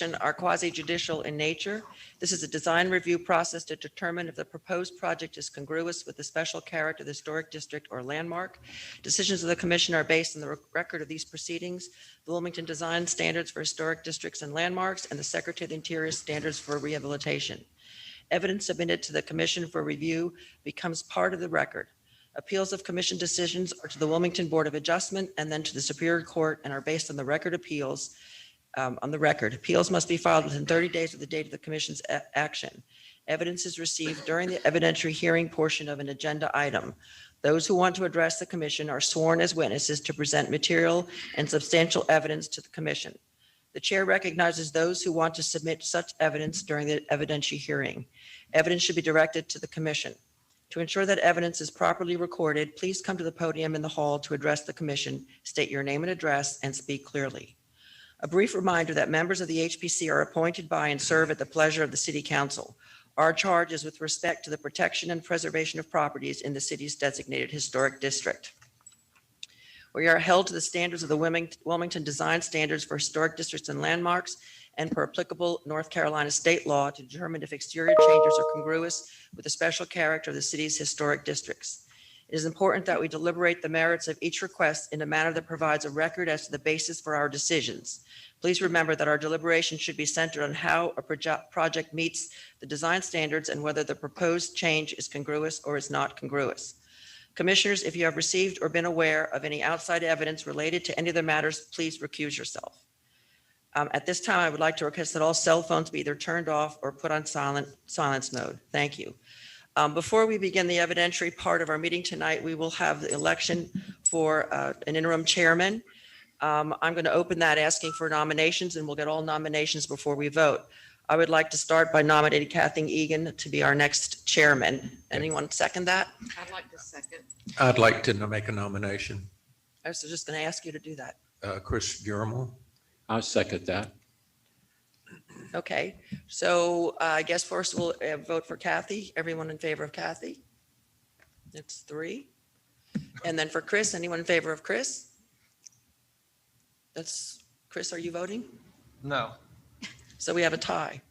are quasi-judicial in nature. This is a design review process to determine if the proposed project is congruous with the special character of the historic district or landmark. Decisions of the commission are based on the record of these proceedings, the Wilmington Design Standards for Historic Districts and Landmarks, and the Secretary of the Interior Standards for Rehabilitation. Evidence submitted to the commission for review becomes part of the record. Appeals of commission decisions are to the Wilmington Board of Adjustment and then to the Superior Court and are based on the record appeals. On the record, appeals must be filed within 30 days of the date of the commission's action. Evidence is received during the evidentiary hearing portion of an agenda item. Those who want to address the commission are sworn as witnesses to present material and substantial evidence to the commission. The chair recognizes those who want to submit such evidence during the evidentiary hearing. Evidence should be directed to the commission. To ensure that evidence is properly recorded, please come to the podium in the hall to address the commission, state your name and address, and speak clearly. A brief reminder that members of the HPC are appointed by and serve at the pleasure of the City Council. Our charge is with respect to the protection and preservation of properties in the city's designated historic district. We are held to the standards of the Wilmington Design Standards for Historic Districts and Landmarks and per applicable North Carolina state law to determine if exterior changes are congruous with the special character of the city's historic districts. It is important that we deliberate the merits of each request in a manner that provides a record as to the basis for our decisions. Please remember that our deliberation should be centered on how a project meets the design standards and whether the proposed change is congruous or is not congruous. Commissioners, if you have received or been aware of any outside evidence related to any of the matters, please recuse yourself. At this time, I would like to request that all cell phones be either turned off or put on silence mode. Thank you. Before we begin the evidentiary part of our meeting tonight, we will have the election for an interim chairman. I'm going to open that asking for nominations, and we'll get all nominations before we vote. I would like to start by nominating Kathy Egan to be our next chairman. Anyone second that? I'd like to second. I'd like to make a nomination. I was just going to ask you to do that. Chris Gurmel. I'll second that. Okay, so I guess first we'll vote for Kathy. Everyone in favor of Kathy? It's 3. And then for Chris, anyone in favor of Chris? That's Chris, are you voting? No. So we have a tie.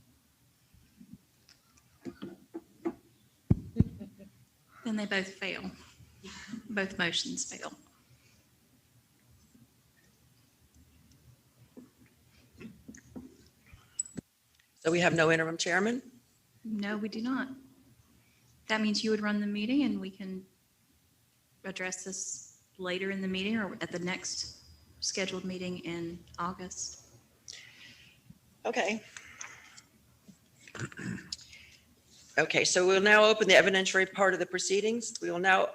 Then they both fail. Both motions fail. So we have no interim chairman? No, we do not. That means you would run the meeting and we can address this later in the meeting or at the next scheduled meeting in August. Okay. Okay, so we'll now open the evidentiary part of the proceedings. We will now,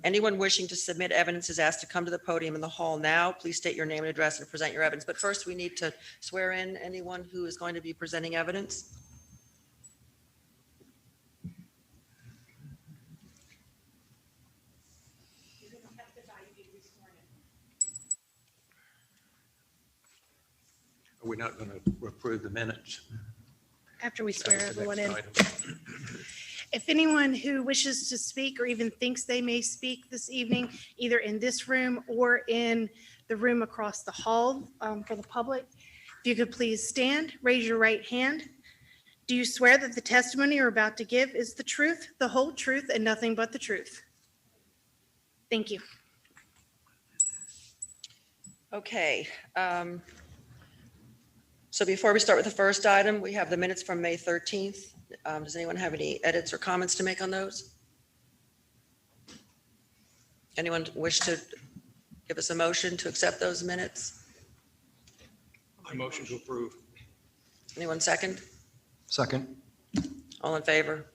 anyone wishing to submit evidence is asked to come to the podium in the hall now. Please state your name and address and present your evidence. But first, we need to swear in anyone who is going to be presenting evidence. Are we not going to approve the minutes? After we swear That was the everyone next in. item. If anyone who wishes to speak or even thinks they may speak this evening, either in this room or in the room across the hall for the public, if you could please stand, raise your right hand. Do you swear that the testimony you're about to give is the truth, the whole truth, and nothing but the truth? Thank you. Okay. So before we start with the first item, we have the minutes from May 13th. Does anyone have any edits or comments to make on those? Anyone wish to give us a motion to accept those minutes? I motion to approve. Anyone second? Second. All in favor?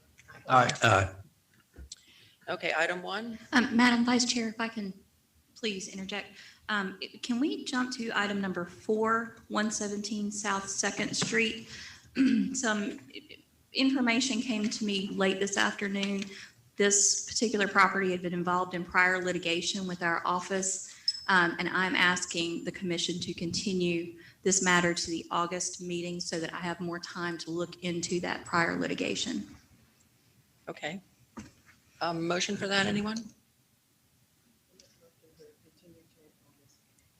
Aye. Okay, item 1. Madam Vice Chair, if I can please interject. Can we jump to item number 4, 117 South 2nd Street? Some information came to me late this afternoon. This particular property had been involved in prior litigation with our office, and I'm asking the commission to continue this matter to the August meeting so that I have more time to look into that prior litigation. Okay. Motion for that, anyone?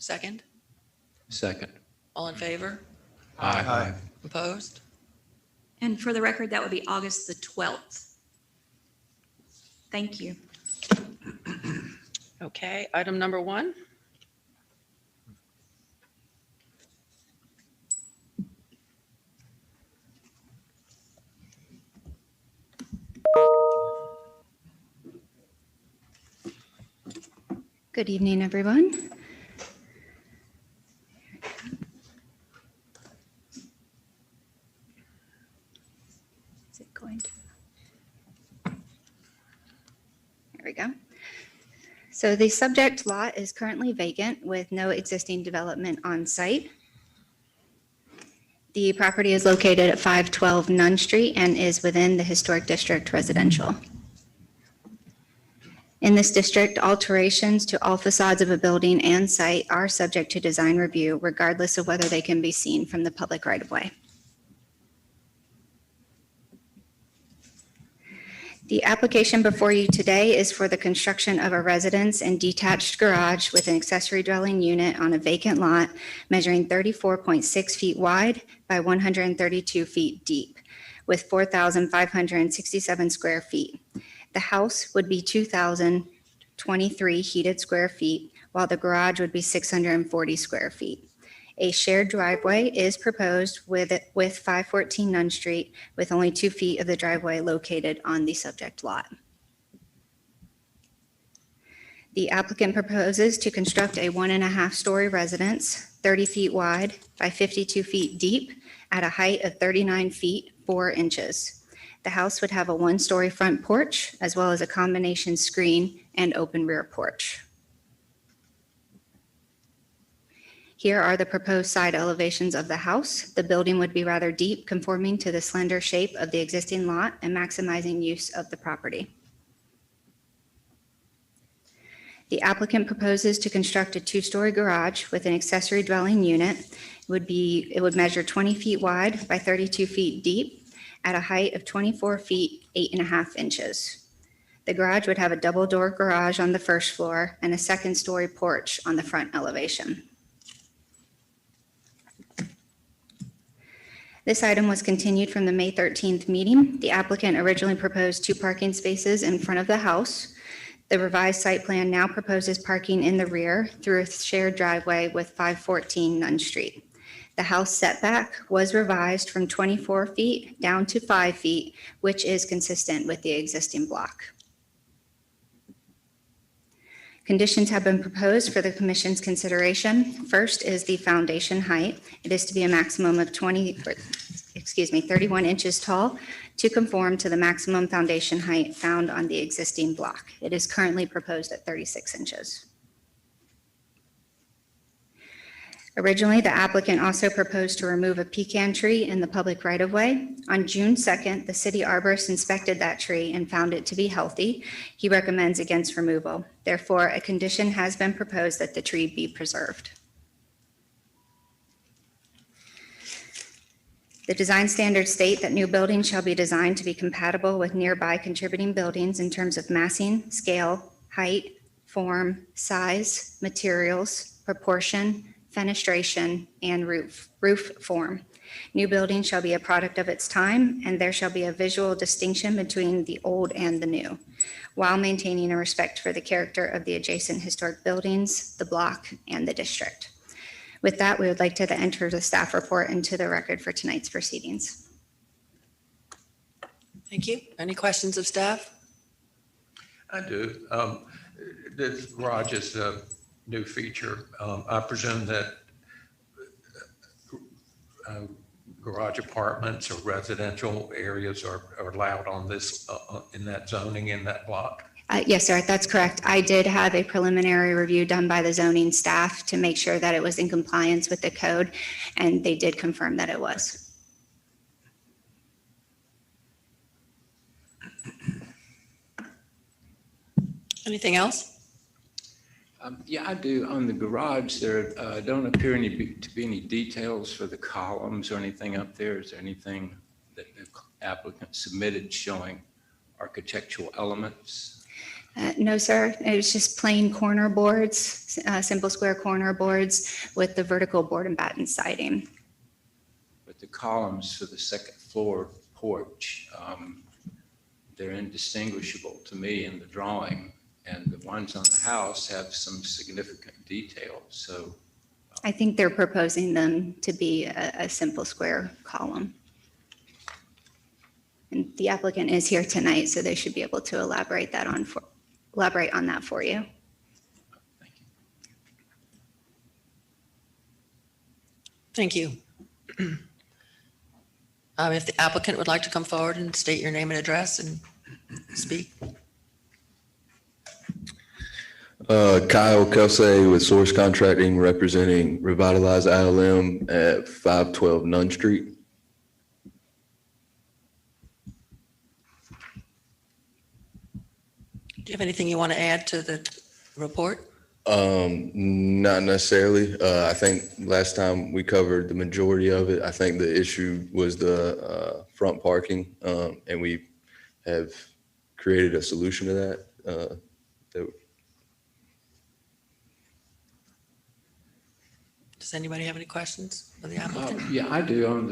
Second? Second. All in favor? Aye. Opposed? And for the record, that would be August the 12th. Thank you. Okay, item number 1. Good evening, everyone. Is it going to? There we go. So the subject lot is currently vacant with no existing development on site. The property is located at 512 Nunn Street and is within the Historic District residential. In this district, alterations to all facades of a building and site are subject to design review, regardless of whether they can be seen from the public right-of-way. The application before you today is for the construction of a residence and detached garage with an accessory dwelling unit on a vacant lot measuring 34.6 feet wide by 132 feet deep, with 4,567 square feet. The house would be 2,023 heated square feet, while the garage would be 640 square feet. A shared driveway is proposed with 514 Nunn Street, with only 2 feet of the driveway located on the subject lot. The applicant proposes to construct a 1.5-story residence, 30 feet wide by 52 feet deep, at a height of 39 feet 4 inches. The house would have a 1-story front porch, as well as a combination screen and open rear porch. Here are the proposed side elevations of the house. The building would be rather deep, conforming to the slender shape of the existing lot and maximizing use of the property. The applicant proposes to construct a 2-story garage with an accessory dwelling unit. It would measure 20 feet wide by 32 feet deep at a height of 24 feet 8.5 inches. The garage would have a double-door garage on the first floor and a 2nd-story porch on the front elevation. This item was continued from the May 13th meeting. The applicant originally proposed 2 parking spaces in front of the house. The revised site plan now proposes parking in the rear through a shared driveway with 514 Nunn Street. The house setback was revised from 24 feet down to 5 feet, which is consistent with the existing block. Conditions have been proposed for the commission's consideration. First is the foundation height. It is to be a maximum of 31 inches tall to conform to the maximum foundation height found on the existing block. It is currently proposed at 36 inches. Originally, the applicant also proposed to remove a pecan tree in the public right-of-way. On June 2nd, the city arborist inspected that tree and found it to be healthy. He recommends against removal. Therefore, a condition has been proposed that the tree be preserved. The design standards state that new buildings shall be designed to be compatible with nearby contributing buildings in terms of massing, scale, height, form, size, materials, proportion, fenestration, and roof form. New building shall be a product of its time, and there shall be a visual distinction between the old and the new, while maintaining a respect for the character of the adjacent historic buildings, the block, and the district. With that, we would like to enter the staff report into the record for tonight's proceedings. Thank you. Any questions of staff? I do. This garage is a new feature. I presume that garage apartments or residential areas are allowed on this, in that zoning, in that block? Yes, sir, that's correct. I did have a preliminary review done by the zoning staff to make sure that it was in compliance with the code, and they did confirm that it was. Anything else? Yeah, I do. On the garage, there don't appear to be any details for the columns or anything up there. Is there anything that the applicant submitted showing architectural elements? No, sir. It was just plain corner boards, simple square corner boards with the vertical board and batten siding. But the columns for the second floor porch, they're indistinguishable to me in the drawing, and the ones on the house have some significant detail, so. I think they're proposing them to be a simple square column. And the applicant is here tonight, so they should be able to elaborate on that for you. Thank you. If the applicant would like to come forward and state your name and address and speak. Kyle Kelsey with Source Contracting, representing Revitalize ILM at 512 Nunn Street. Do you have anything you want to add to the report? Not necessarily. I think last time we covered the majority of it. I think the issue was the front parking, and we have created a solution to that. Does anybody have any questions for the applicant? Yeah, I do. On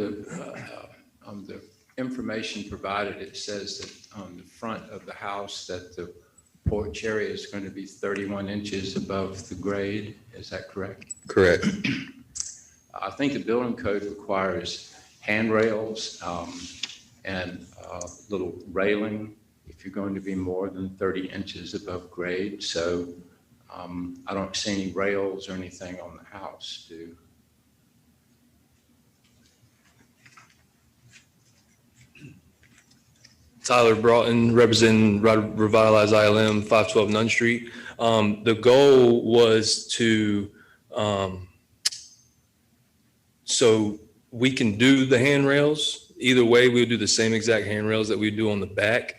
the information provided, it says that on the front of the house that the porch area is going to be 31 inches above the grade. Is that correct? Correct. I think the building code requires handrails and a little railing if you're going to be more than 30 inches above grade. So I don't see any rails or anything on the house, do. Tyler Broughton, representing Revitalize ILM, 512 Nunn Street. The goal was to, so we can do the handrails. Either way, we would do the same exact handrails that we do on the back.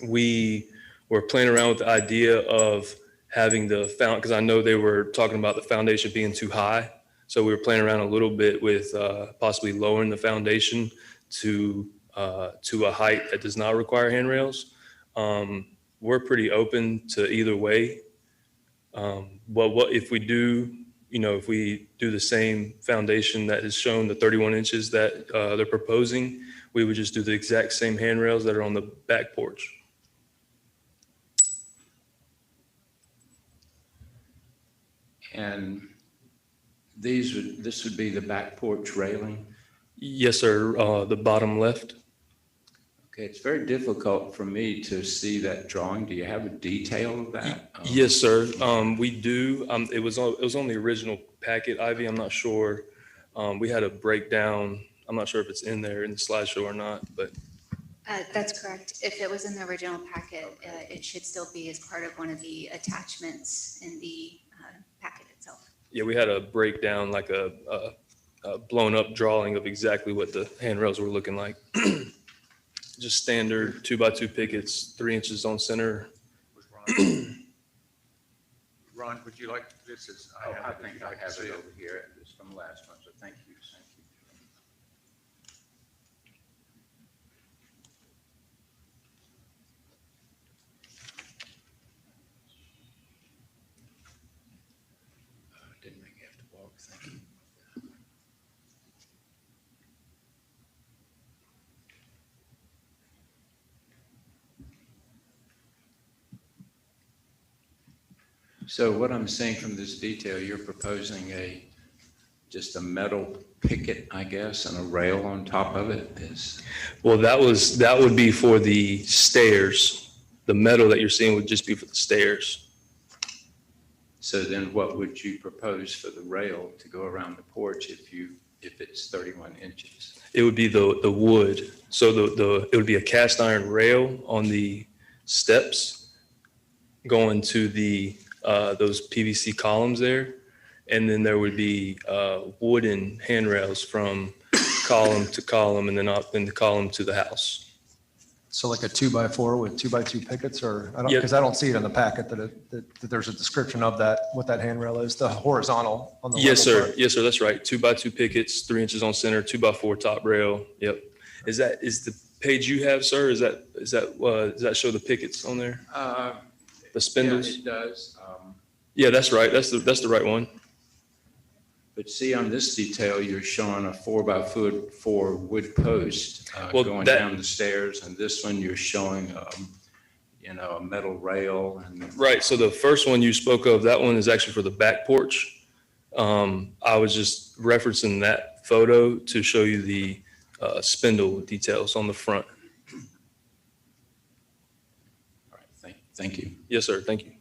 We were playing around with the idea of having the foundation, because I know they were talking about the foundation being too high. So we were playing around a little bit with possibly lowering the foundation to a height that does not require handrails. We're pretty open to either way. But what if we do, if we do the same foundation that is shown, the 31 inches that they're proposing, we would just do the exact same handrails that are on the back porch. And this would be the back porch railing? Yes, sir. The bottom left. Okay, it's very difficult for me to see that drawing. Do you have a detail of that? Yes, sir. We do. It was on the original packet, Ivy. I'm not sure. We had a breakdown. I'm not sure if it's in there in the slideshow or not, but. That's correct. If it was in the original packet, it should still be as part of one of the attachments in the packet itself. Yeah, we had a breakdown, like a blown up drawing of exactly what the handrails were looking like. Just standard 2x2 pickets, 3 inches on center. Ron, would you like, this is. I think I have it over here. It's from the last one, so thank you. Didn't make you have to walk, thank you. So what I'm seeing from this detail, you're proposing just a metal picket, I guess, and a rail on top of it is? Well, that would be for the stairs. The metal that you're seeing would just be for the stairs. So then what would you propose for the rail to go around the porch if it's 31 inches? It would be the wood. So it would be a cast iron rail on the steps going to those PVC columns there. And then there would be wooden handrails from column to column and then up in the column to the house. So like a 2x4 with 2x2 pickets, or I don't, Yep. because I don't see it in the packet that there's a description of that, what that handrail is, the horizontal on the. Yes, level sir. part. Yes, sir. That's right. 2x2 pickets, 3 inches on center, 2x4 top rail. Yep. Is the page you have, sir? Does that show the pickets on there? The spindles? Yeah, it does. Yeah, that's right. That's the right one. But see, on this detail, you're showing a 4x4 wood post Well, going that- down the stairs, and this one you're showing, a metal rail and. Right, so the first one you spoke of, that one is actually for the back porch. I was just referencing that photo to show you the spindle details on the front. All right, thank you. Yes, sir, thank you.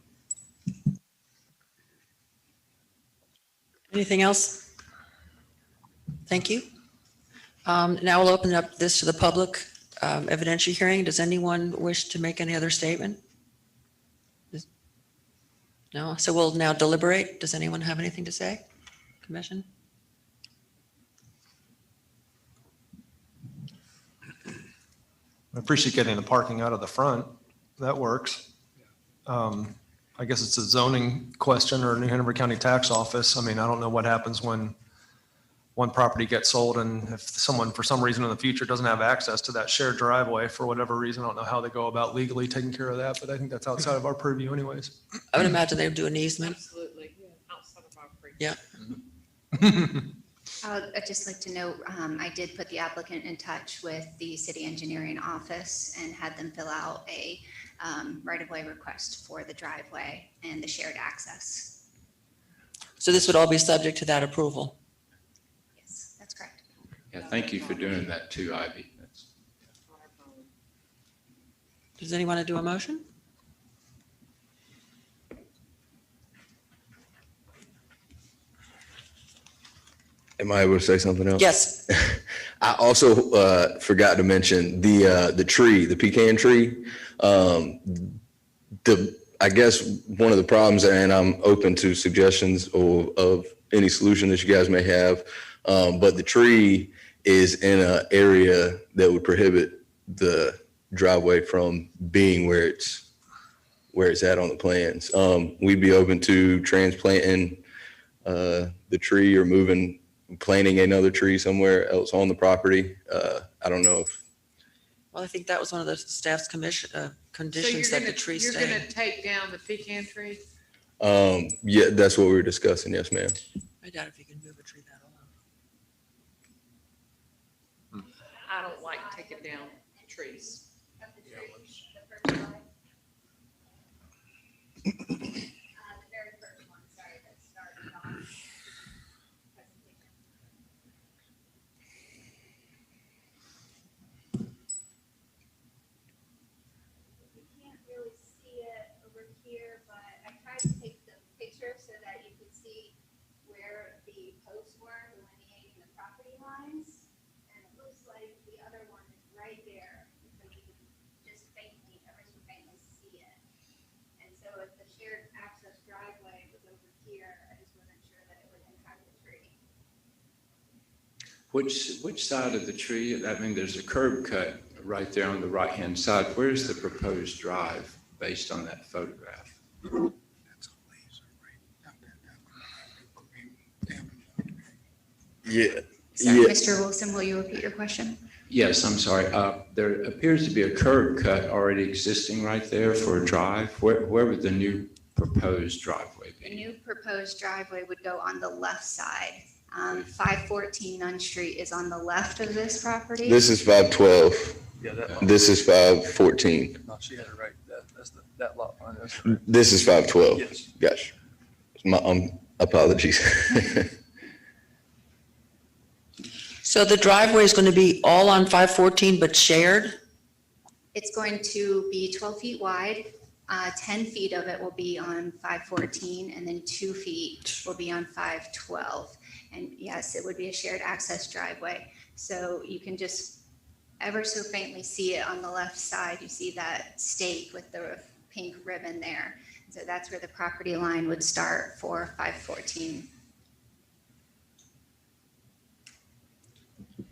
Anything else? Thank you. Now we'll open up this to the public evidentiary hearing. Does anyone wish to make any other statement? No, so we'll now deliberate. Does anyone have anything to say? Commission? I appreciate getting the parking out of the front. That works. I guess it's a zoning question or New Hanover County Tax Office. I mean, I don't know what happens when one property gets sold and if someone for some reason in the future doesn't have access to that shared driveway for whatever reason, I don't know how they go about legally taking care of that, but I think that's outside of our purview anyways. I would imagine they would do an easement. Absolutely, yeah, outside of our free. Yeah. I'd just like to note, I did put the applicant in touch with the city engineering office and had them fill out a right-of-way request for the driveway and the shared access. So this would all be subject to that approval. Yes, that's correct. Yeah, thank you for doing that too, Ivy. That's. Does anyone want to do a motion? Am I able to say something else? Yes. I also forgot to mention the tree, the pecan tree. I guess one of the problems, and I'm open to suggestions of any solution that you guys may have, but the tree is in an area that would prohibit the driveway from being where it's at on the plans. We'd be open to transplanting the tree or planting another tree somewhere else on the property. I don't know if. Well, I think that was one of the staff's conditions that the tree You're stay. gonna take down the pecan tree? Yeah, that's what we were discussing. Yes, ma'am. I doubt if you can move a tree that long. I don't like taking down trees. To take the picture so that you could see where the posts were delineating the property lines. And it looks like the other one is right there, so you can just faintly, ever so faintly see it. And so if the shared access driveway was over here, I just wasn't sure that it would impact the tree. Which side of the tree? I mean, there's a curb cut right there on the right-hand side. Where's the proposed drive based on that photograph? Yeah. Sorry, Yeah. Mr. Wilson, will you repeat your question? Yes, I'm sorry. There appears to be a curb cut already existing right there for a drive. Where would the new proposed driveway The be? new proposed driveway would go on the left side. 514 Nunn Street is on the left of this property. This is 512. Yeah, that, This is 514. no, she had it right, that's that lot line. This is 512. Yes. Gotcha. My apologies. So the driveway is going to be all on 514 but shared? It's going to be 12 feet wide. 10 feet of it will be on 514, and then 2 feet will be on 512. And yes, it would be a shared access driveway. So you can just ever so faintly see it on the left side. You see that stake with the pink ribbon there. So that's where the property line would start for 514.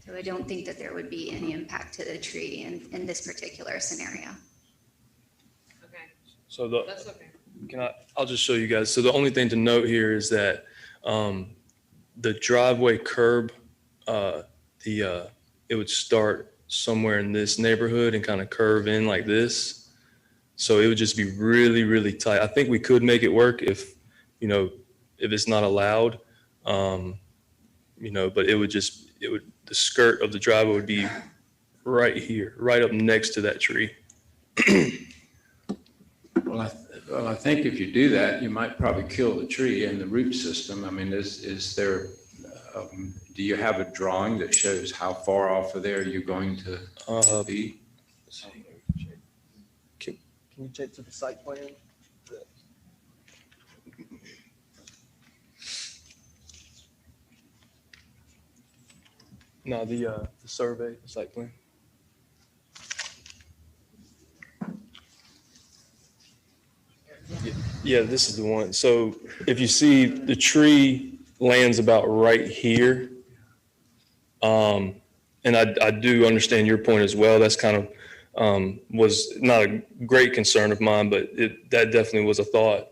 So I don't think that there would be any impact to the tree in this particular scenario. Okay, So that's okay. I'll just show you guys. So the only thing to note here is that the driveway curb, it would start somewhere in this neighborhood and kind of curve in like this. So it would just be really, really tight. I think we could make it work if it's not allowed. but the skirt of the driveway would be right here, right up next to that tree. Well, I think if you do that, you might probably kill the tree and the root system. I mean, is there, do you have a drawing that shows how far off of there you're going to be? Can you check to the site plan? No, the survey, the site plan. Yeah, this is the one. So if you see, the tree lands about right here. And I do understand your point as well. That's kind of was not a great concern of mine, but that definitely was a thought.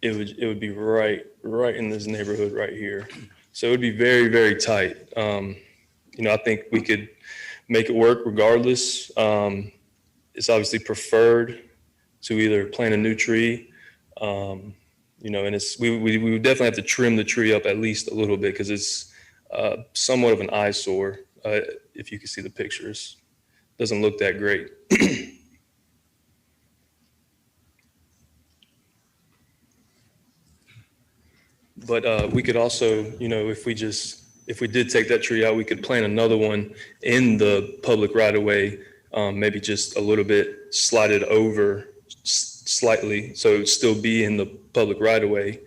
It would be right in this neighborhood right here. So it would be very, very tight. I think we could make it work regardless. It's obviously preferred to either plant a new tree, and we would definitely have to trim the tree up at least a little bit because it's somewhat of an eyesore. If you can see the pictures, doesn't look that great. But we could also, if we did take that tree out, we could plant another one in the public right of way, maybe just a little bit slided over slightly, so it'd still be in the public right of way.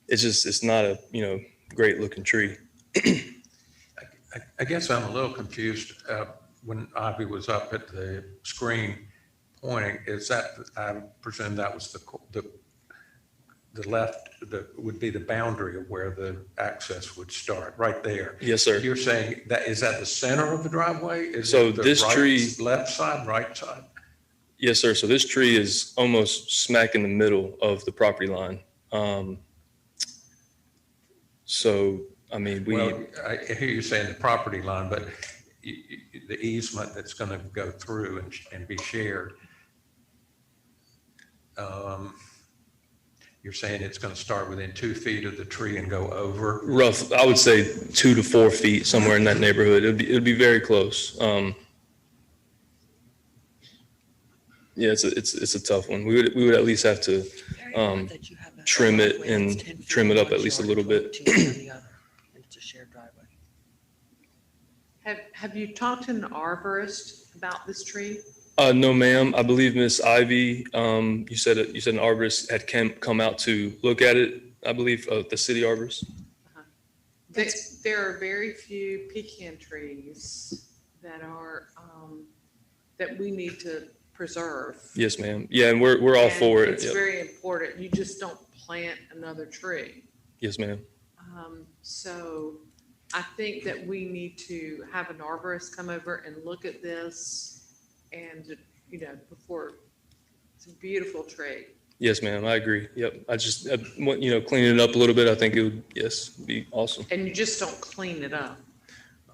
It's not a, great looking tree. I guess I'm a little confused. When Ivy was up at the screen pointing, I presume that was the left, would be the boundary of where the access would start, right there. Yes, sir. You're saying is that the center of the driveway? Is So it the this tree, left side, right side? yes, sir. So this tree is almost smack in the middle of the property line. Well, I hear you saying the property line, but the easement that's going to go through and be shared. You're saying it's going to start within 2 feet of the tree and go over? Rough, I would say 2 to 4 feet, somewhere in that neighborhood. It'd be very close. Yeah, it's a tough one. We would at least have to trim it and trim it up at least a little bit. It's a shared driveway. Have you talked to an arborist about this tree? No, ma'am. I believe Miss Ivy, you said an arborist had come out to look at it. I believe the city arborist. There are very few pecan trees that are, that we need to preserve. Yes, ma'am. Yeah, and we're all for it. It's very important. You just don't plant another tree. Yes, ma'am. So I think that we need to have an arborist come over and look at this and, before, it's a beautiful tree. Yes, ma'am. I agree. Yep. I want, cleaning it up a little bit. I think it would, yes, be awesome. And you just don't clean it up.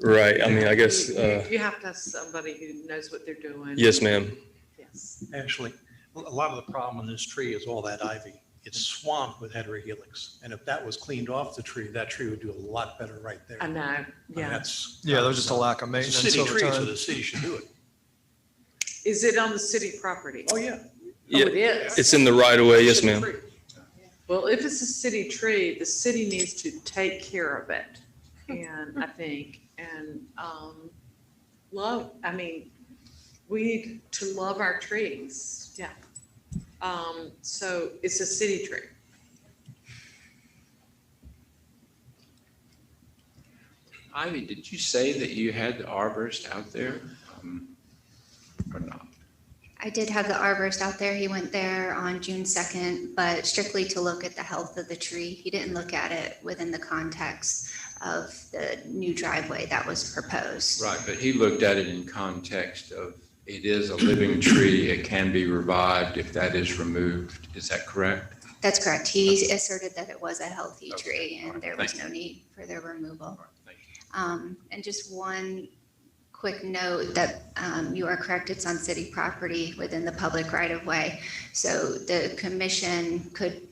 Right. I mean, I guess. You have to have somebody who knows what they're doing. Yes, ma'am. Yes. Actually, a lot of the problem on this tree is all that ivy. It's swamped with heterohelix. And if that was cleaned off the tree, that tree would do a lot better right there. I know, I mean, yeah. There's just a lack of It's a maintenance city over tree, so time. the city should do it. Is it on the city property? Oh, yeah. Yeah, it is. it's in the right of way. Yes, City ma'am. tree. Well, if it's a city tree, the city needs to take care of it. And I think, we need to love our trees. Yeah. So it's a city tree. Ivy, did you say that you had the arborist out there or not? I did have the arborist out there. He went there on June 2nd, but strictly to look at the health of the tree. He didn't look at it within the context of the new driveway that was proposed. Right, but he looked at it in context of it is a living tree. It can be revived if that is removed. Is that correct? That's correct. He asserted that it was a healthy Okay. tree All and right. there was Thank no need for their removal. All right, thank you. And just one quick note that you are correct, it's on city property within the public right of way. So the commission could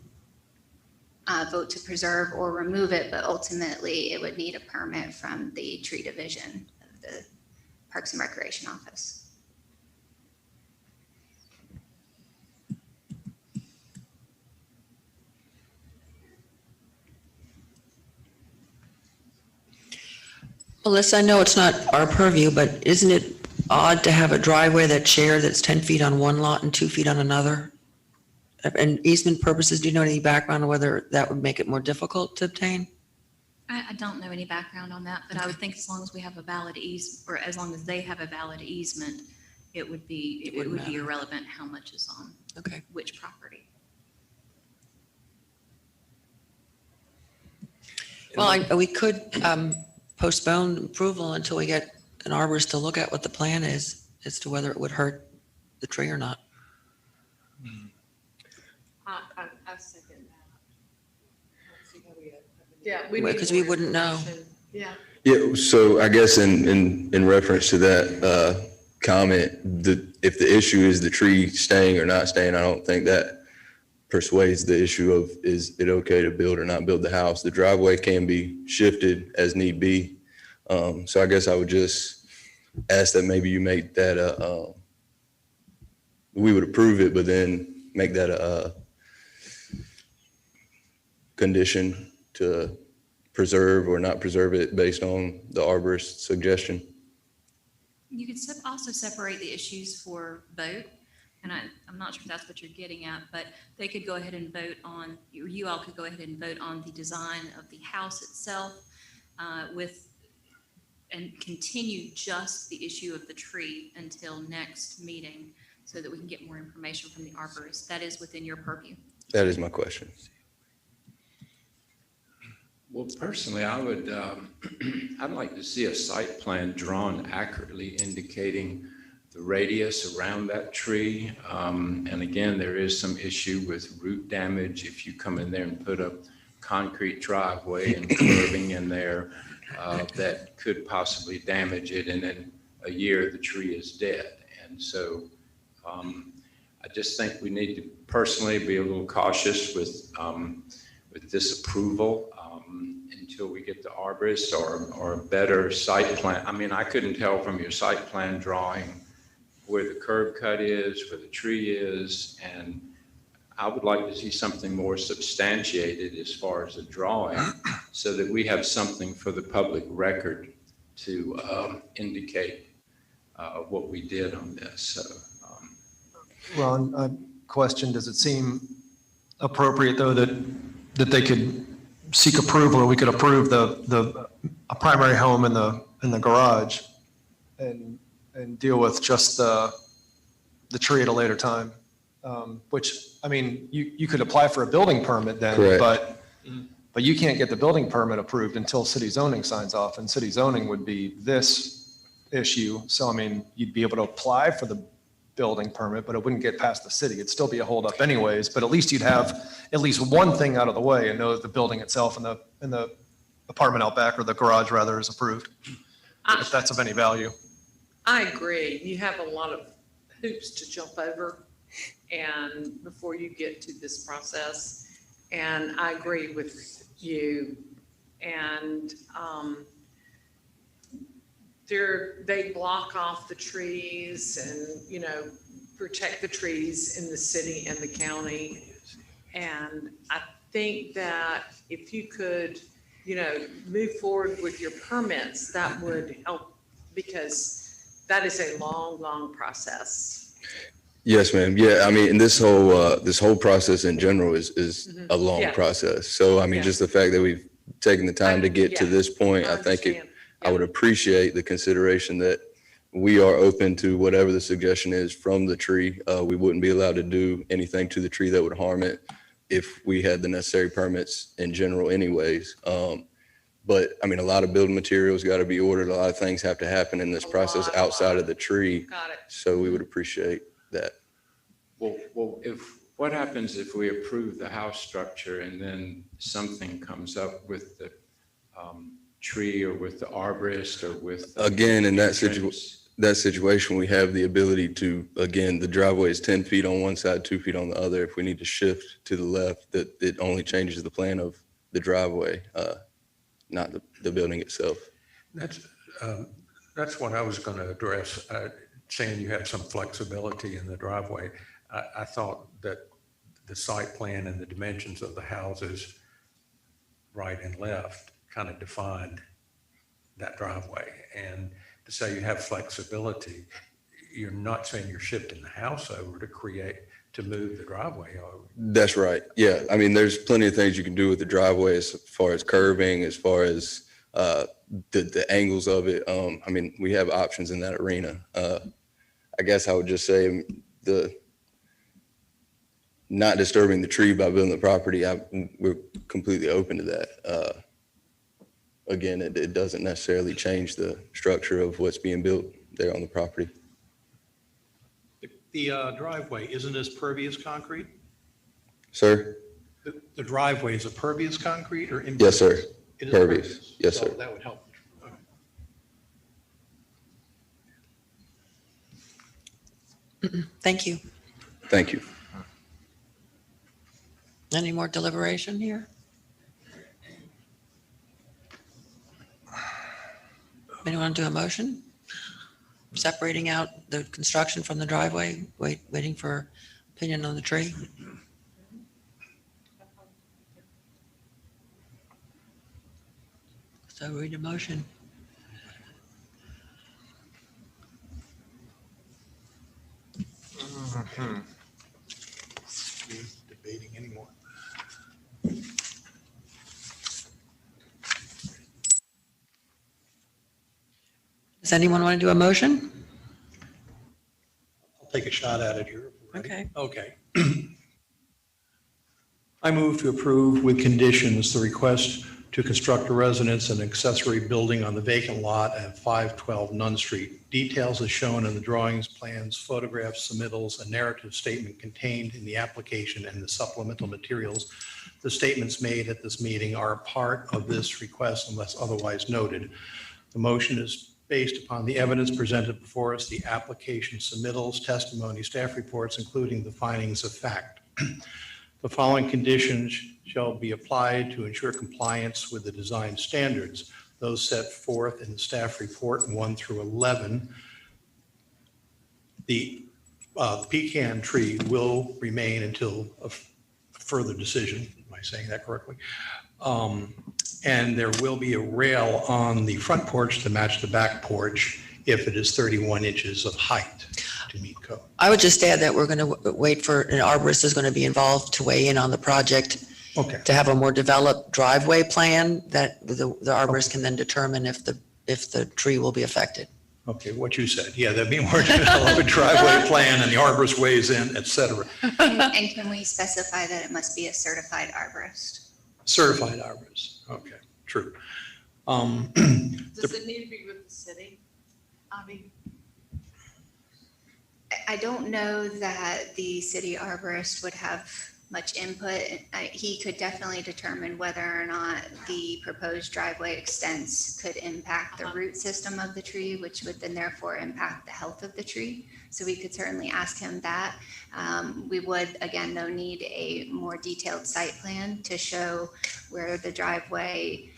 vote to preserve or remove it, but ultimately it would need a permit from the tree division of the Parks and Recreation Office. Melissa, I know it's not our purview, but isn't it odd to have a driveway that's shared that's 10 feet on one lot and 2 feet on another? And easement purposes, do you know any background on whether that would make it more difficult to obtain? I don't know any background on that, but I would think as long as we have a valid or as long as they have a valid easement, it would be wouldn't matter. irrelevant how much is on Okay. which property. Well, we could postpone approval until we get an arborist to look at what the plan is as to whether it would hurt the tree or not. I second that. Yeah. We need Because we more wouldn't know. information. Yeah. Yeah, so I guess in reference to that comment, if the issue is the tree staying or not staying, I don't think that persuades the issue of is it okay to build or not build the house. The driveway can be shifted as need be. So I guess I would just ask that maybe you make that we would approve it, but then make that a condition to preserve or not preserve it based on the arborist's suggestion. You could also separate the issues for vote, and I'm not sure if that's what you're getting at, but they could go ahead and vote on, or you all could go ahead and vote on the design of the house itself and continue just the issue of the tree until next meeting so that we can get more information from the arborist. That is within your purview. That is my question. Well, personally, I would, I'd like to see a site plan drawn accurately indicating the radius around that tree. And again, there is some issue with root damage. If you come in there and put a concrete driveway and curving in there, that could possibly damage it. And in a year, the tree is dead. And so I just think we need to personally be a little cautious with this approval until we get the arborist or a better site plan. I mean, I couldn't tell from your site plan drawing where the curb cut is, where the tree is, and I would like to see something more substantiated as far as a drawing so that we have something for the public record to indicate what we did on this. So, Ron, a question, does it seem appropriate though that they could seek approval, or we could approve a primary home in the garage and deal with just the tree at a later time? Which, I mean, you could apply for a building permit then, Correct. but you can't get the building permit approved until city zoning signs off, and city zoning would be this issue. So, I mean, you'd be able to apply for the building permit, but it wouldn't get past the city. It'd still be a holdup anyways, but at least you'd have at least one thing out of the way and know that the building itself and the apartment out back, or the garage rather, is approved, if that's of any value. I agree. You have a lot of hoops to jump over and before you get to this process. And I agree with you. And they block off the trees and, protect the trees in the city and the county. And I think that if you could, move forward with your permits, that would help, because that is a long, long process. Yes, ma'am. Yeah, I mean, and this whole process in general is a long Yeah. process. So, I mean, Yeah. just the fact that we've taken the time to get to Yeah. this point, I think understand. I would appreciate the consideration that we are open to whatever the suggestion is from the tree. We wouldn't be allowed to do anything to the tree that would harm it if we had the necessary permits in general anyways. But I mean, a lot of building materials got to be ordered. A lot of things have to happen in this process lot. outside of the tree. Got it. So we would appreciate that. well, what happens if we approve the house structure and then something comes up with the tree or with the arborist or with? Again, in that entrance? that situation, we have the ability to, again, the driveway is 10 feet on one side, 2 feet on the other. If we need to shift to the left, that it only changes the plan of the driveway, not the building itself. That's what I was going to address, saying you have some flexibility in the driveway. I thought that the site plan and the dimensions of the houses, right and left, kind of defined that driveway. And to say you have flexibility, you're not saying you're shifting the house over to move the driveway over. That's right. Yeah. I mean, there's plenty of things you can do with the driveway as far as curbing, as far as the angles of it. I mean, we have options in that arena. I guess I would just say not disturbing the tree by building the property, we're completely open to that. Again, it doesn't necessarily change the structure of what's being built there on the property. The driveway, isn't this pervious concrete? Sir? The driveway, is it pervious concrete or impervious? Yes, sir. It is Pervious. Yes, So sir. that would help. Thank you. Thank you. Any more deliberation here? Anyone do a motion? Separating out the construction from the driveway, waiting for opinion on the tree? So read a motion. Debating anymore. Does anyone want to do a motion? I'll take a shot at it here. Okay. Okay. I move to approve with conditions the request to construct a residence and accessory building on the vacant lot at 512 Nunn Street. Details as shown in the drawings, plans, photographs, submittals, and narrative statement contained in the application and the supplemental materials. The statements made at this meeting are a part of this request unless otherwise noted. The motion is based upon the evidence presented before us, the application submittals, testimony, staff reports, including the findings of fact. The following conditions shall be applied to ensure compliance with the design standards, those set forth in the staff report 1 through 11. The pecan tree will remain until a further decision. Am I saying that correctly? And there will be a rail on the front porch to match the back porch if it is 31 inches of height to meet code. I would just add that we're going to wait for, an arborist is going to be involved to weigh in on the project Okay. to have a more developed driveway plan that the arborist can then determine if the tree will be affected. Okay, what you said. Yeah, there'd be more developed driveway plan and the arborist weighs in, et cetera. And can we specify that it must be a certified arborist? Certified arborist. Okay, true. Does it need to be with the city? I mean, I don't know that the city arborist would have much input. He could definitely determine whether or not the proposed driveway extents could impact the root system of the tree, which would then therefore impact the health of the tree. So we could certainly ask him that. We would, again, though, need a more detailed site plan to show where the driveway,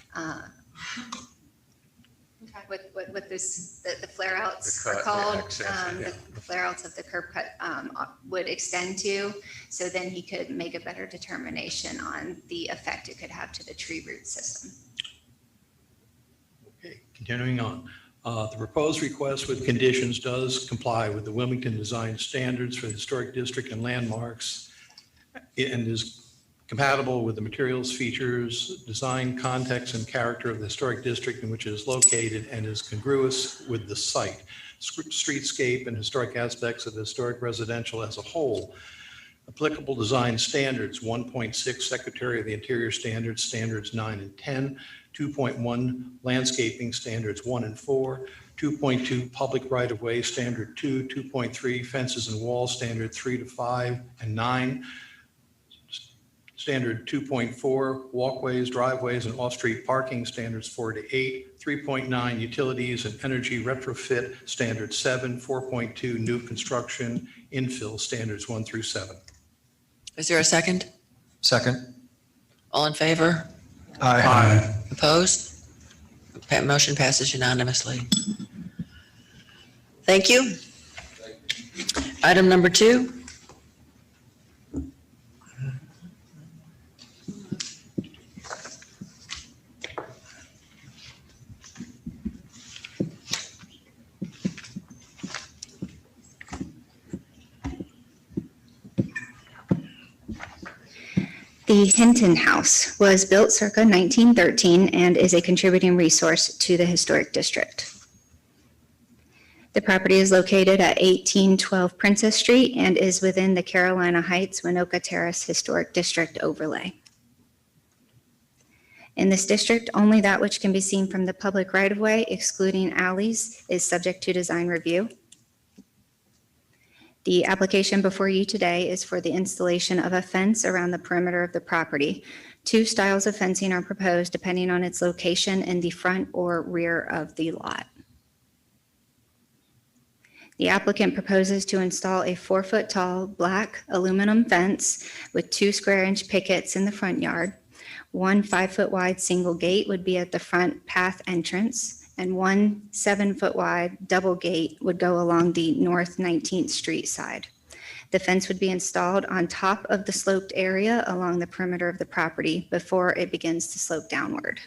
what this, the flare outs The are cut, the called, access, yeah. the flare outs of the curb cut would extend to. So then he could make a better determination on the effect it could have to the tree root system. Okay, continuing on. The proposed request with conditions does comply with the Wilmington design standards for the historic district and landmarks and is compatible with the materials, features, design, context, and character of the historic district in which it is located and is congruous with the site, streetscape, and historic aspects of the historic residential as a whole. Applicable design standards, 1.6 Secretary of the Interior Standards, Standards 9 and 10, 2.1 Landscaping Standards 1 and 4, 2.2 Public Right-of-Way Standard 2, 2.3 Fences and Walls Standard 3 to 5 and 9, standard 2.4, walkways, driveways, and off-street parking, standards 4 to 8, 3.9, utilities and energy retrofit, standard 7, 4.2, new construction, infill, standards 1 through 7. Is there a second? Second. All in favor? Aye. Opposed? Motion passes unanimously. Thank you. Item number 2. The Hinton House was built circa 1913 and is a contributing resource to the historic district. The property is located at 1812 Princess Street and is within the Carolina Heights Winoka Terrace Historic District overlay. In this district, only that which can be seen from the public right-of-way, excluding alleys, is subject to design review. The application before you today is for the installation of a fence around the perimeter of the property. 2 styles of fencing are proposed depending on its location in the front or rear of the lot. The applicant proposes to install a 4-foot-tall black aluminum fence with 2 square-inch pickets in the front yard. 1 5-foot-wide single gate would be at the front path entrance, and 1 7-foot-wide double gate would go along the North 19th Street side. The fence would be installed on top of the sloped area along the perimeter of the property before it begins to slope downward.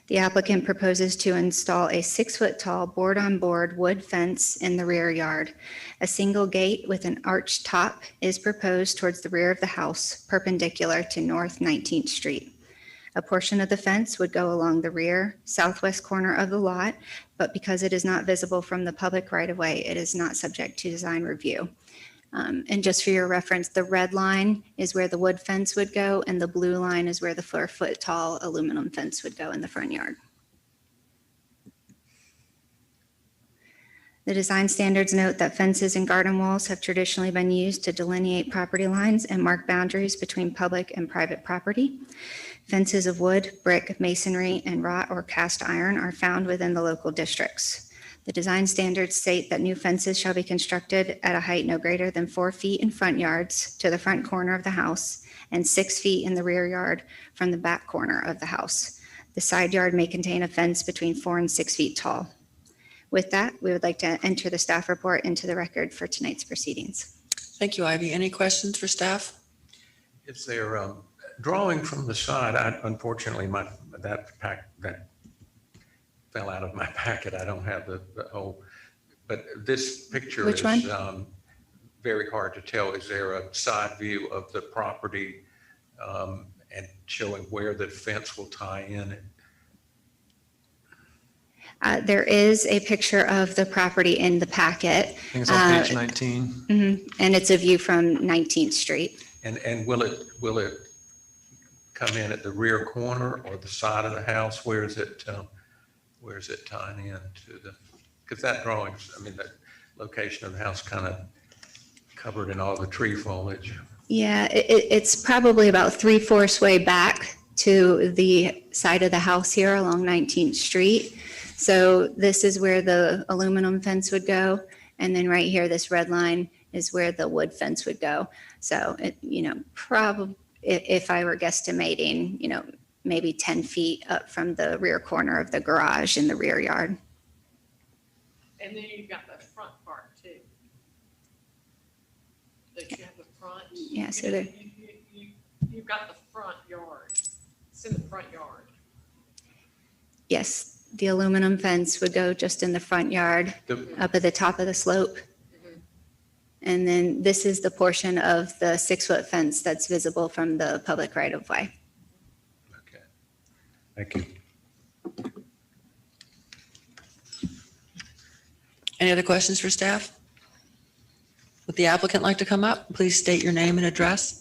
The applicant proposes to install a 6-foot-tall board-on-board wood fence in the rear yard. A single gate with an arched top is proposed towards the rear of the house, perpendicular to North 19th Street. A portion of the fence would go along the rear southwest corner of the lot, but because it is not visible from the public right-of-way, it is not subject to design review. And just for your reference, the red line is where the wood fence would go, and the blue line is where the 4-foot-tall aluminum fence would go in the front yard. The design standards note that fences and garden walls have traditionally been used to delineate property lines and mark boundaries between public and private property. Fences of wood, brick, masonry, and wrought or cast iron are found within the local districts. The design standards state that new fences shall be constructed at a height no greater than 4 feet in front yards to the front corner of the house and 6 feet in the rear yard from the back corner of the house. The side yard may contain a fence between 4 and 6 feet tall. With that, we would like to enter the staff report into the record for tonight's proceedings. Thank you, Ivy. Any questions for staff? Is there drawing from the side? Unfortunately, that fell out of my packet. I don't have the whole, but this picture Which is one? Very hard to tell. Is there a side view of the property and showing where the fence will tie in? There is a picture of the property in the packet. I think it's on page 19. And it's a view from 19th Street. And will it come in at the rear corner or the side of the house? Where is it tying in to the, because that drawing's, I mean, the location of the house kind of covered in all the tree foliage. Yeah, it's probably about 3/4 way back to the side of the house here along 19th Street. So this is where the aluminum fence would go. And then right here, this red line is where the wood fence would go. So, probably if I were guesstimating, maybe 10 feet up from the rear corner of the garage in the rear yard. And then you've got the front part too. That you have the front. Yeah, so there. You've got the front yard. It's in the front yard. Yes, the aluminum fence would go just in the front yard, up at the top of the slope. And then this is the portion of the 6-foot fence that's visible from the public right-of-way. Okay. Thank you. Any other questions for staff? Would the applicant like to come up? Please state your name and address.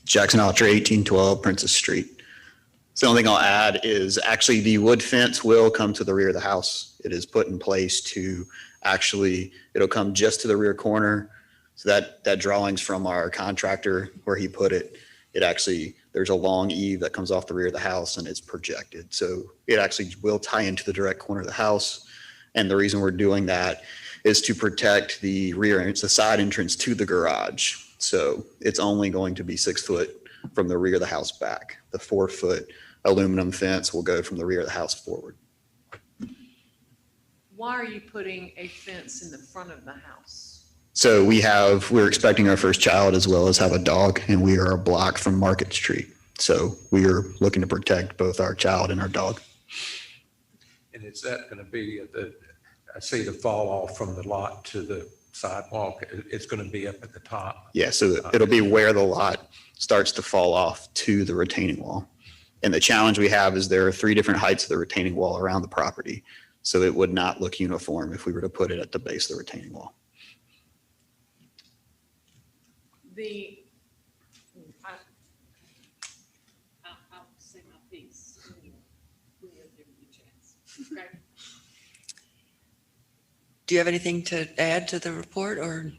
Jackson Alcher, 1812 Princess Street. So the only thing I'll add is actually the wood fence will come to the rear of the house. It is put in place to actually, it'll come just to the rear corner. So that drawing's from our contractor where he put it. It actually, there's a long eave that comes off the rear of the house and it's projected. So it actually will tie into the direct corner of the house. And the reason we're doing that is to protect the rear, it's the side entrance to the garage. So it's only going to be 6 foot from the rear of the house back. The 4-foot aluminum fence will go from the rear of the house forward. Why are you putting a fence in the front of the house? So we're expecting our first child as well as have a dog, and we are a block from Market Street. So we are looking to protect both our child and our dog. And is that going to be I see the fall off from the lot to the sidewalk. It's going to be up at the top. Yeah, so it'll be where the lot starts to fall off to the retaining wall. And the challenge we have is there are 3 different heights of the retaining wall around the property. So it would not look uniform if we were to put it at the base of the retaining wall. I'll say my piece. We'll give you a chance. Okay. Do you have anything to add to the report or?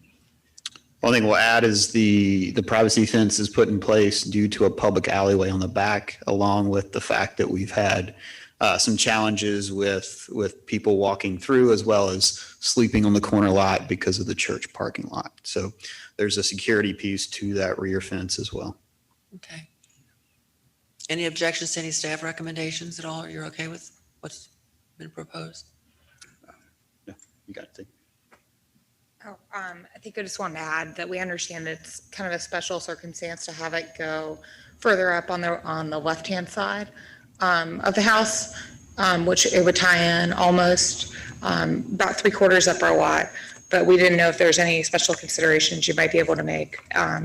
One thing we'll add is the privacy fence is put in place due to a public alleyway on the back, along with the fact that we've had some challenges with people walking through as well as sleeping on the corner lot because of the church parking lot. So there's a security piece to that rear fence as well. Okay. Any objections to any staff recommendations at all? Or you're okay with what's been proposed? Yeah, you got it. Oh, I think I just wanted to add that we understand it's kind of a special circumstance to have it go further up on the left-hand side of the house, which it would tie in almost about 3/4 up our lot. But we didn't know if there's any special considerations you might be able to make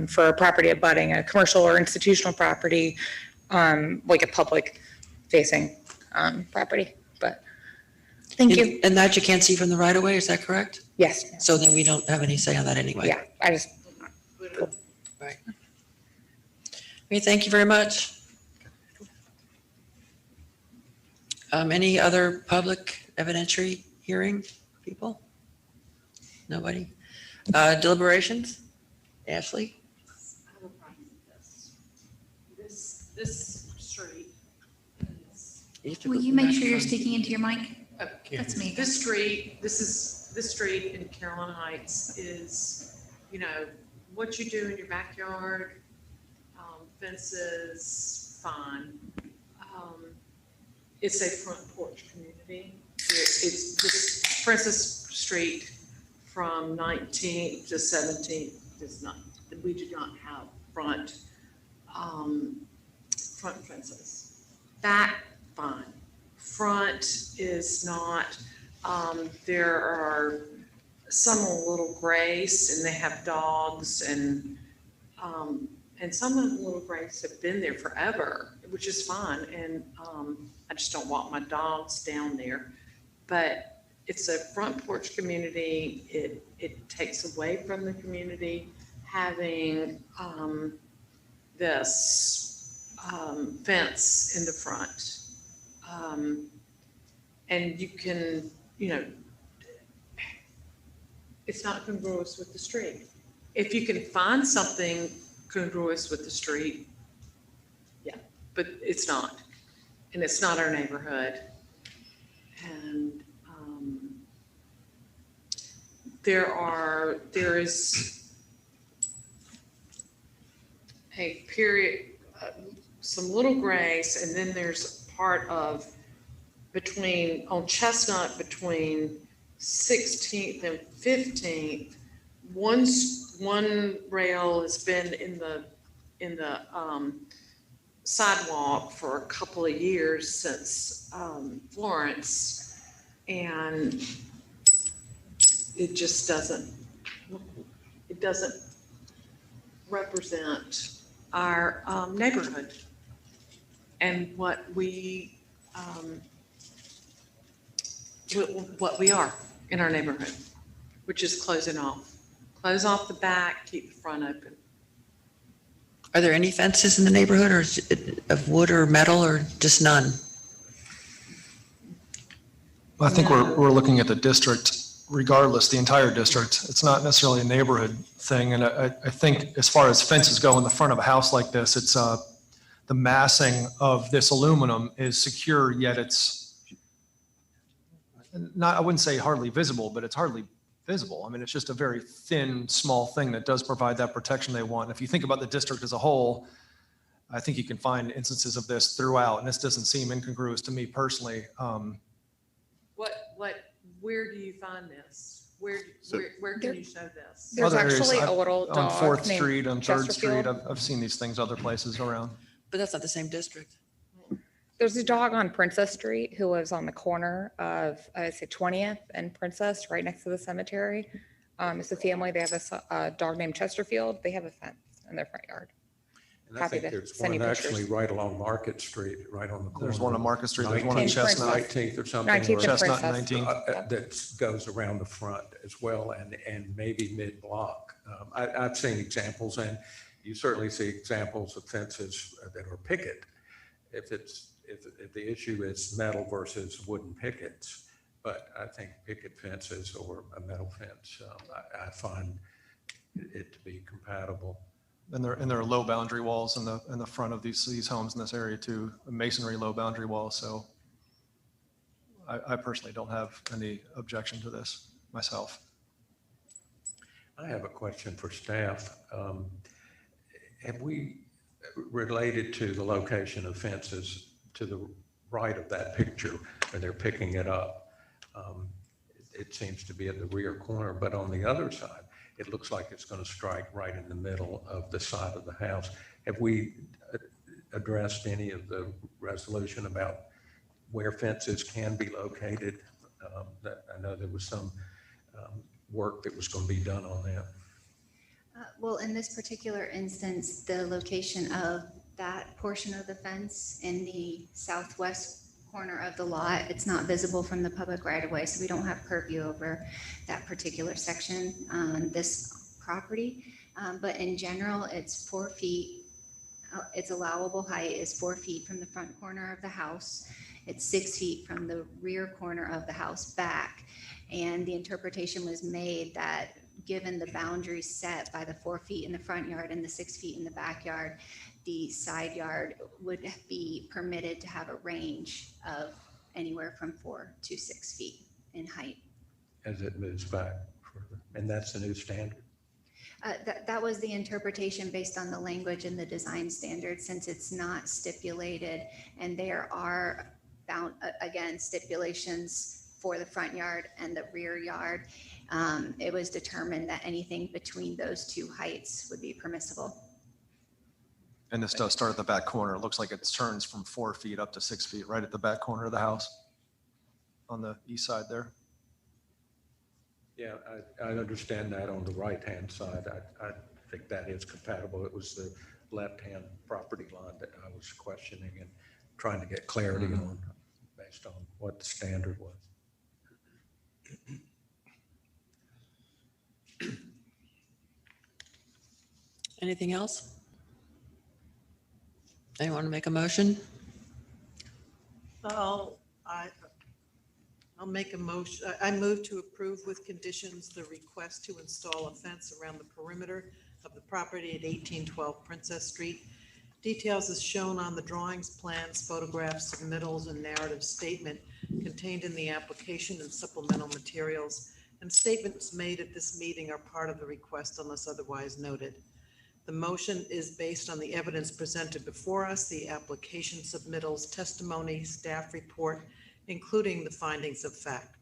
for a property abutting a commercial or institutional property, like a public-facing property. But thank you. And that you can't see from the right of way, is that correct? Yes. So then we don't have any say on that anyway. Yeah, I just. Right. Okay, thank you very much. Any other public evidentiary hearing people? Nobody? Deliberations? Ashley? I have a problem with this. This street is. Will you make sure you're speaking into your mic? That's me. This street in Carolina Heights is, what you do in your backyard, fences, fine. It's a front porch community. It's this Princess Street from 19th to 17th does not, we do not have front fences. Back, fine. Front is not. There are some a little grace and they have dogs and some of the little grace have been there forever, which is fine. And I just don't want my dogs down there. But it's a front porch community. It takes away from the community having this fence in the front. And you can, it's not congruous with the street. If you can find something congruous with the street, yeah, but it's not. And it's not our neighborhood. And there is a period, some little grace, and then there's part of on Chestnut between 16th and 15th, one rail has been in the sidewalk for a couple of years since Florence, and it just doesn't represent our neighborhood and what we are in our neighborhood, which is close off the back, keep the front open. Are there any fences in the neighborhood, or is it of wood or metal, or just none? I think we're looking at the district regardless, the entire district. It's not necessarily a neighborhood thing. And I think as far as fences go in the front of a house like this, it's the massing of this aluminum is secure, yet it's not, I wouldn't say hardly visible, but it's hardly visible. I mean, it's just a very thin, small thing that does provide that protection they want. If you think about the district as a whole, I think you can find instances of this throughout, and this doesn't seem incongruous to me personally. Where do you find this? Where can you show this? There's Other areas, actually a little on dog 4th named Street, on 3rd Street, Chesterfield. I've seen these things other places around. But that's not the same district. There's a dog on Princess Street who lives on the corner of, I would say 20th and Princess, right next to the cemetery. It's a family. They have a dog named Chesterfield. They have a fence in their front yard. And I Happy think to there's send you one actually pictures. right along Market Street, right on the corner. There's one on Market Street, there's one on 19th, Chestnut. 19th or something. 19th and Chestnut Princess. 19th. That goes around the front as well, and maybe mid-block. I've seen examples, and you certainly see examples of fences that are picket. If the issue is metal versus wooden pickets, but I think picket fences or a metal fence, I find it to be compatible. And there are low boundary walls in the front of these homes in this area too, masonry low boundary walls. So I personally don't have any objection to this myself. I have a question for staff. Have we related to the location of fences to the right of that picture where they're picking it up? It seems to be at the rear corner, but on the other side, it looks like it's going to strike right in the middle of the side of the house. Have we addressed any of the resolution about where fences can be located? I know there was some work that was going to be done on that. Well, in this particular instance, the location of that portion of the fence in the southwest corner of the lot, it's not visible from the public right of way, so we don't have purview over that particular section on this property. But in general, it's 4 feet. Its allowable height is 4 feet from the front corner of the house. It's 6 feet from the rear corner of the house back. And the interpretation was made that given the boundaries set by the 4 feet in the front yard and the 6 feet in the backyard, the side yard would be permitted to have a range of anywhere from 4 to 6 feet in height. As it moves back further. And that's the new standard. That was the interpretation based on the language in the design standard, since it's not stipulated, and there are again stipulations for the front yard and the rear yard. It was determined that anything between those two heights would be permissible. And this does start at the back corner. It looks like it turns from 4 feet up to 6 feet, right at the back corner of the house on the east side there. Yeah, I understand that on the right-hand side. I think that is compatible. It was the left-hand property line that I was questioning and trying to get clarity on based on what the standard was. Anything else? Anyone want to make a motion? I'll make a motion. I move to approve with conditions the request to install a fence around the perimeter of the property at 1812 Princess Street. Details as shown on the drawings, plans, photographs, submittals, and narrative statement contained in the application and supplemental materials, and statements made at this meeting are part of the request unless otherwise noted. The motion is based on the evidence presented before us, the application submittals, testimony, staff report, including the findings of fact.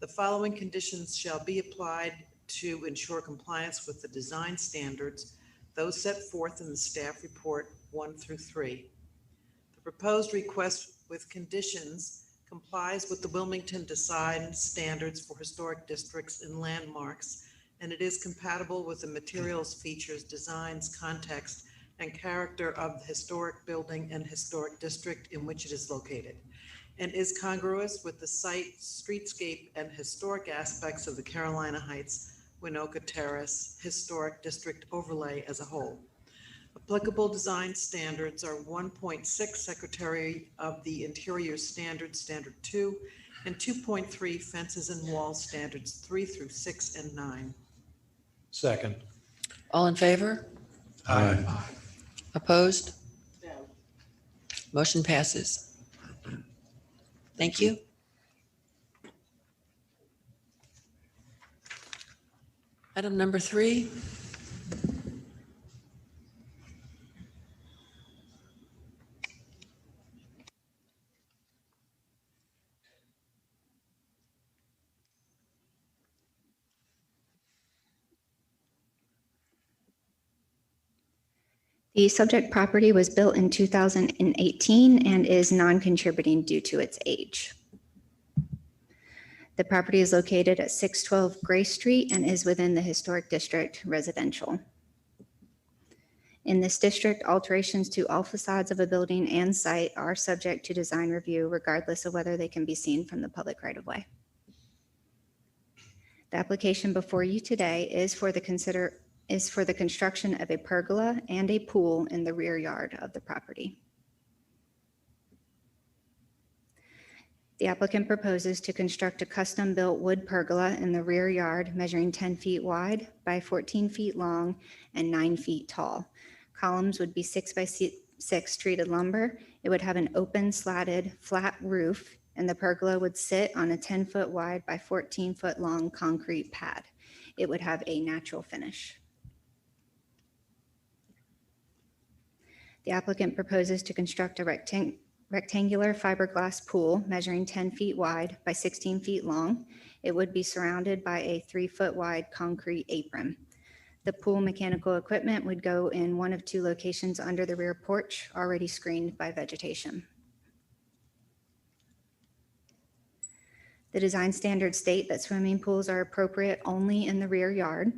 The following conditions shall be applied to ensure compliance with the design standards, those set forth in the staff report 1 through 3. The proposed request with conditions complies with the Wilmington Design Standards for Historic Districts and Landmarks, and it is compatible with the materials, features, designs, context, and character of the historic building and historic district in which it is located, and is congruous with the site, streetscape, and historic aspects of the Carolina Heights, Winoka Terrace Historic District overlay as a whole. Applicable design standards are 1.6 Secretary of the Interior Standards, Standard 2, and 2.3 Fences and Walls Standards 3 through 6 and 9. Second. All in favor? Aye. Opposed? Motion passes. Thank you. Item number 3. The subject property was built in 2018 and is non-contributing due to its age. The property is located at 612 Gray Street and is within the Historic District residential. In this district, alterations to all facades of a building and site are subject to design review regardless of whether they can be seen from the public right-of-way. The application before you today is for the construction of a pergola and a pool in the rear yard of the property. The applicant proposes to construct a custom-built wood pergola in the rear yard measuring 10 feet wide by 14 feet long and 9 feet tall. Columns would be 6 by 6 treated lumber. It would have an open slatted flat roof, and the pergola would sit on a 10-foot wide by 14-foot long concrete pad. It would have a natural finish. The applicant proposes to construct a rectangular fiberglass pool measuring 10 feet wide by 16 feet long. It would be surrounded by a 3-foot wide concrete apron. The pool mechanical equipment would go in one of 2 locations under the rear porch, already screened by vegetation. The design standards state that swimming pools are appropriate only in the rear yard.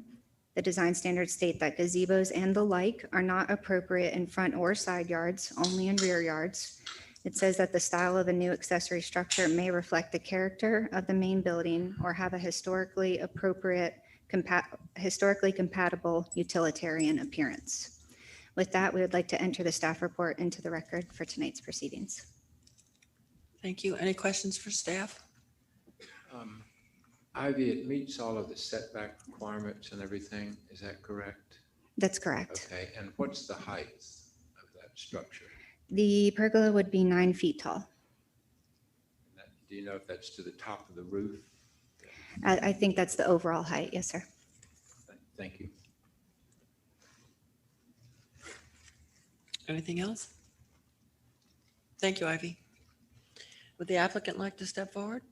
The design standards state that gazebos and the like are not appropriate in front or side yards, only in rear yards. It says that the style of a new accessory structure may reflect the character of the main building or have a historically compatible utilitarian appearance. With that, we would like to enter the staff report into the record for tonight's proceedings. Thank you. Any questions for staff? Ivy, it meets all of the setback requirements and everything, is that correct? That's correct. Okay, and what's the height of that structure? The pergola would be 9 feet tall. Do you know if that's to the top of the roof? I think that's the overall height. Yes, sir. Thank you. Anything else? Thank you, Ivy. Would the applicant like to step forward?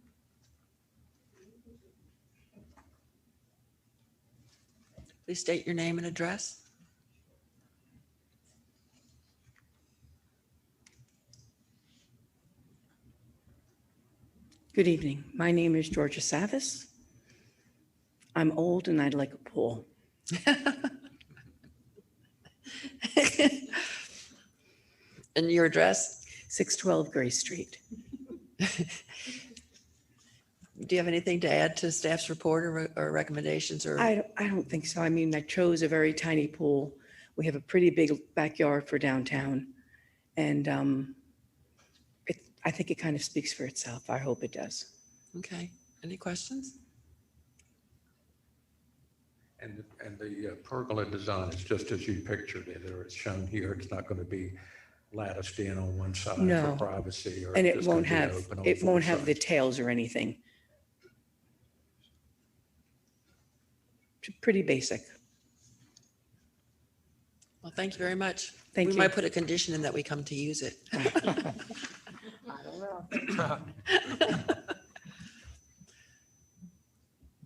Please state your name and address. Good evening. My name is Georgia Savas. I'm old and I'd like a pool. And your address? 612 Gray Street. Do you have anything to add to staff's report or recommendations or? I don't think so. I mean, I chose a very tiny pool. We have a pretty big backyard for downtown. And I think it kind of speaks for itself. I hope it does. Okay. Any questions? And the pergola design is just as you pictured it, or it's shown here. It's not going to be latticed in on one side No. for privacy, or And it's it just gonna won't be have, open on it four won't have the sides. tails or anything. Pretty basic. Well, thank you very much. Thank We you. might put a condition in that we come to use it.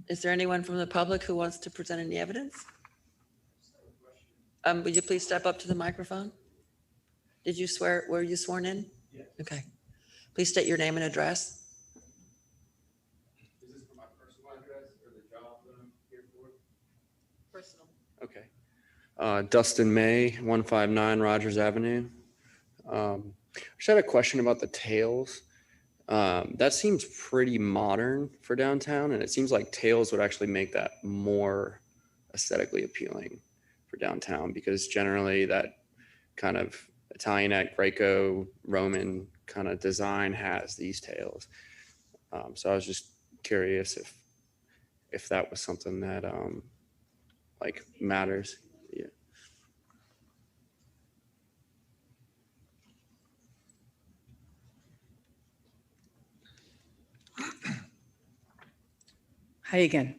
Is there anyone from the public who wants to present any evidence? Would you please step up to the microphone? Did you swear, were you sworn in? Yeah. Okay. Please state your name and address. Is this for my personal address or the job that I'm here for? Personal. Okay. Dustin May, 159 Rogers Avenue. Just had a question about the tails. That seems pretty modern for downtown, and it seems like tails would actually make that more aesthetically appealing for downtown, because generally that kind of Italianate, Greco-Roman kind of design has these tails. So I was just curious if that was something that like matters. Yeah. Hi again.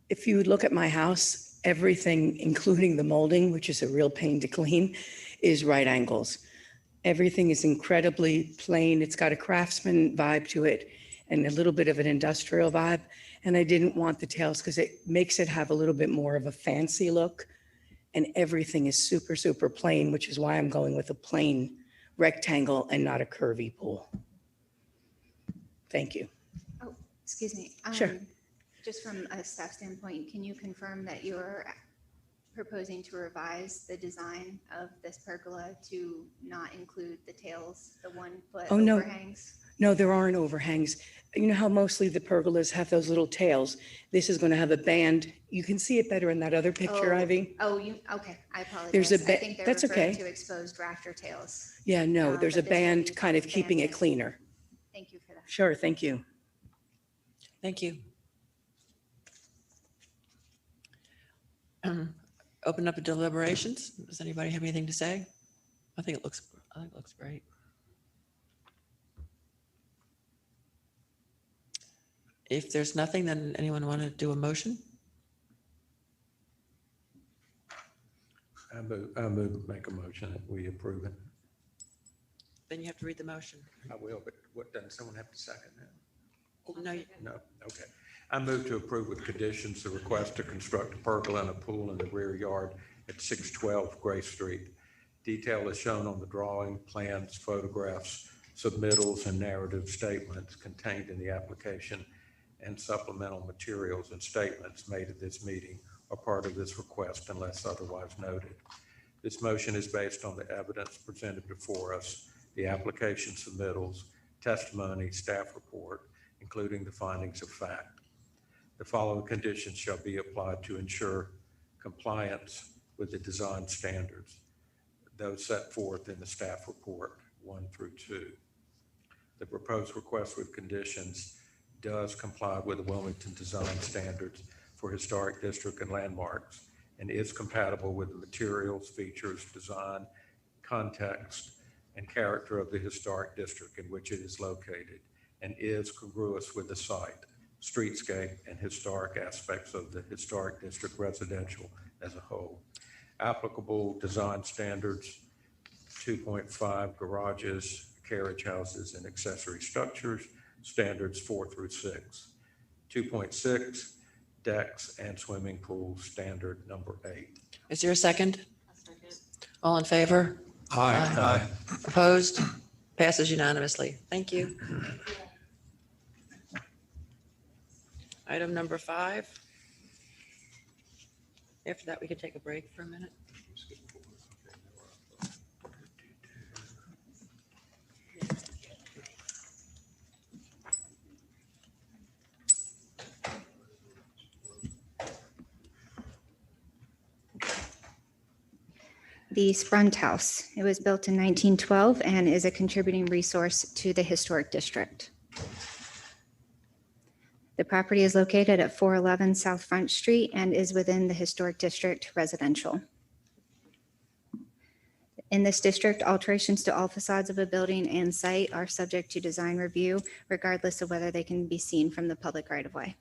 If you look at my house, everything, including the molding, which is a real pain to clean, is right angles. Everything is incredibly plain. It's got a craftsman vibe to it and a little bit of an industrial vibe. And I didn't want the tails because it makes it have a little bit more of a fancy look. And everything is super, super plain, which is why I'm going with a plain rectangle and not a curvy pool. Thank you. Oh, excuse me. Sure. Just from a staff standpoint, can you confirm that you're proposing to revise the design of this pergola to not include the tails, the 1 foot Oh, no. overhangs? No, there aren't overhangs. You know how mostly the pergolas have those little tails? This is going to have a band. You can see it better in that other picture, Ivy. Okay, I apologize. There's a I think they're that's referring okay. to exposed rafter tails. Yeah, no, there's a but this will band be kind of keeping it expanded. cleaner. Thank you for that. Sure, thank you. Thank you. Open up the deliberations. Does anybody have anything to say? I think it looks great. If there's nothing, then anyone want to do a motion? Make a motion that we approve it. Then you have to read the motion. I will, but what, doesn't someone have to second that? No, No, okay. I move to approve with conditions the request to construct a pergola and a pool in the rear yard at 612 Gray Street. Detail is shown on the drawing, plans, photographs, submittals, and narrative statements contained in the application, and supplemental materials and statements made at this meeting are part of this request unless otherwise noted. This motion is based on the evidence presented before us, the application submittals, testimony, staff report, including the findings of fact. The following conditions shall be applied to ensure compliance with the design standards, those set forth in the staff report 1 through 2. The proposed request with conditions does comply with the Wilmington design standards for historic district and landmarks and is compatible with the materials, features, design, context, and character of the historic district in which it is located, and is congruous with the site, streetscape, and historic aspects of the historic district residential as a whole. Applicable design standards 2.5 garages, carriage houses, and accessory structures, standards 4 through 6. 2.6 decks and swimming pools, standard number 8. Is there a second? All in favor? Aye. Opposed? Passes unanimously. Thank you. Item number 5. After that, we could take a break for a minute. The Sprunt House. It was built in 1912 and is a contributing resource to the historic district. The property is located at 411 South Front Street and is within the historic district residential. In this district, alterations to all facades of a building and site are subject to design review, regardless of whether they can be seen from the public right-of-way.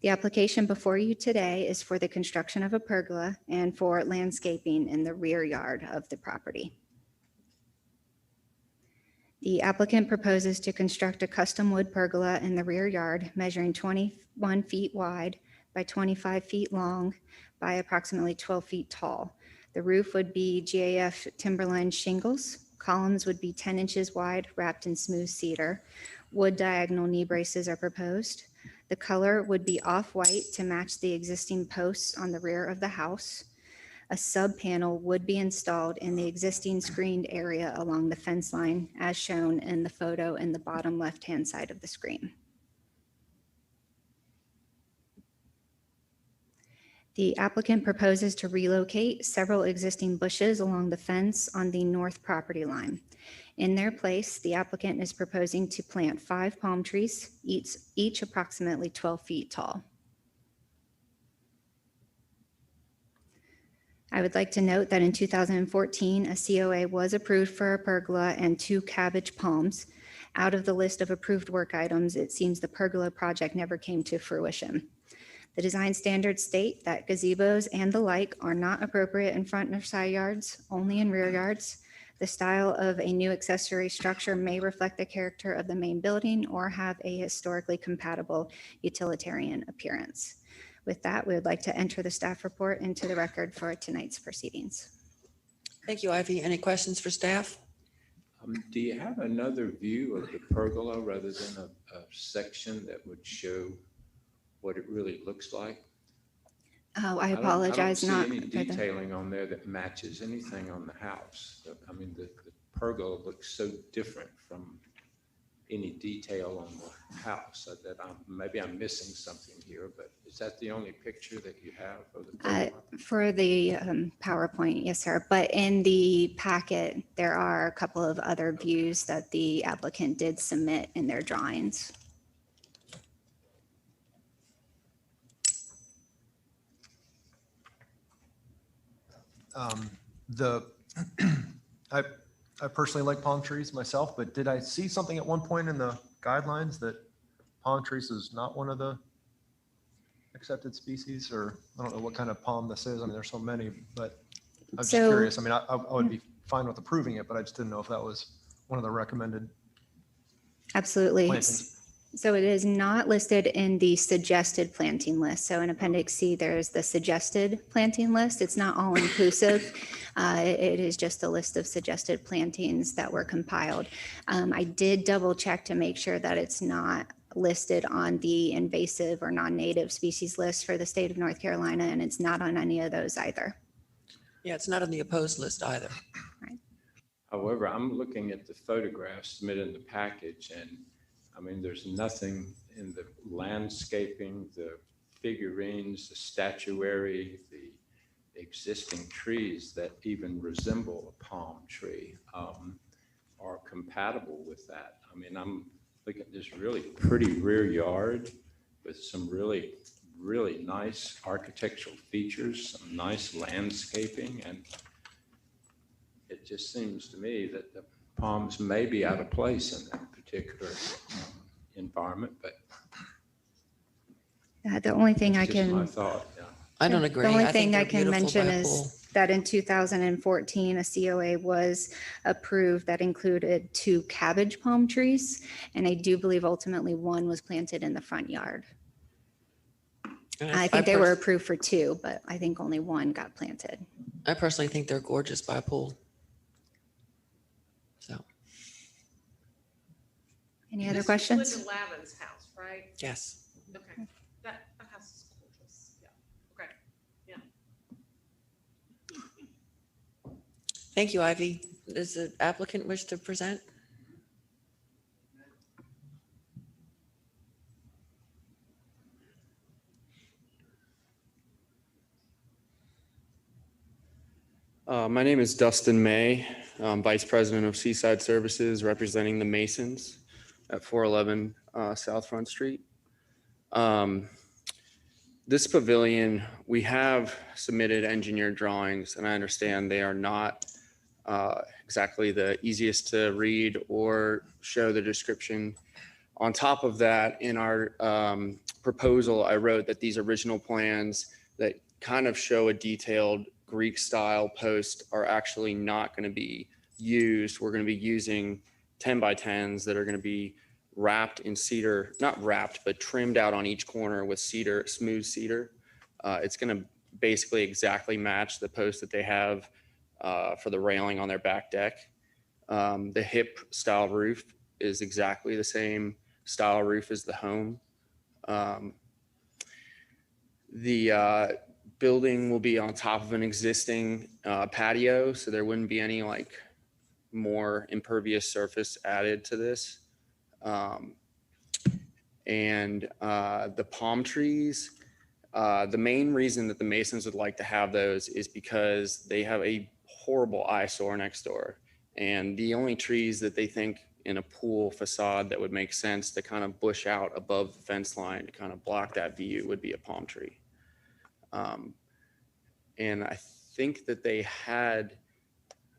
The application before you today is for the construction of a pergola and for landscaping in the rear yard of the property. The applicant proposes to construct a custom wood pergola in the rear yard measuring 21 feet wide by 25 feet long by approximately 12 feet tall. The roof would be GAF timberline shingles. Columns would be 10 inches wide, wrapped in smooth cedar. Wood diagonal knee braces are proposed. The color would be off-white to match the existing posts on the rear of the house. A sub-panel would be installed in the existing screened area along the fence line, as shown in the photo in the bottom left-hand side of the screen. The applicant proposes to relocate several existing bushes along the fence on the north property line. In their place, the applicant is proposing to plant 5 palm trees, each approximately 12 feet tall. I would like to note that in 2014, a COA was approved for a pergola and 2 cabbage palms. Out of the list of approved work items, it seems the pergola project never came to fruition. The design standards state that gazebos and the like are not appropriate in front or side yards, only in rear yards. The style of a new accessory structure may reflect the character of the main building or have a historically compatible utilitarian appearance. With that, we would like to enter the staff report into the record for tonight's proceedings. Thank you, Ivy. Any questions for staff? Do you have another view of the pergola rather than a section that would show what it really looks like? Oh, I apologize. I Not don't see any for the- detailing on there that matches anything on the house. I mean, the pergola looks so different from any detail on the house that maybe I'm missing something here, but is that the only picture that you have of the pergola? For the PowerPoint, yes, sir. But in the packet, there are a couple of other views that the applicant did submit in their drawings. I personally like palm trees myself, but did I see something at one point in the guidelines that palm trees is not one of the accepted species? Or I don't know what kind of palm this is. I mean, there's so many, but I'm just So- curious. I mean, I would be fine with approving it, but I just didn't know if that was one of the recommended Absolutely. plantings. So it is not listed in the suggested planting list. So in Appendix C, there's the suggested planting list. It's not all inclusive. It is just a list of suggested plantings that were compiled. I did double check to make sure that it's not listed on the invasive or non-native species list for the state of North Carolina, and it's not on any of those either. Yeah, it's not on the opposed list either. However, I'm looking at the photographs submitted in the package, and I mean, there's nothing in the landscaping, the figurines, the statuary, the existing trees that even resemble a palm tree are compatible with that. I mean, I'm looking at this really pretty rear yard with some really, really nice architectural features, some nice landscaping, and it just seems to me that the palms may be out of place in that particular environment, but The only thing I it's just my can. thought, yeah. I don't agree. The only think thing I they're can beautiful mention by a is pool. that in 2014, a COA was approved that included 2 cabbage palm trees. And I do believe ultimately 1 was planted in the front yard. And I think they were approved for 2, but I think only 1 got planted. I personally think they're gorgeous by a pool. So, Any other This was questions? Linda Lavin's house, right? yes. Okay, that house is gorgeous, yeah, okay, yeah. Thank you, Ivy. Does the applicant wish to present? My name is Dustin May. I'm Vice President of Seaside Services, representing the Masons at 411 South Front Street. This pavilion, we have submitted engineered drawings, and I understand they are not exactly the easiest to read or show the description. On top of that, in our proposal, I wrote that these original plans that kind of show a detailed Greek style post are actually not going to be used. We're going to be using 10 by 10s that are going to be wrapped in cedar, not wrapped, but trimmed out on each corner with cedar, smooth cedar. It's going to basically exactly match the post that they have for the railing on their back deck. The hip style roof is exactly the same style roof as the home. The building will be on top of an existing patio, so there wouldn't be any like more impervious surface added to this. And the palm trees, The main reason that the Masons would like to have those is because they have a horrible eyesore next door. And the only trees that they think in a pool facade that would make sense to kind of bush out above the fence line to kind of block that view would be a palm tree. And I think that they had,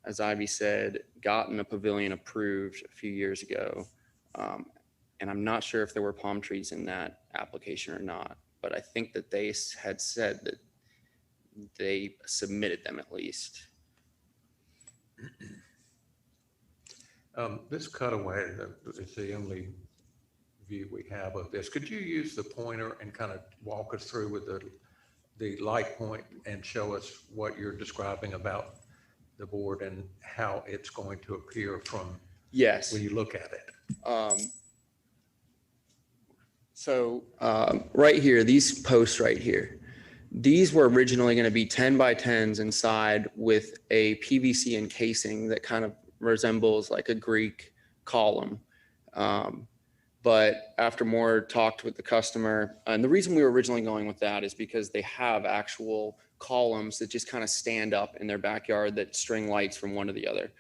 as Ivy said, gotten a pavilion approved a few years ago. And I'm not sure if there were palm trees in that application or not, but I think that they had said that they submitted them at least. This cutaway is the only view we have of this. Could you use the pointer and kind of walk us through with the light point and show us what you're describing about the board and how it's going to appear from Yes. when you look at it? Right here, these posts right here, these were originally going to be 10 by 10s inside with a PVC encasing that kind of resembles like a Greek column. But after more talked with the customer, and the reason we were originally going with that is because they have actual columns that just kind of stand up in their backyard that string lights from one to the other.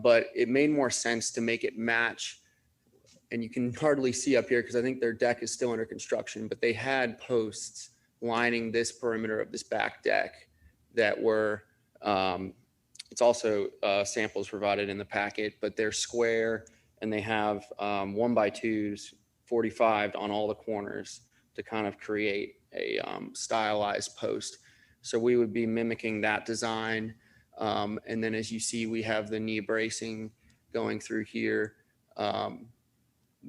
But it made more sense to make it match. And you can hardly see up here because I think their deck is still under construction, but they had posts lining this perimeter of this back deck that were, it's also samples provided in the packet, but they're square and they have 1x2s, 45 on all the corners to kind of create a stylized post. So we would be mimicking that design. And then as you see, we have the knee bracing going through here.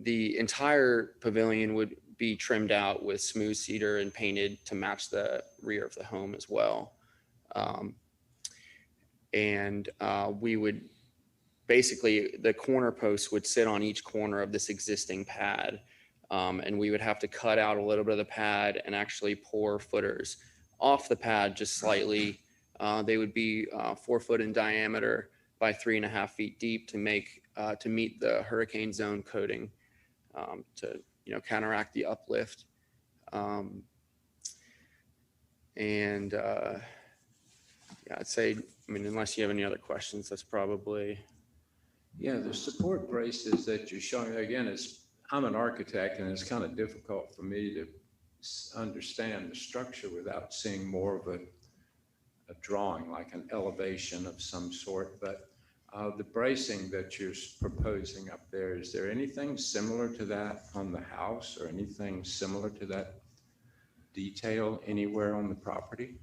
The entire pavilion would be trimmed out with smooth cedar and painted to match the rear of the home as well. We would basically, the corner posts would sit on each corner of this existing pad. And we would have to cut out a little bit of the pad and actually pour footers off the pad just slightly. They would be 4 foot in diameter by 3.5 feet deep to make to meet the hurricane zone coating to counteract the uplift. I'd say, unless you have any other questions, that's probably. Yeah, the support braces that you're showing, again, I'm an architect and it's kind of difficult for me to understand the structure without seeing more of a drawing, like an elevation of some sort. But the bracing that you're proposing up there, is there anything similar to that on the house or anything similar to that detail anywhere on the property?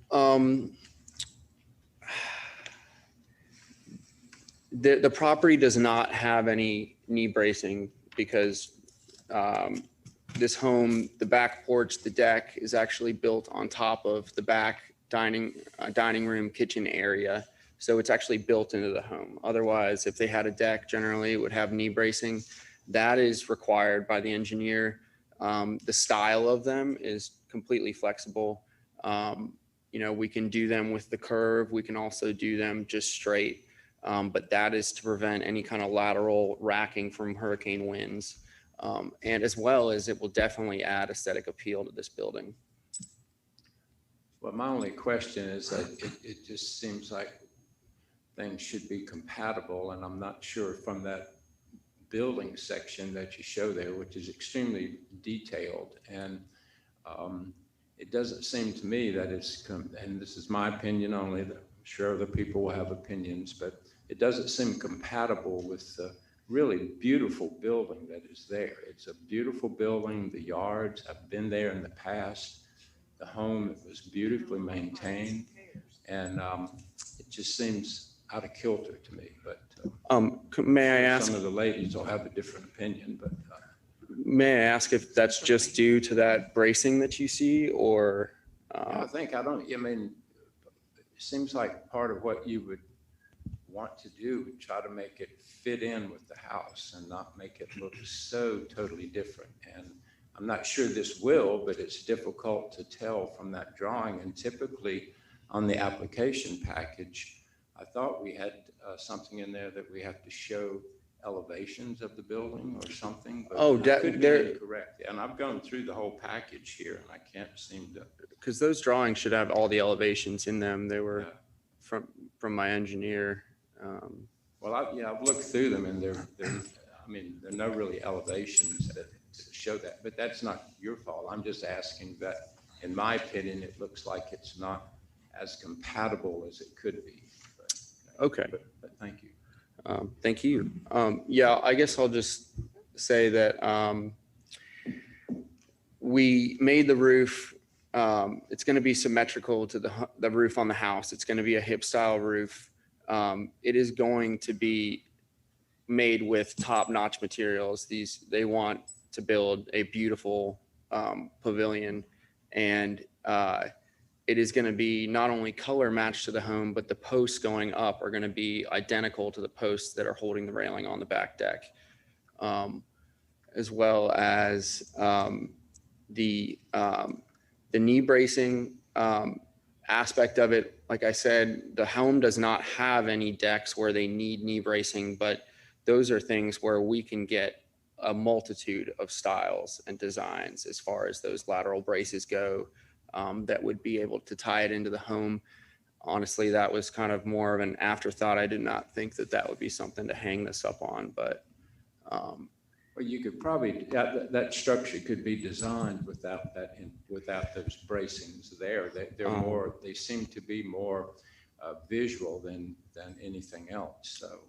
The property does not have any knee bracing because this home, the back porch, the deck is actually built on top of the back dining room, kitchen area. So it's actually built into the home. Otherwise, if they had a deck, generally it would have knee bracing. That is required by the engineer. The style of them is completely flexible. We can do them with the curve. We can also do them just straight. But that is to prevent any kind of lateral racking from hurricane winds. And as well as it will definitely add aesthetic appeal to this building. Well, my only question is that it just seems like things should be compatible, and I'm not sure from that building section that you show there, which is extremely detailed, and it doesn't seem to me that it's, and this is my opinion only, I'm sure other people will have opinions, but it doesn't seem compatible with the really beautiful building that is there. It's a beautiful building, the yards, I've been there in the past, the home, it was beautifully maintained, and it just seems out of kilter to me, but may I ask? Some of the ladies will have a different opinion, but. May I ask if that's just due to that bracing that you see, or? I mean, it seems like part of what you would want to do would try to make it fit in with the house and not make it look so totally different. And I'm not sure this will, but it's difficult to tell from that drawing. And typically on the application package, I thought we had something in there that we have to show elevations of the building or something. But Oh, I could be they're, incorrect. And I've gone through the whole package here and I can't seem to. because those drawings should have all the elevations in them. They were Yeah. from my engineer. Well, I've looked through them and there are no really elevations that show that, but that's not your fault. I'm just asking that, in my opinion, it looks like it's not as compatible as it could be. Okay. But thank you. Thank you. Yeah, I guess I'll just say that we made the roof. It's going to be symmetrical to the roof on the house. It's going to be a hip style roof. It is going to be made with top-notch materials. They want to build a beautiful pavilion, and it is going to be not only color matched to the home, but the posts going up are going to be identical to the posts that are holding the railing on the back deck, as well as the knee bracing aspect of it. Like I said, the home does not have any decks where they need knee bracing, but those are things where we can get a multitude of styles and designs as far as those lateral braces go, that would be able to tie it into the home. Honestly, that was kind of more of an afterthought. I did not think that would be something to hang this up on, but Well, you could probably, that structure could be designed without those bracings there. They seem to be more visual than anything else. So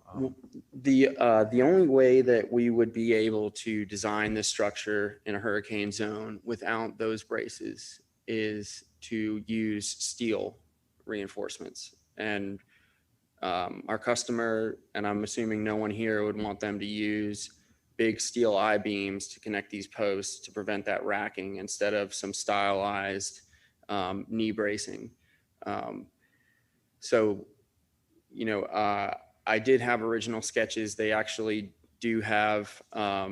the only way that we would be able to design this structure in a hurricane zone without those braces is to use steel reinforcements. And our customer, and I'm assuming no one here would want them to use big steel I-beams to connect these posts to prevent that racking instead of some stylized knee bracing. So, I did have original sketches. They actually do have a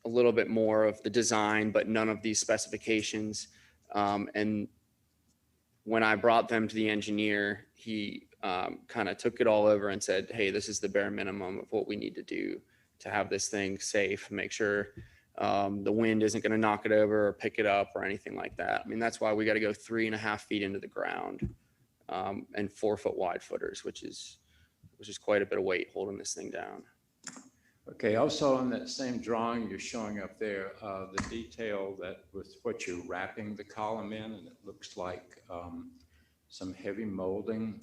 little bit more of the design, but none of these specifications. And when I brought them to the engineer, he kind of took it all over and said, hey, this is the bare minimum of what we need to do to have this thing safe, make sure the wind isn't going to knock it over or pick it up or anything like that. I mean, that's why we got to go 3.5 feet into the ground and 4-foot wide footers, which is quite a bit of weight holding this thing down. okay, also on that same drawing you're showing up there, the detail that with what you're wrapping the column in, and it looks like some heavy molding.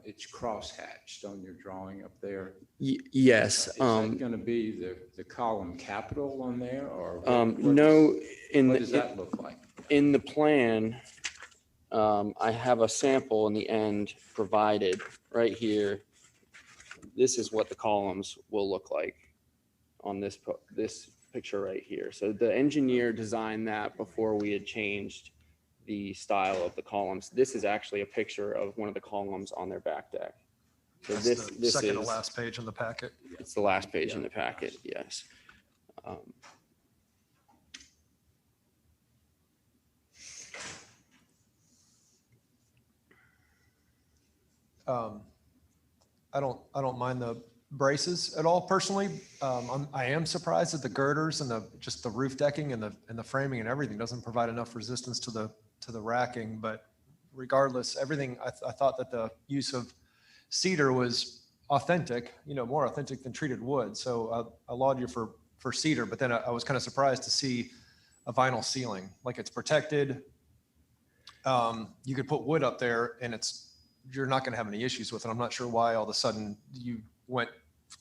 It's cross-hatched on your drawing up there. Yes. Is that going to be the column capital on there, or no? What does that look like? In the plan, I have a sample in the end provided right here. This is what the columns will look like on this picture right here. So the engineer designed that before we had changed the style of the columns. This is actually a picture of one of the columns on their back deck. So That's the this second is to last page in the packet. It's the last page in the packet. Yes. I don't mind the braces at all personally. I am surprised that the girders and just the roof decking and the framing and everything doesn't provide enough resistance to the racking. But regardless, everything, I thought that the use of cedar was authentic, more authentic than treated wood. So I laud you for cedar, but then I was kind of surprised to see a vinyl ceiling, like it's protected. You could put wood up there and you're not going to have any issues with it. I'm not sure why all of a sudden you went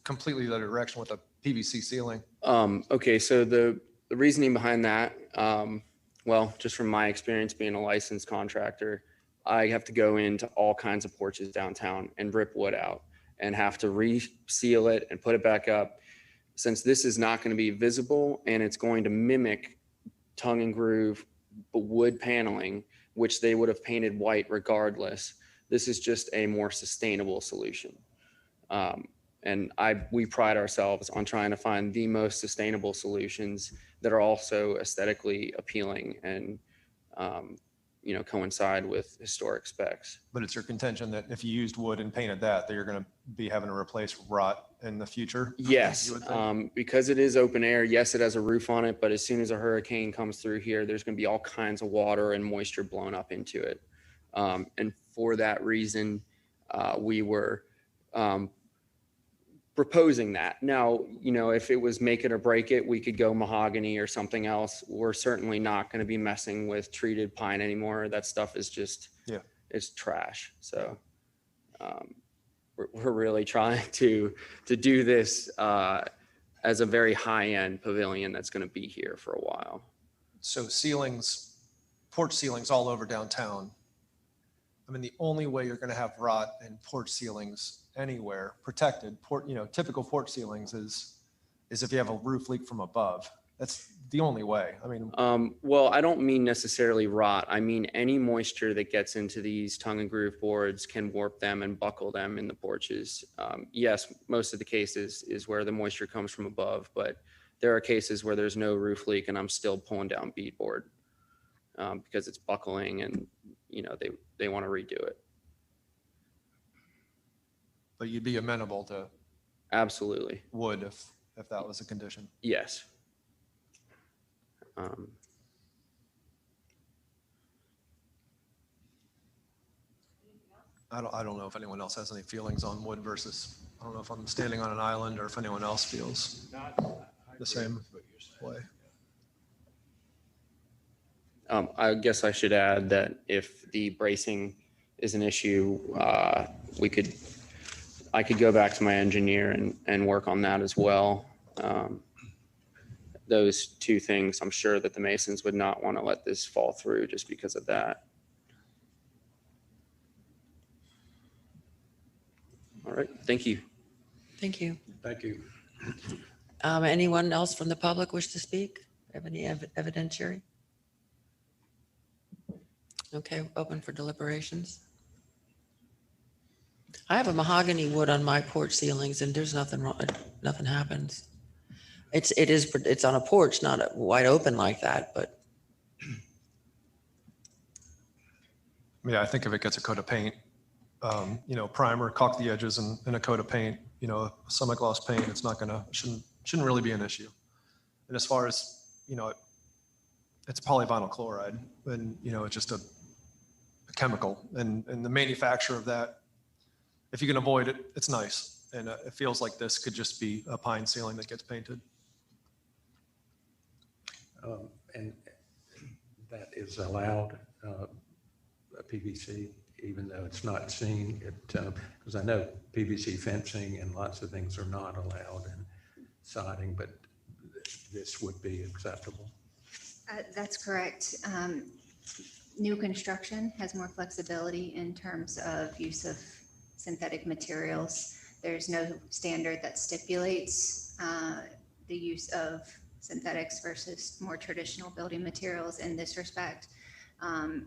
completely the other direction with a PVC ceiling. Okay, so the reasoning behind that, well, just from my experience being a licensed contractor, I have to go into all kinds of porches downtown and rip wood out and have to reseal it and put it back up. Since this is not going to be visible and it's going to mimic tongue and groove wood paneling, which they would have painted white regardless, this is just a more sustainable solution. And we pride ourselves on trying to find the most sustainable solutions that are also aesthetically appealing and, coincide with historic specs. But it's your contention that if you used wood and painted that you're going to be having to replace wrought in the future? Yes, you would think? because it is open air, yes, it has a roof on it, but as soon as a hurricane comes through here, there's going to be all kinds of water and moisture blown up into it. And for that reason, we were proposing that. Now, you know, if it was make it or break it, we could go mahogany or something else. We're certainly not going to be messing with treated pine anymore. That stuff is just, it's trash. So we're really trying to do this as a very high-end pavilion that's going to be here for a while. So ceilings, porch ceilings all over downtown. I mean, the only way you're going to have rot in porch ceilings anywhere protected, typical porch ceilings is if you have a roof leak from above. That's the only way. I mean, well, I don't mean necessarily rot. I mean, any moisture that gets into these tongue and groove boards can warp them and buckle them in the porches. Yes, most of the cases is where the moisture comes from above, but there are cases where there's no roof leak and I'm still pulling down beadboard because it's buckling and, you know, they want to redo it. but you'd be amenable to Absolutely. wood if that was a condition. Yes. I don't know if anyone else has any feelings on wood versus, I don't know if I'm standing on an island or if anyone else feels the same way. I guess I should add that if the bracing is an issue, I could go back to my engineer and work on that as well. Those two things, I'm sure that the masons would not want to let this fall through just because of that. All right, thank you. Thank you. Thank you. Anyone else from the public wish to speak? Have any evidentiary? Okay, open for deliberations. I have a mahogany wood on my porch ceilings and there's nothing wrong, nothing happens. It's on a porch, not wide open like that, but. Yeah, I think if it gets a coat of paint, primer, caulk the edges and a coat of paint, semi-gloss paint, it's not shouldn't really be an issue. And as far as, it's polyvinyl chloride and, it's just a chemical and the manufacture of that, if you can avoid it, it's nice. And it feels like this could just be a pine ceiling that gets painted. And that is allowed, PVC, even though it's not seen, because I know PVC fencing and lots of things are not allowed in siding, but this would be acceptable. That's correct. New construction has more flexibility in terms of use of synthetic materials. There's no standard that stipulates the use of synthetics versus more traditional building materials in this respect.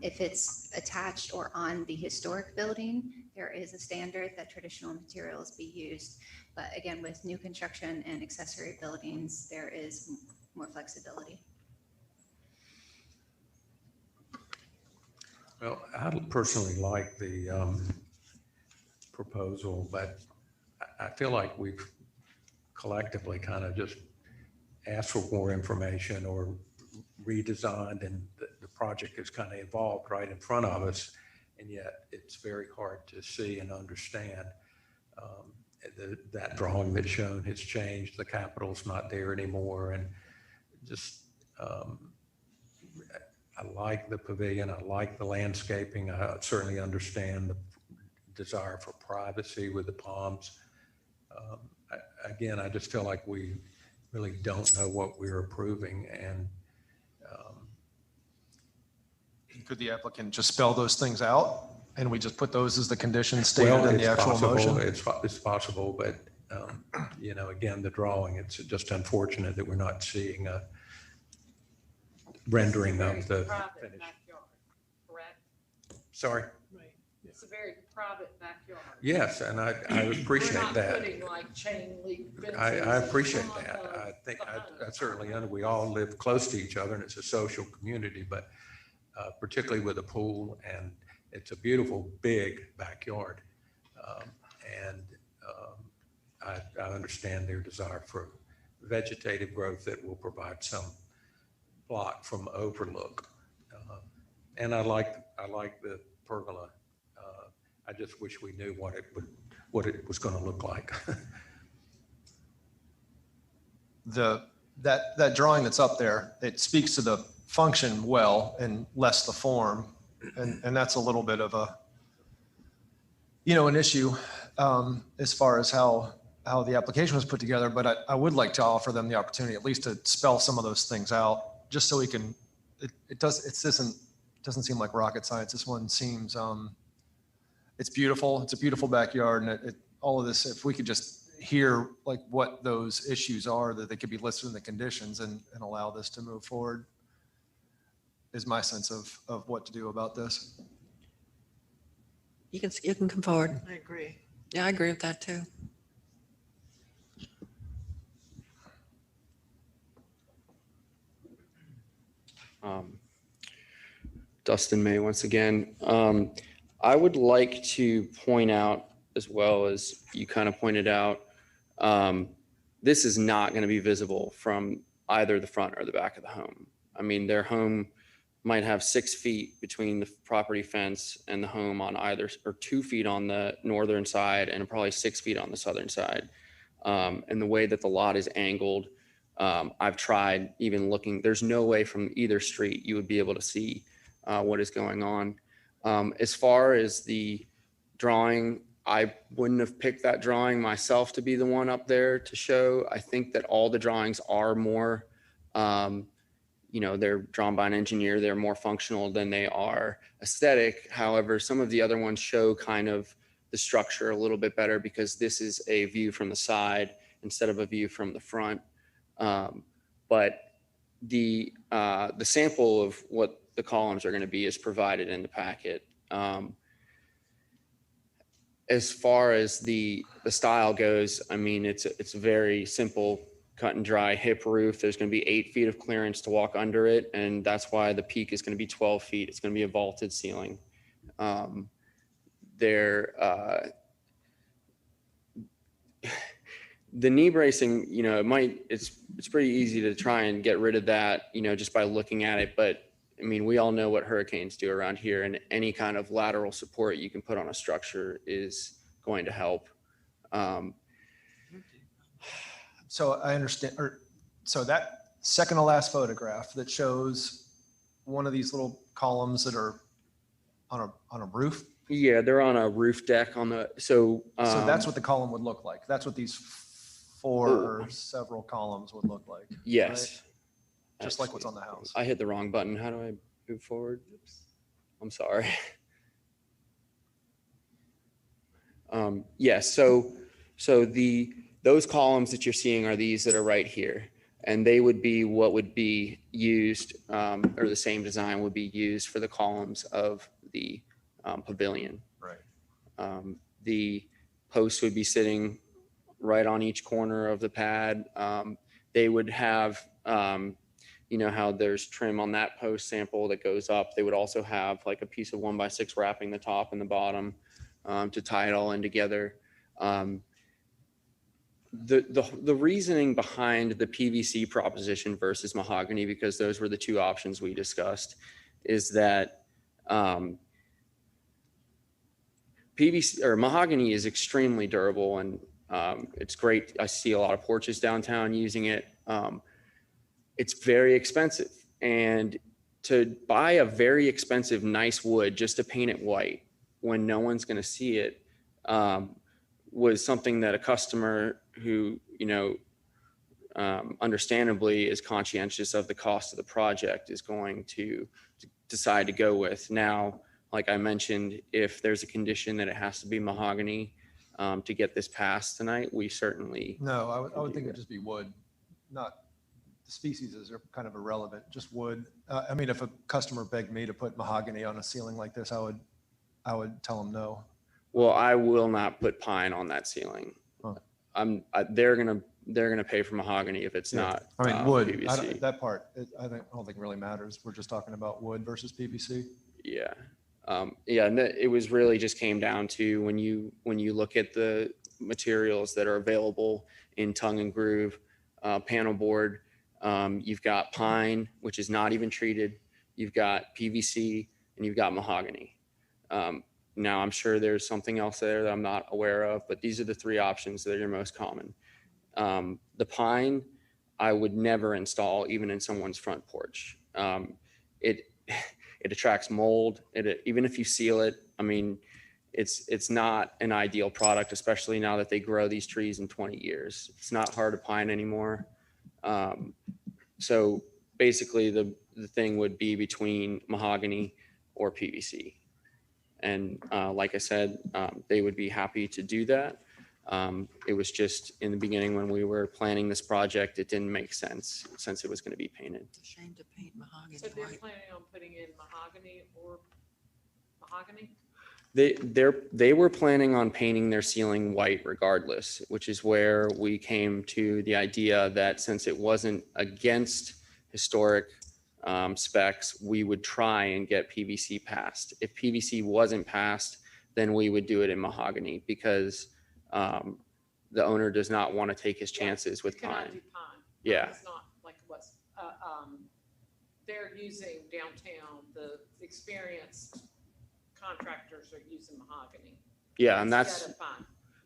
If it's attached or on the historic building, there is a standard that traditional materials be used. But again, with new construction and accessory buildings, there is more flexibility. Well, I personally like the proposal, but I feel like we've collectively kind of just asked for more information or redesigned, and the project is kind of evolved right in front of us, and yet it's very hard to see and understand. That drawing that's shown has changed. The capital's not there anymore, and just I like the pavilion. I like the landscaping. I certainly understand the desire for privacy with the palms. Again, I just feel like we really don't know what we're approving, and Could the applicant just spell those things out and we just put those as the conditions stated in the actual motion? It's possible, but again, the drawing, it's just unfortunate that we're not seeing a rendering of the finish. Backyard, correct? Sorry? Right. It's a very private backyard. Yes, and I appreciate We're not that. putting like chain link fences. I appreciate on that. the- I think I certainly we all live close to each other and it's a social community, but particularly with a pool, and it's a beautiful big backyard. And I understand their desire for vegetative growth that will provide some block from overlook. And I like the pergola. I just wish we knew what it was going to look like. That drawing that's up there, it speaks to the function well and less the form. And that's a little bit of a, an issue as far as how the application was put together. But I would like to offer them the opportunity at least to spell some of those things out, just so we can, it doesn't seem like rocket science. This one seems, it's beautiful. It's a beautiful backyard. And all of this, if we could just hear like what those issues are, that they could be listed in the conditions and allow this to move forward, is my sense of what to do about this. You can come forward. I agree. Yeah, I agree with that too. Dustin May, once again. I would like to point out, as well as you kind of pointed out, this is not going to be visible from either the front or the back of the home. I mean, their home might have 6 feet between the property fence and the home on either, or 2 feet on the northern side and probably 6 feet on the southern side. And the way that the lot is angled, I've tried even looking, there's no way from either street you would be able to see what is going on. As far as the drawing, I wouldn't have picked that drawing myself to be the one up there to show. I think that all the drawings are more, they're drawn by an engineer. They're more functional than they are aesthetic. However, some of the other ones show kind of the structure a little bit better because this is a view from the side instead of a view from the front. But the sample of what the columns are going to be is provided in the packet. As far as the style goes, I mean, it's a very simple cut and dry hip roof. There's going to be 8 feet of clearance to walk under it. And that's why the peak is going to be 12 feet. It's going to be a vaulted ceiling. The knee bracing, it's pretty easy to try and get rid of that, just by looking at it. But I mean, we all know what hurricanes do around here, and any kind of lateral support you can put on a structure is going to help. So I understand, so that second to last photograph that shows one of these little columns that are on a roof. Yeah, they're on a roof deck on the, So that's what the column would look like. That's what these 4 or several columns would look like. Yes. Right? Just like what's on the house. I hit the wrong button. How do I move forward? I'm sorry. Yes. So those columns that you're seeing are these that are right here, and they would be what would be used, or the same design would be used for the columns of the pavilion. Right. The posts would be sitting right on each corner of the pad. They would have, how there's trim on that post sample that goes up. They would also have like a piece of 1x6 wrapping the top and the bottom to tie it all in together. The reasoning behind the PVC proposition versus mahogany, because those were the 2 options we discussed, is that PVC or mahogany is extremely durable, and it's great. I see a lot of porches downtown using it. It's very expensive, and to buy a very expensive, nice wood just to paint it white when no one's going to see it was something that a customer who, understandably is conscientious of the cost of the project is going to decide to go with. Now, like I mentioned, if there's a condition that it has to be mahogany to get this passed tonight, we certainly. No, I would think it'd just be wood, not the species are kind of irrelevant, just wood. I mean, if a customer begged me to put mahogany on a ceiling like this, I would tell them no. Well, I will not put pine on that ceiling. Huh. They're gonna pay for mahogany if it's not. I mean, wood. PVC. That part, I don't think really matters. We're just talking about wood versus PVC. Yeah. And it was really just came down to when you look at the materials that are available in tongue and groove, panel board. You've got pine, which is not even treated. You've got PVC, and you've got mahogany. Now, I'm sure there's something else there that I'm not aware of, but these are the three options that are most common. The pine, I would never install even in someone's front porch. It attracts mold. Even if you seal it, I mean, it's not an ideal product, especially now that they grow these trees in 20 years. It's not hard to pine anymore. So basically the thing would be between mahogany or PVC. And like I said, they would be happy to do that. It was just in the beginning when we were planning this project, it didn't make sense since it was going to be painted. It's a shame to paint mahogany So they're white. planning on putting in mahogany or mahogany? They were planning on painting their ceiling white regardless, which is where we came to the idea that since it wasn't against historic specs, we would try and get PVC passed. If PVC wasn't passed, then we would do it in mahogany because the owner does not want to take his chances with You cannot pine. do pine. Yeah. It's not like it was. They're using downtown, the experienced contractors are using mahogany. Yeah, and instead of pine.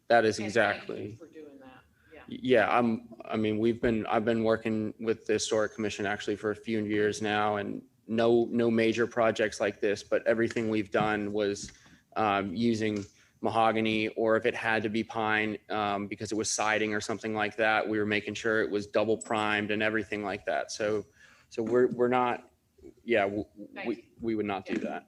that is And exactly. thank you for doing that. Yeah. Yeah, I've been working with the Historic Commission actually for a few years now, and no major projects like this, but everything we've done was using mahogany, or if it had to be pine because it was siding or something like that, we were making sure it was double primed and everything like that. So we're not, yeah, we would not do that.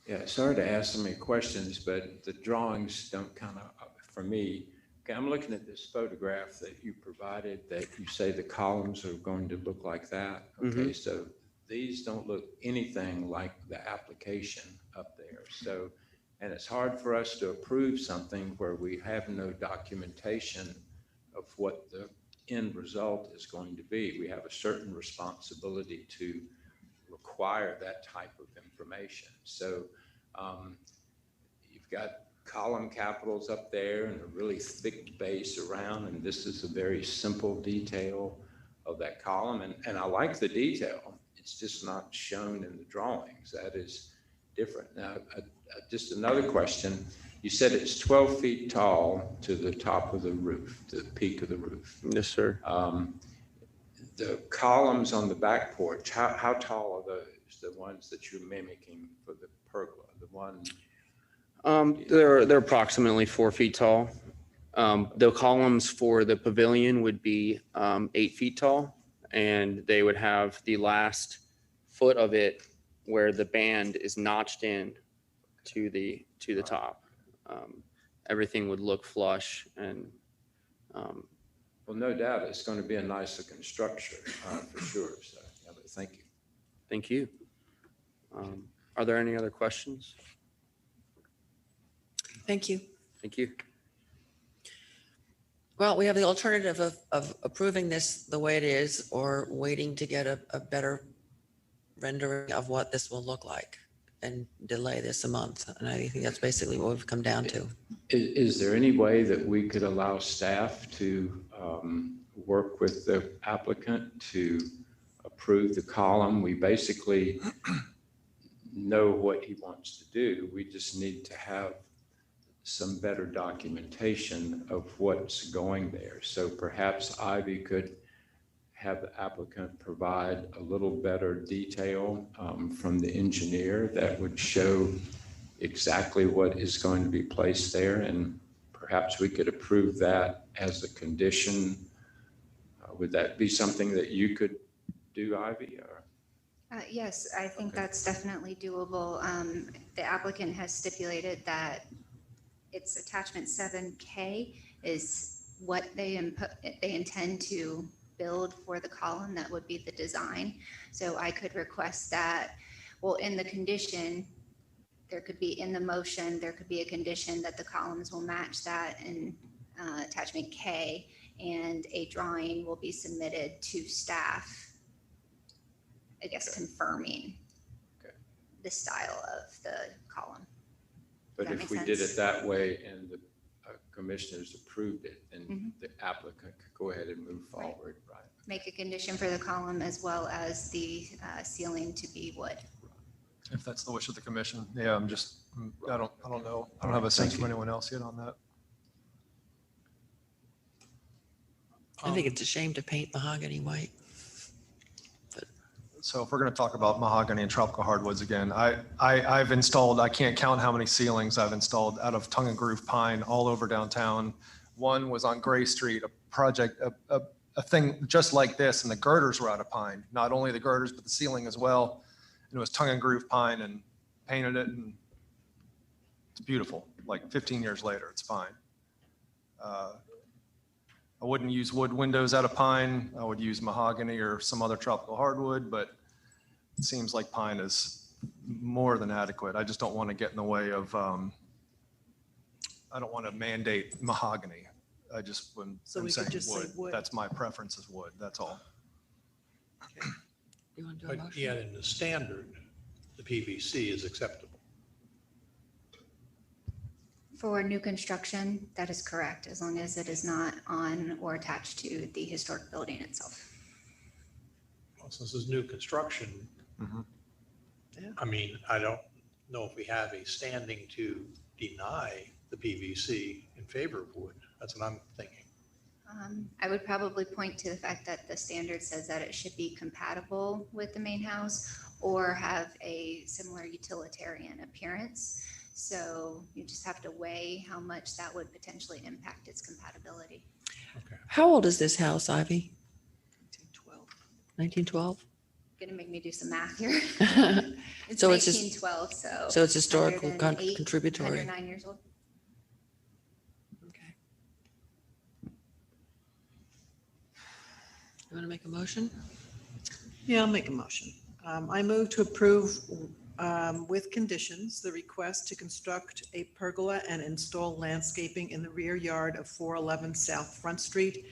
Yeah, sorry to ask so many questions, but the drawings don't kind of, for me, okay, I'm looking at this photograph that you provided that you say the columns are going to look like that. Okay, so these don't look anything like the application up there. So, and it's hard for us to approve something where we have no documentation of what the end result is going to be. We have a certain responsibility to require that type of information. So you've got column capitals up there and a really thick base around, and this is a very simple detail of that column. And I like the detail. It's just not shown in the drawings. That is different. Now, just another question. You said it's 12 feet tall to the top of the roof, to the peak of the roof. Yes, sir. The columns on the back porch, how tall are those? The ones that you're mimicking for the pergola, the one? They're approximately 4 feet tall. The columns for the pavilion would be 8 feet tall, and they would have the last foot of it where the band is notched in to the top. Everything would look flush and. Well, no doubt it's going to be a nicer construction for sure. So, yeah, but thank you. Thank you. Are there any other questions? Thank you. Thank you. Well, we have the alternative of approving this the way it is or waiting to get a better rendering of what this will look like and delay this a month. And I think that's basically what we've come down to. Is there any way that we could allow staff to work with the applicant to approve the column? We basically know what he wants to do. We just need to have some better documentation of what's going there. So perhaps Ivy could have the applicant provide a little better detail from the engineer that would show exactly what is going to be placed there, and perhaps we could approve that as a condition. Would that be something that you could do, Ivy? Or? Yes, I think that's definitely doable. The applicant has stipulated that its attachment 7K is what they intend to build for the column. That would be the design. So I could request that, well, in the condition, there could be in the motion, there could be a condition that the columns will match that in attachment K, and a drawing will be submitted to staff, I guess, confirming the style of the column. But That if makes we did sense. it that way and the commissioners approved it, then Mhm. the applicant could go ahead and move Right. forward, right? Make a condition for the column as well as the ceiling to be wood. If that's the wish of the commission. Yeah, I don't know. I don't have a sense from anyone else yet on that. I think it's a shame to paint mahogany white. So if we're going to talk about mahogany and tropical hardwoods again, I've installed, I can't count how many ceilings I've installed out of tongue and groove pine all over downtown. One was on Gray Street, a project, a thing just like this, and the girders were out of pine. Not only the girders, but the ceiling as well. And it was tongue and groove pine, and painted it, and it's beautiful. Like 15 years later, it's fine. I wouldn't use wood windows out of pine. I would use mahogany or some other tropical hardwood, but it seems like pine is more than adequate. I just don't want to get in the way of, I don't want to mandate mahogany. I just, when So I'm we could saying just say wood, wood. that's my preference is wood, that's all. You want to do a But motion? yet in the standard, the PVC is acceptable. For new construction, that is correct, as long as it is not on or attached to the historic building itself. Well, since this is new construction, Mhm. I mean, I don't know if we have a standing to deny the PVC in favor of wood. That's what I'm thinking. I would probably point to the fact that the standard says that it should be compatible with the main house or have a similar utilitarian appearance. So you just have to weigh how much that would potentially impact its compatibility. How old is this house, Ivy? 1912. Gonna make me do some math here. It's So it's just- 1912, so. So it's historical 108, contributory. 109 years old. Okay. You want to make a motion? Yeah, I'll make a motion. I move to approve with conditions, the request to construct a pergola and install landscaping in the rear yard of 411 South Front Street.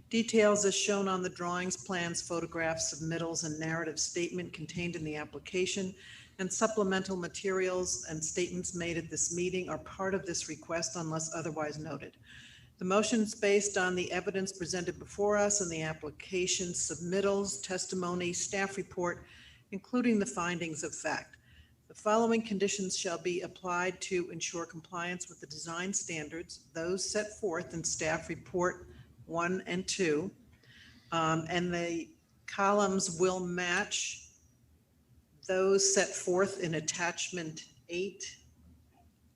Details as shown on the drawings, plans, photographs, submittals, and narrative statement contained in the application and supplemental materials and statements made at this meeting are part of this request unless otherwise noted. The motion is based on the evidence presented before us and the application submittals, testimony, staff report, including the findings of fact. The following conditions shall be applied to ensure compliance with the design standards, those set forth in staff report 1 and 2. And the columns will match those set forth in attachment 8.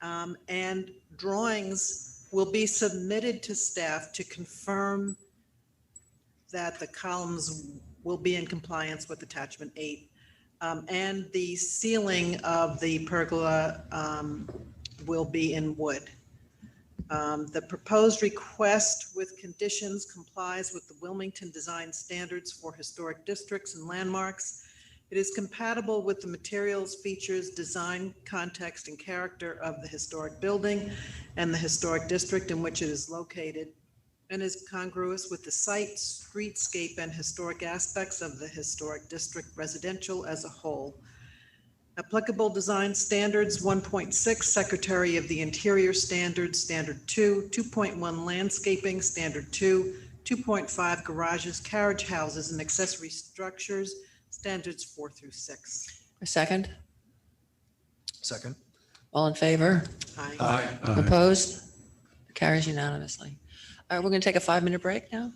And drawings will be submitted to staff to confirm that the columns will be in compliance with attachment 8. And the ceiling of the pergola will be in wood. The proposed request with conditions complies with the Wilmington Design Standards for Historic Districts and Landmarks. It is compatible with the materials, features, design, context, and character of the historic building and the historic district in which it is located, and is congruous with the site, streetscape, and historic aspects of the historic district residential as a whole. Applicable design standards, 1.6, Secretary of the Interior Standards, Standard 2, 2.1, Landscaping, Standard 2, 2.5, Garages, carriage houses, and accessory structures, Standards 4 through 6. A second? Second. All in favor? Aye. Opposed? Carries unanimously. All right, we're going to take a 5-minute break now.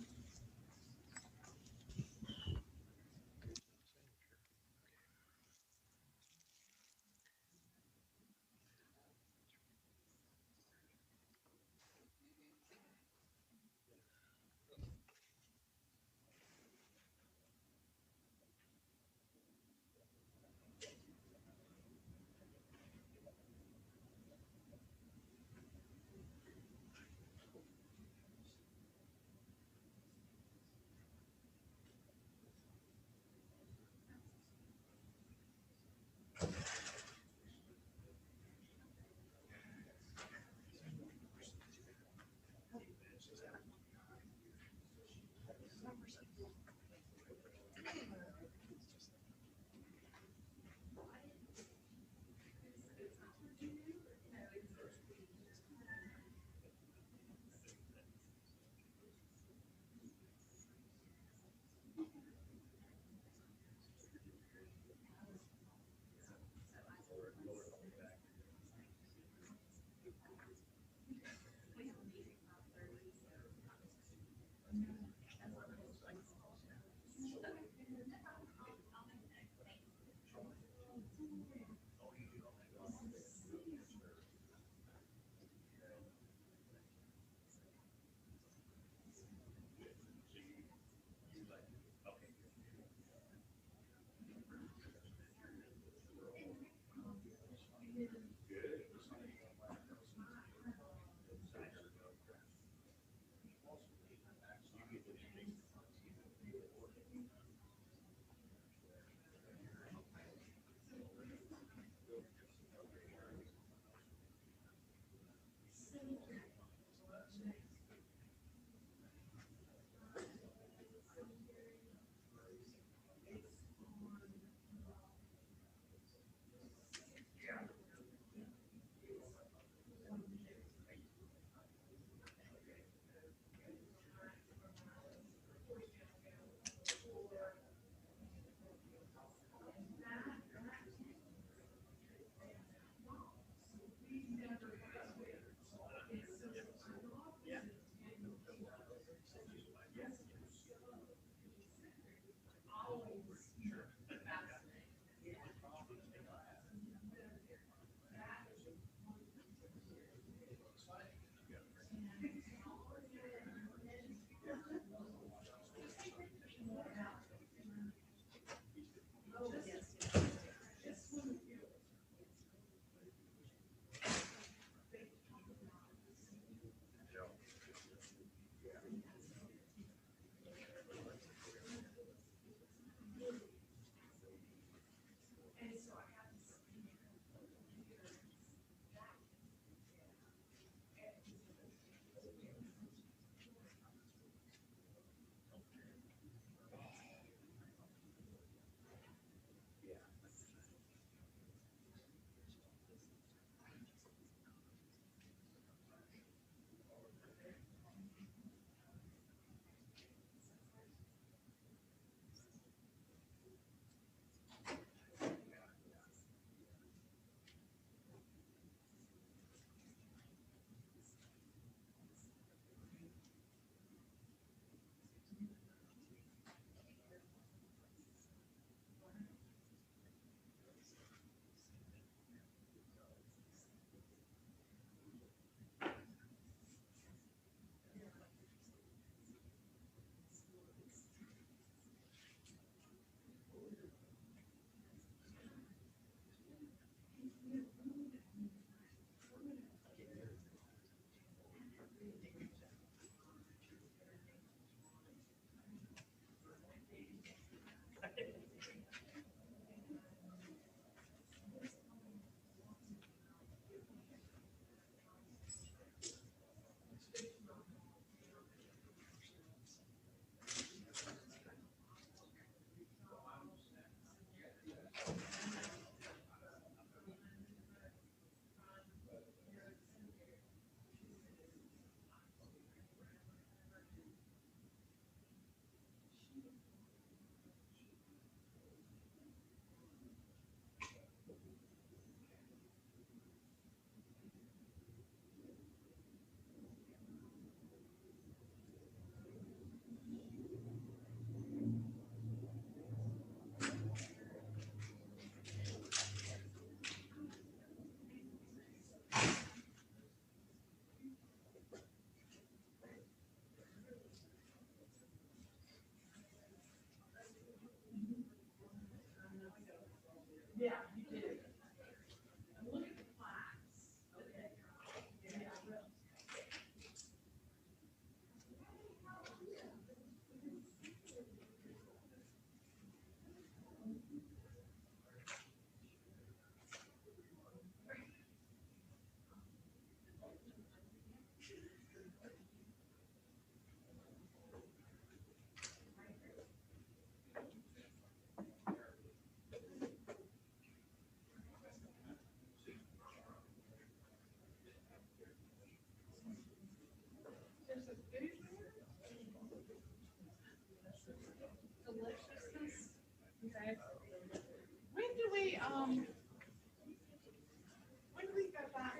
When do we, when do we go back?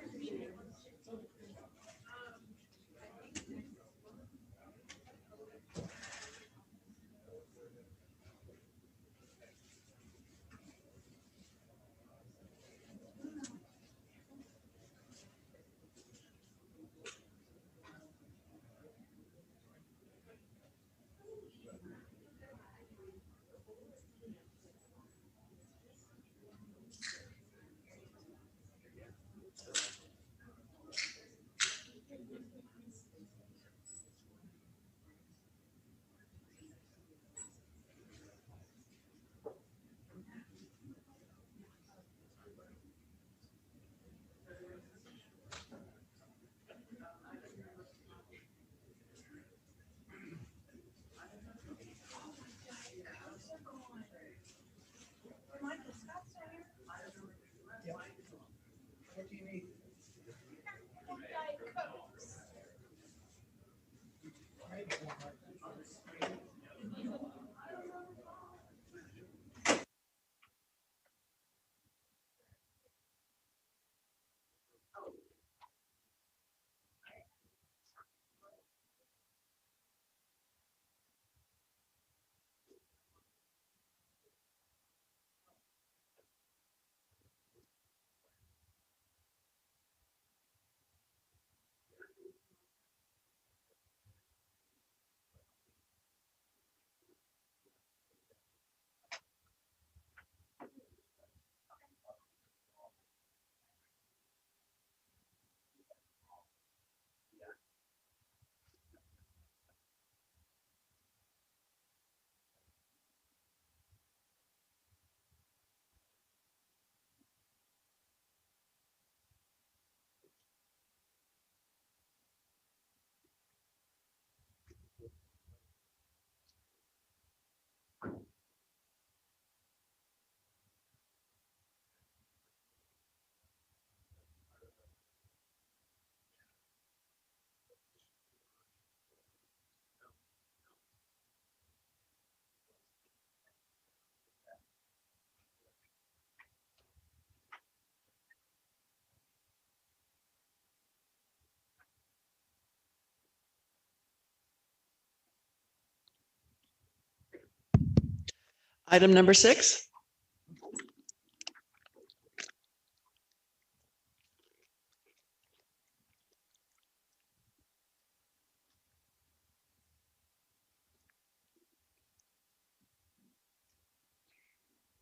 Item number 6.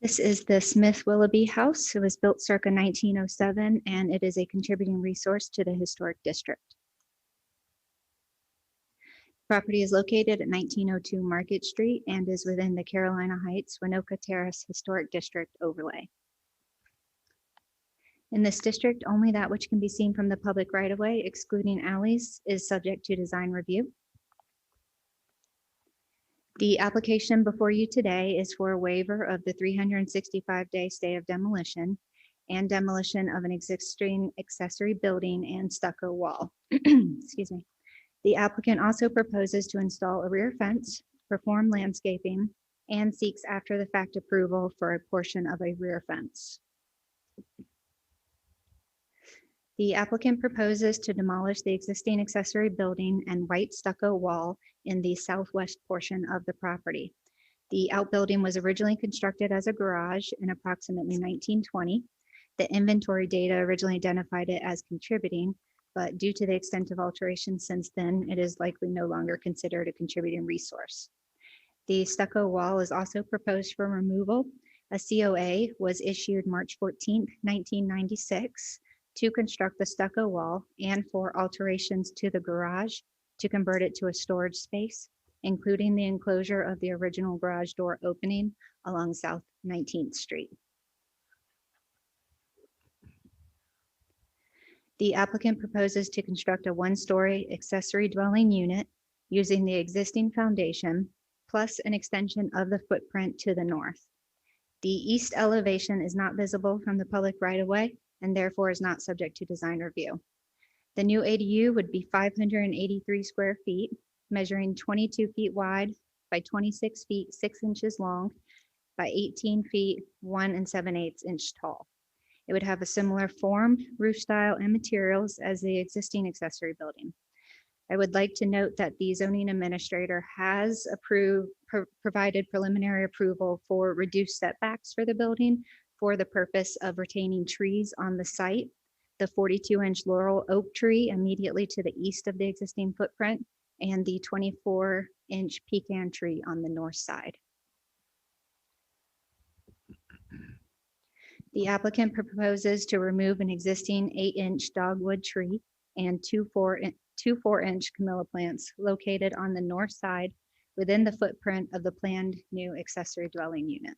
This is the Smith Willoughby House. It was built circa 1907, and it is a contributing resource to the historic district. Property is located at 1902 Market Street and is within the Carolina Heights Winoka Terrace Historic District overlay. In this district, only that which can be seen from the public right-of-way, excluding alleys, is subject to design review. The application before you today is for a waiver of the 365-day stay of demolition and demolition of an existing accessory building and stucco wall. Excuse me. The applicant also proposes to install a rear fence, perform landscaping, and seeks after the fact approval for a portion of a rear fence. The applicant proposes to demolish the existing accessory building and white stucco wall in the southwest portion of the property. The outbuilding was originally constructed as a garage in approximately 1920. The inventory data originally identified it as contributing, but due to the extent of alteration since then, it is likely no longer considered a contributing resource. The stucco wall is also proposed for removal A COA was issued March 14th, 1996 to construct the stucco wall and for alterations to the garage to convert it to a storage space, including the enclosure of the original garage door opening along South 19th Street. The applicant proposes to construct a one-story accessory dwelling unit using the existing foundation plus an extension of the footprint to the north. The east elevation is not visible from the public right-of-way and therefore is not subject to design review. The new ADU would be 583 square feet, measuring 22 feet wide by 26 feet 6 inches long by 18 feet 1 7/8 inch tall. It would have a similar form, roof style, and materials as the existing accessory building. I would like to note that the zoning administrator has provided preliminary approval for reduced setbacks for the building for the purpose of retaining trees on the site, the 42-inch laurel oak tree immediately to the east of the existing footprint, and the 24-inch pecan tree on the north side. The applicant proposes to remove an existing 8-inch dogwood tree and two 4-inch camellia plants located on the north side within the footprint of the planned new accessory dwelling unit.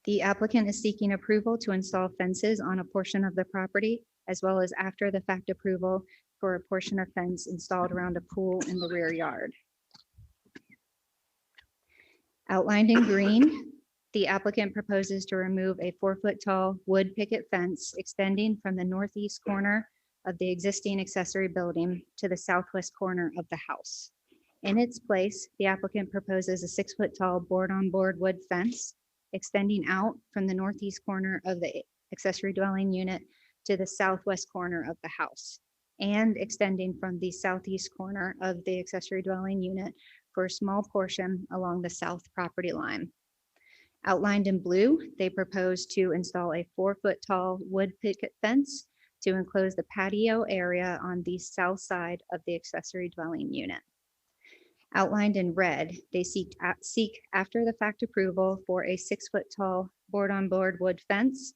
The applicant is seeking approval to install fences on a portion of the property, as well as after the fact approval for a portion of fence installed around a pool in the rear yard. Outlined in green, the applicant proposes to remove a 4-foot tall wood picket fence extending from the northeast corner of the existing accessory building to the southwest corner of the house. In its place, the applicant proposes a 6-foot tall board-on-board wood fence extending out from the northeast corner of the accessory dwelling unit to the southwest corner of the house, and extending from the southeast corner of the accessory dwelling unit for a small portion along the south property line. Outlined in blue, they propose to install a 4-foot tall wood picket fence to enclose the patio area on the south side of the accessory dwelling unit. Outlined in red, they seek after the fact approval for a 6-foot tall board-on-board wood fence.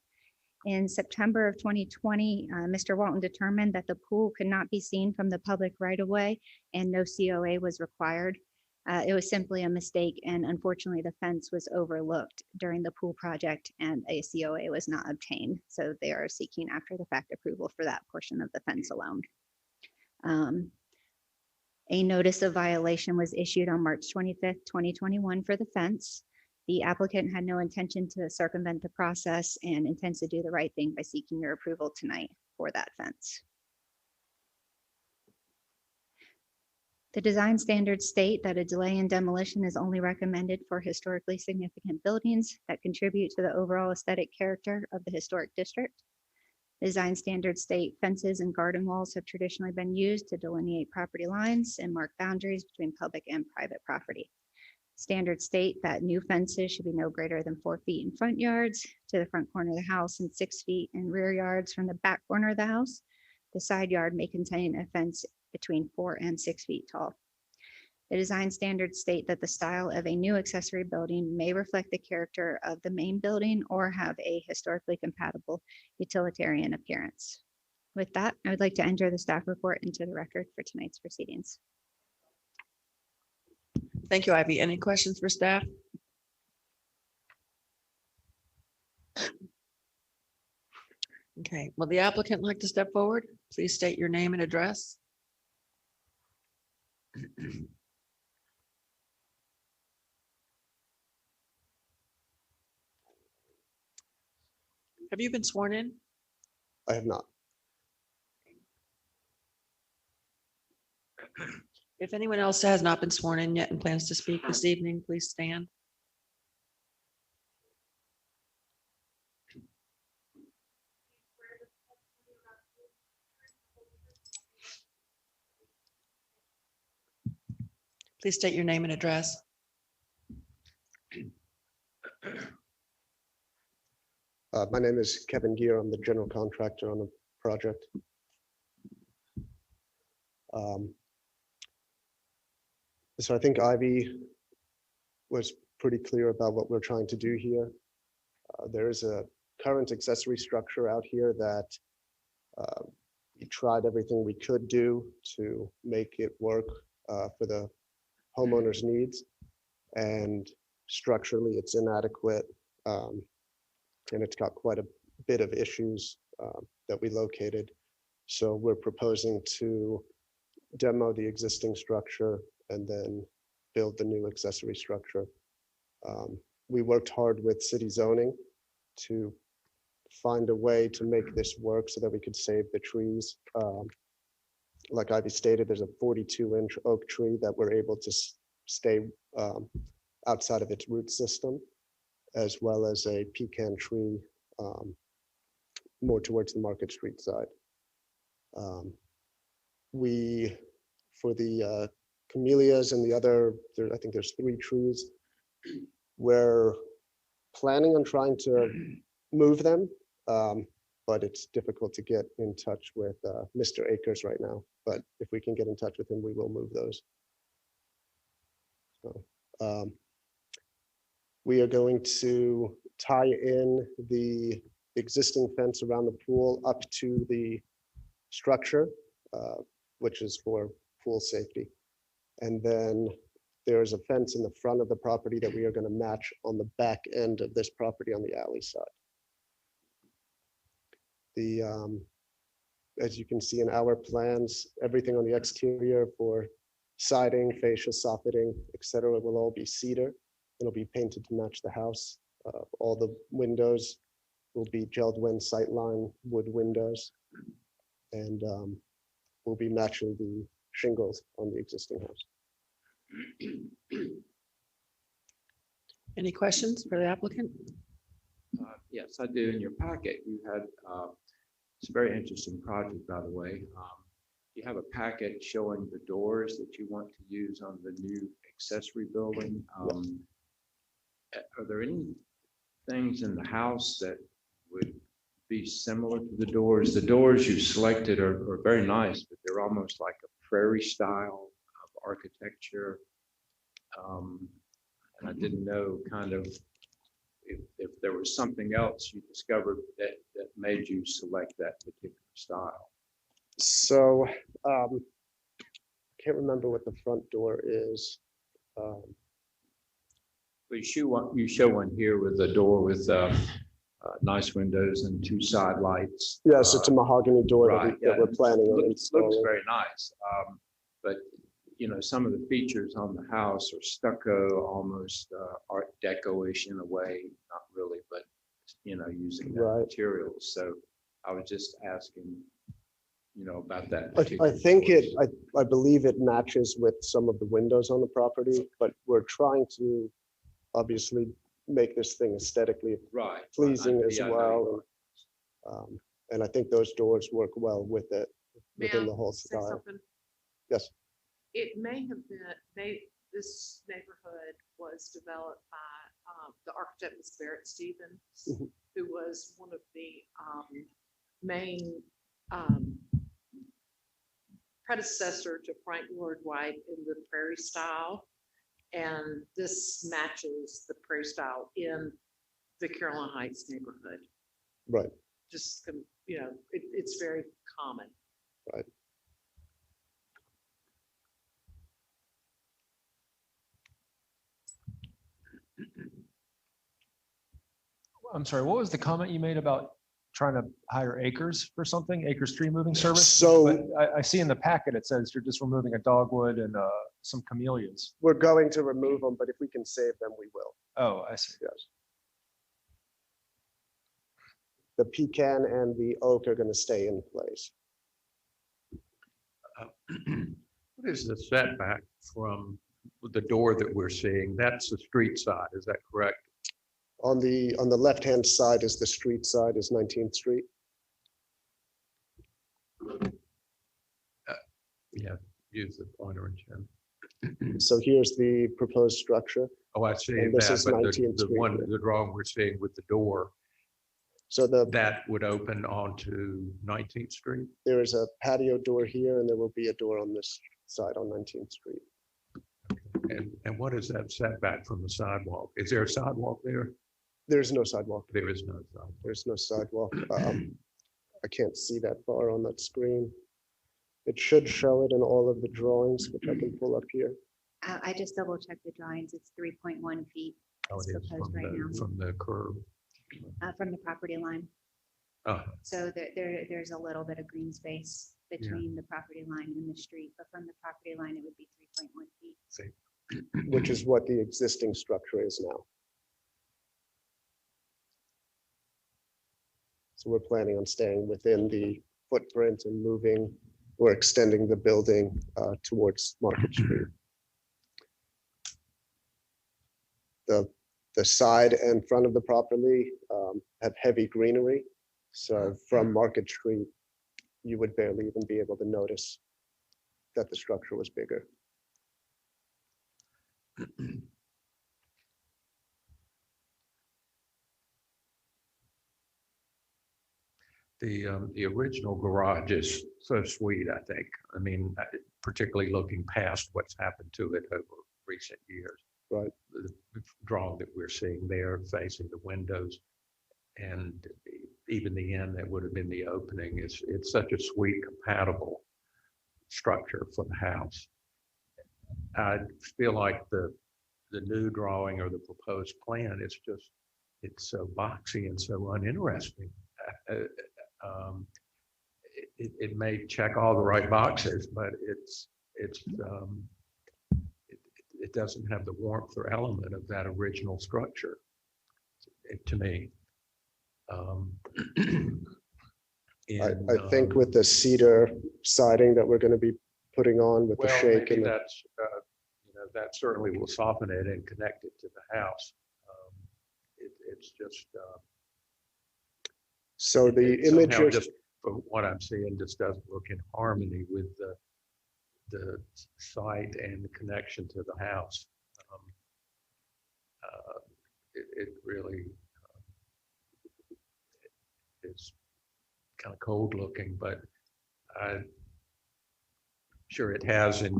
In September of 2020, Mr. Walton determined that the pool could not be seen from the public right-of-way and no COA was required. It was simply a mistake, and unfortunately the fence was overlooked during the pool project and a COA was not obtained. So they are seeking after the fact approval for that portion of the fence alone. A notice of violation was issued on March 25th, 2021 for the fence. The applicant had no intention to circumvent the process and intends to do the right thing by seeking your approval tonight for that fence. The design standards state that a delay in demolition is only recommended for historically significant buildings that contribute to the overall aesthetic character of the historic district. Design standards state fences and garden walls have traditionally been used to delineate property lines and mark boundaries between public and private property. Standards state that new fences should be no greater than 4 feet in front yards to the front corner of the house and 6 feet in rear yards from the back corner of the house. The side yard may contain a fence between 4 and 6 feet tall. The design standards state that the style of a new accessory building may reflect the character of the main building or have a historically compatible utilitarian appearance. With that, I would like to enter the staff report into the record for tonight's proceedings. Thank you, Ivy. Any questions for staff? Okay, will the applicant like to step forward? Please state your name and address. Have you been sworn in? I have not. If anyone else has not been sworn in yet and plans to speak this evening, please stand. Please state your name and address. My name is Kevin Gear. I'm the general contractor on the project. So I think Ivy was pretty clear about what we're trying to do here. There is a current accessory structure out here that we tried everything we could do to make it work for the homeowner's needs. And structurally, it's inadequate. And it's got quite a bit of issues that we located. So we're proposing to demo the existing structure and then build the new accessory structure. We worked hard with city zoning to find a way to make this work so that we could save the trees. Like Ivy stated, there's a 42-inch oak tree that we're able to stay outside of its root system, as well as a pecan tree more towards the Market Street side. For the camellias and the other, I think there's 3 trees, we're planning on trying to move them, but it's difficult to get in touch with Mr. Akers right now. But if we can get in touch with him, we will move those. So, we are going to tie in the existing fence around the pool up to the structure, which is for pool safety. And then there's a fence in the front of the property that we are going to match on the back end of this property on the alley side. As you can see in our plans, everything on the exterior for siding, fascia, soffitting, etc., will all be cedar. It'll be painted to match the house. All the windows will be Geldwin sightline wood windows, and we'll be matching the shingles on the existing house. Any questions for the applicant? Yes, I do. In your packet, you had, it's a very interesting project, by the way. You have a packet showing the doors that you want to use on the new accessory building. Are there any things in the house that would be similar to the doors? The doors you selected are very nice, but they're almost like a prairie style of architecture. And I didn't know kind of if there was something else you discovered that made you select that particular style. So can't remember what the front door is. You show one here with a door with nice windows and 2 side lights. Yes, it's a mahogany door right, that we're planning on installing. Looks very nice, but you know, some of the features on the house are stucco, almost Art Deco-ish in a way, not really, but you know, using that material. So I was just asking, you know, about that. I believe it matches with some of the windows on the property, but we're trying to obviously make this thing aesthetically pleasing as well. And I think those doors work well with it within the whole style. Yes. It may have been, this neighborhood was developed by, the architect was Barrett Stevens, who was one of the main predecessor to Frank Lloyd White in the prairie style. And this matches the prairie style in the Carolina Heights neighborhood. Right. Just, you know, it's very common. Right. I'm sorry, what was the comment you made about trying to hire acres for something, acres tree moving service? So I see in the packet, it says you're just removing a dogwood and some camellias. we're going to remove them, but if we can save them, we will. Oh, I see. Yes. The pecan and the oak are going to stay in place. What is the setback from the door that we're seeing? That's the street side, is that correct? On the left-hand side is the street side, is 19th Street. Yeah, use the pointer and Jim. So here's the proposed structure. Oh, I see And this that, is but 19th the Street. one, the drawing we're seeing with the door, So that would open onto 19th Street? there is a patio door here, and there will be a door on this side on 19th Street. And what is that setback from the sidewalk? Is there a sidewalk there? There's no sidewalk. There is no sidewalk. There's no sidewalk. I can't see that far on that screen. It should show it in all of the drawings, which I can pull up here. I just double checked the drawings. It's 3.1 feet. Oh, It's it is proposed right now. from the curb. From the property line. Oh, So there's a little bit of green space between the property line and the street, but from the property line, it would be 3.1 feet. see. Which is what the existing structure is now. So we're planning on staying within the footprint and moving or extending the building towards Market Street. The side and front of the property have heavy greenery. So from Market Street, you would barely even be able to notice that the structure was bigger. The original garage is so sweet, I think. I mean, particularly looking past what's happened to it over recent years. Right. The drawing that we're seeing there facing the windows and even the end that would have been the opening it's such a sweet, compatible structure for the house. I feel like the new drawing or the proposed plan, it's so boxy and so uninteresting. It may check all the right boxes, but it doesn't have the warmth or element of that original structure to me. I think with the cedar siding that we're going to be putting on with the shake and that's that certainly will soften it and connect it to the house. It's just so the it image somehow you're just from what I'm seeing just doesn't look in harmony with the site and the connection to the house. It really is kind of cold looking, but I'm sure it has in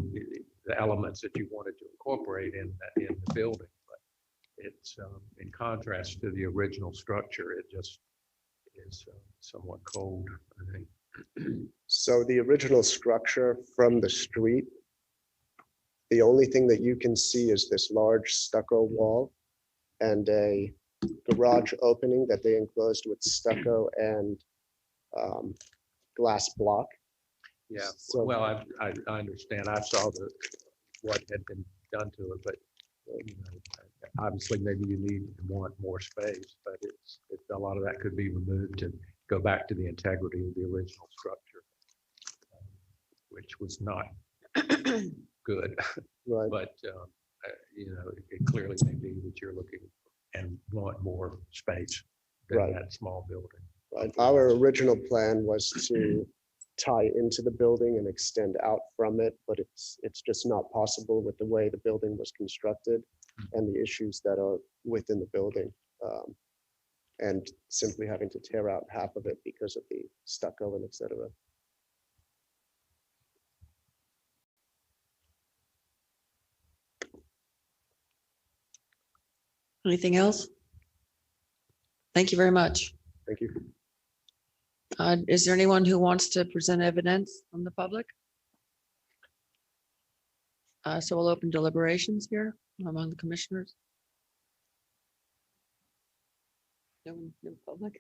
the elements that you wanted to incorporate in the building. But it's in contrast to the original structure, it just is somewhat cold, I think. So the original structure from the street, the only thing that you can see is this large stucco wall and a garage opening that they enclosed with stucco and glass block. Yeah, So- well, I understand. I saw what had been done to it, but you know, obviously maybe you need and want more space, but it's a lot of that could be removed to go back to the integrity of the original structure, which was not good. Right. But you know, it clearly may be that you're looking and want more space than Right. that small building. Right. Our original plan was to tie into the building and extend out from it, but it's just not possible with the way the building was constructed and the issues that are within the building. And simply having to tear out half of it because of the stucco and et cetera. Anything else? Thank you very much. Thank you. Is there anyone who wants to present evidence from the public? So we'll open deliberations here among the commissioners. No public?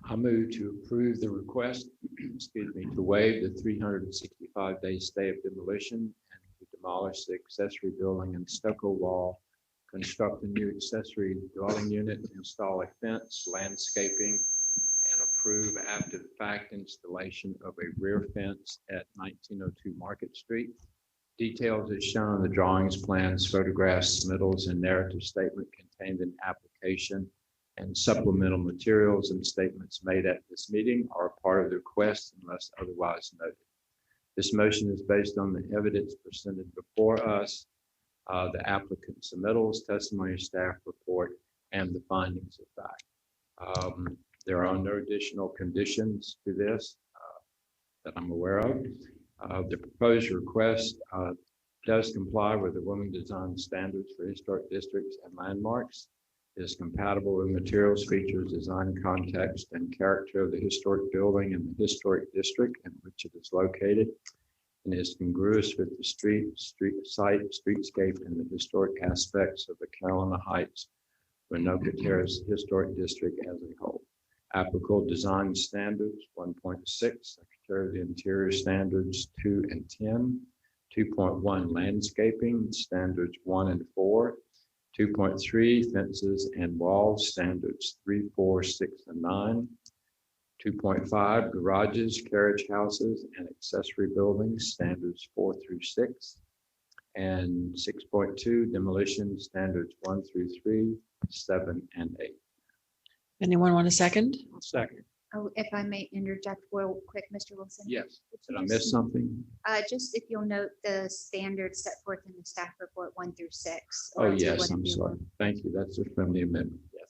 I move to approve the request, excuse me, to waive the 365-day stay of demolition and to demolish the accessory building and stucco wall, construct a new accessory dwelling unit, install a fence, landscaping, and approve after the fact installation of a rear fence at 1902 Market Street. Details as shown on the drawings, plans, photographs, submittals, and narrative statement contained in application and supplemental materials and statements made at this meeting are a part of the request unless otherwise noted. This motion is based on the evidence presented before us, the applicant's submittals, testimony, staff report, and the findings of fact. There are no additional conditions to this. that I'm aware of. The proposed request does comply with the Wilmington Design Standards for Historic Districts and Landmarks, is compatible with materials, features, design, context, and character of the historic building and the historic district in which it is located, and is congruous with the streetscape, and the historic aspects of the Carolina Heights, Winoka Terrace Historic District as a whole. Applicable design standards 1.6, Secretary of the Interior Standards 2 and 10, 2.1 landscaping standards 1 and 4, 2.3 fences and walls standards 3, 4, 6, and 9, 2.5 garages, carriage houses, and accessory buildings standards 4 through 6, and 6.2 demolition standards 1 through 3, 7, and 8. Anyone want a second? Second. Oh, if I may interject real quick, Mr. Wilson? Yes. Did I miss something? Just if you'll note the standards set forth in the staff report 1 through 6. Oh, yes, I'm sorry. Thank you. That's a friendly amendment. Yeah,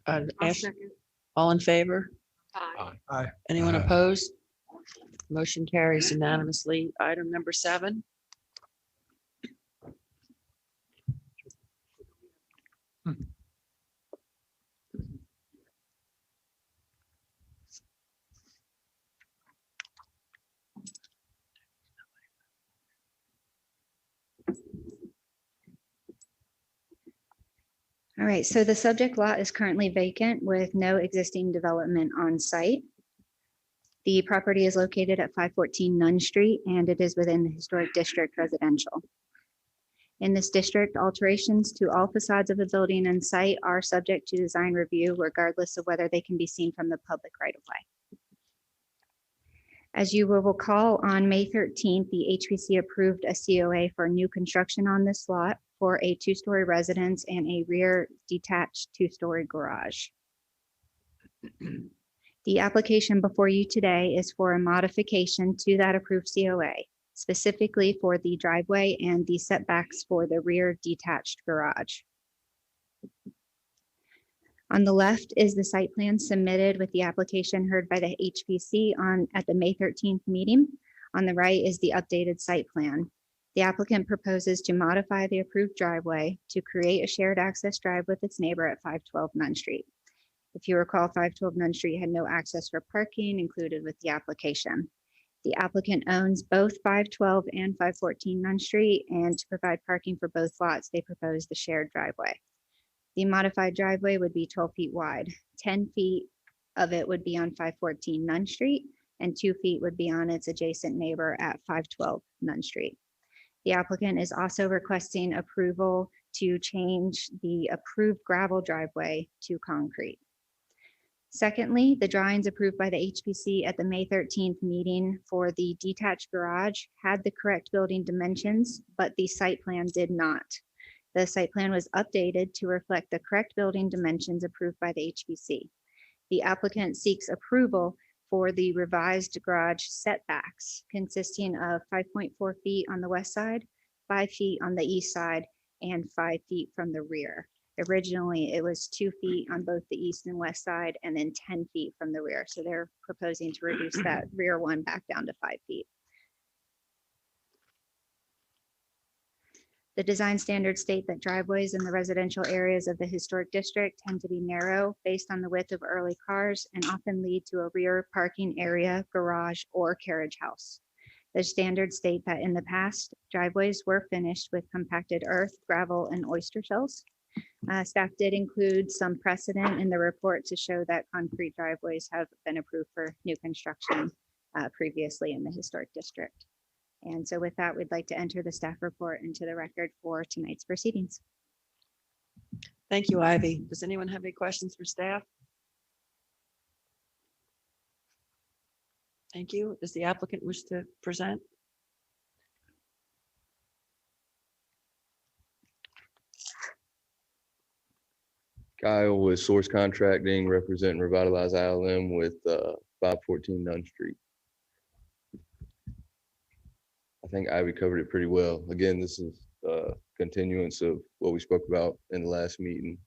thank you. Ash, all in favor? Aye. Anyone opposed? Motion carries unanimously. Item number 7. All right, so the subject lot is currently vacant with no existing development on site. The property is located at 514 Nunn Street, and it is within the Historic District residential. In this district, alterations to all facades of a building and site are subject to design review, regardless of whether they can be seen from the public right of way. As you will recall, on May 13th, the HPC approved a COA for new construction on this lot for a 2-story residence and a rear detached 2-story garage. The application before you today is for a modification to that approved COA, specifically for the driveway and the setbacks for the rear detached garage. On the left is the site plan submitted with the application heard by the HPC at the May 13th meeting. On the right is the updated site plan. The applicant proposes to modify the approved driveway to create a shared access drive with its neighbor at 512 Nunn Street. If you recall, 512 Nunn Street had no access for parking included with the application. The applicant owns both 512 and 514 Nunn Street, and to provide parking for both lots, they propose the shared driveway. The modified driveway would be 12 feet wide. 10 feet of it would be on 514 Nunn Street, and 2 feet would be on its adjacent neighbor at 512 Nunn Street. The applicant is also requesting approval to change the approved gravel driveway to concrete. Secondly, the drawings approved by the HPC at the May 13th meeting for the detached garage had the correct building dimensions, but the site plan did not. The site plan was updated to reflect the correct building dimensions approved by the HPC. The applicant seeks approval for the revised garage setbacks consisting of 5.4 feet on the west side, 5 feet on the east side, and 5 feet from the rear. Originally, it was 2 feet on both the east and west side, and then 10 feet from the rear. So they're proposing to reduce that rear one back down to 5 feet. The design standards state that driveways in the residential areas of the historic district tend to be narrow based on the width of early cars and often lead to a rear parking area, garage, or carriage house. The standards state that in the past, driveways were finished with compacted earth, gravel, and oyster shells. Staff did include some precedent in the report to show that concrete driveways have been approved for new construction previously in the historic district. And so with that, we'd like to enter the staff report into the record for tonight's proceedings. Thank you, Ivy. Does anyone have any questions for staff? Thank you. Does the applicant wish to present? Kyle with Source Contracting, representing Revitalize ILM with 514 Nunn Street. I think Ivy covered it pretty well. Again, this is a continuance of what we spoke about in the last meeting.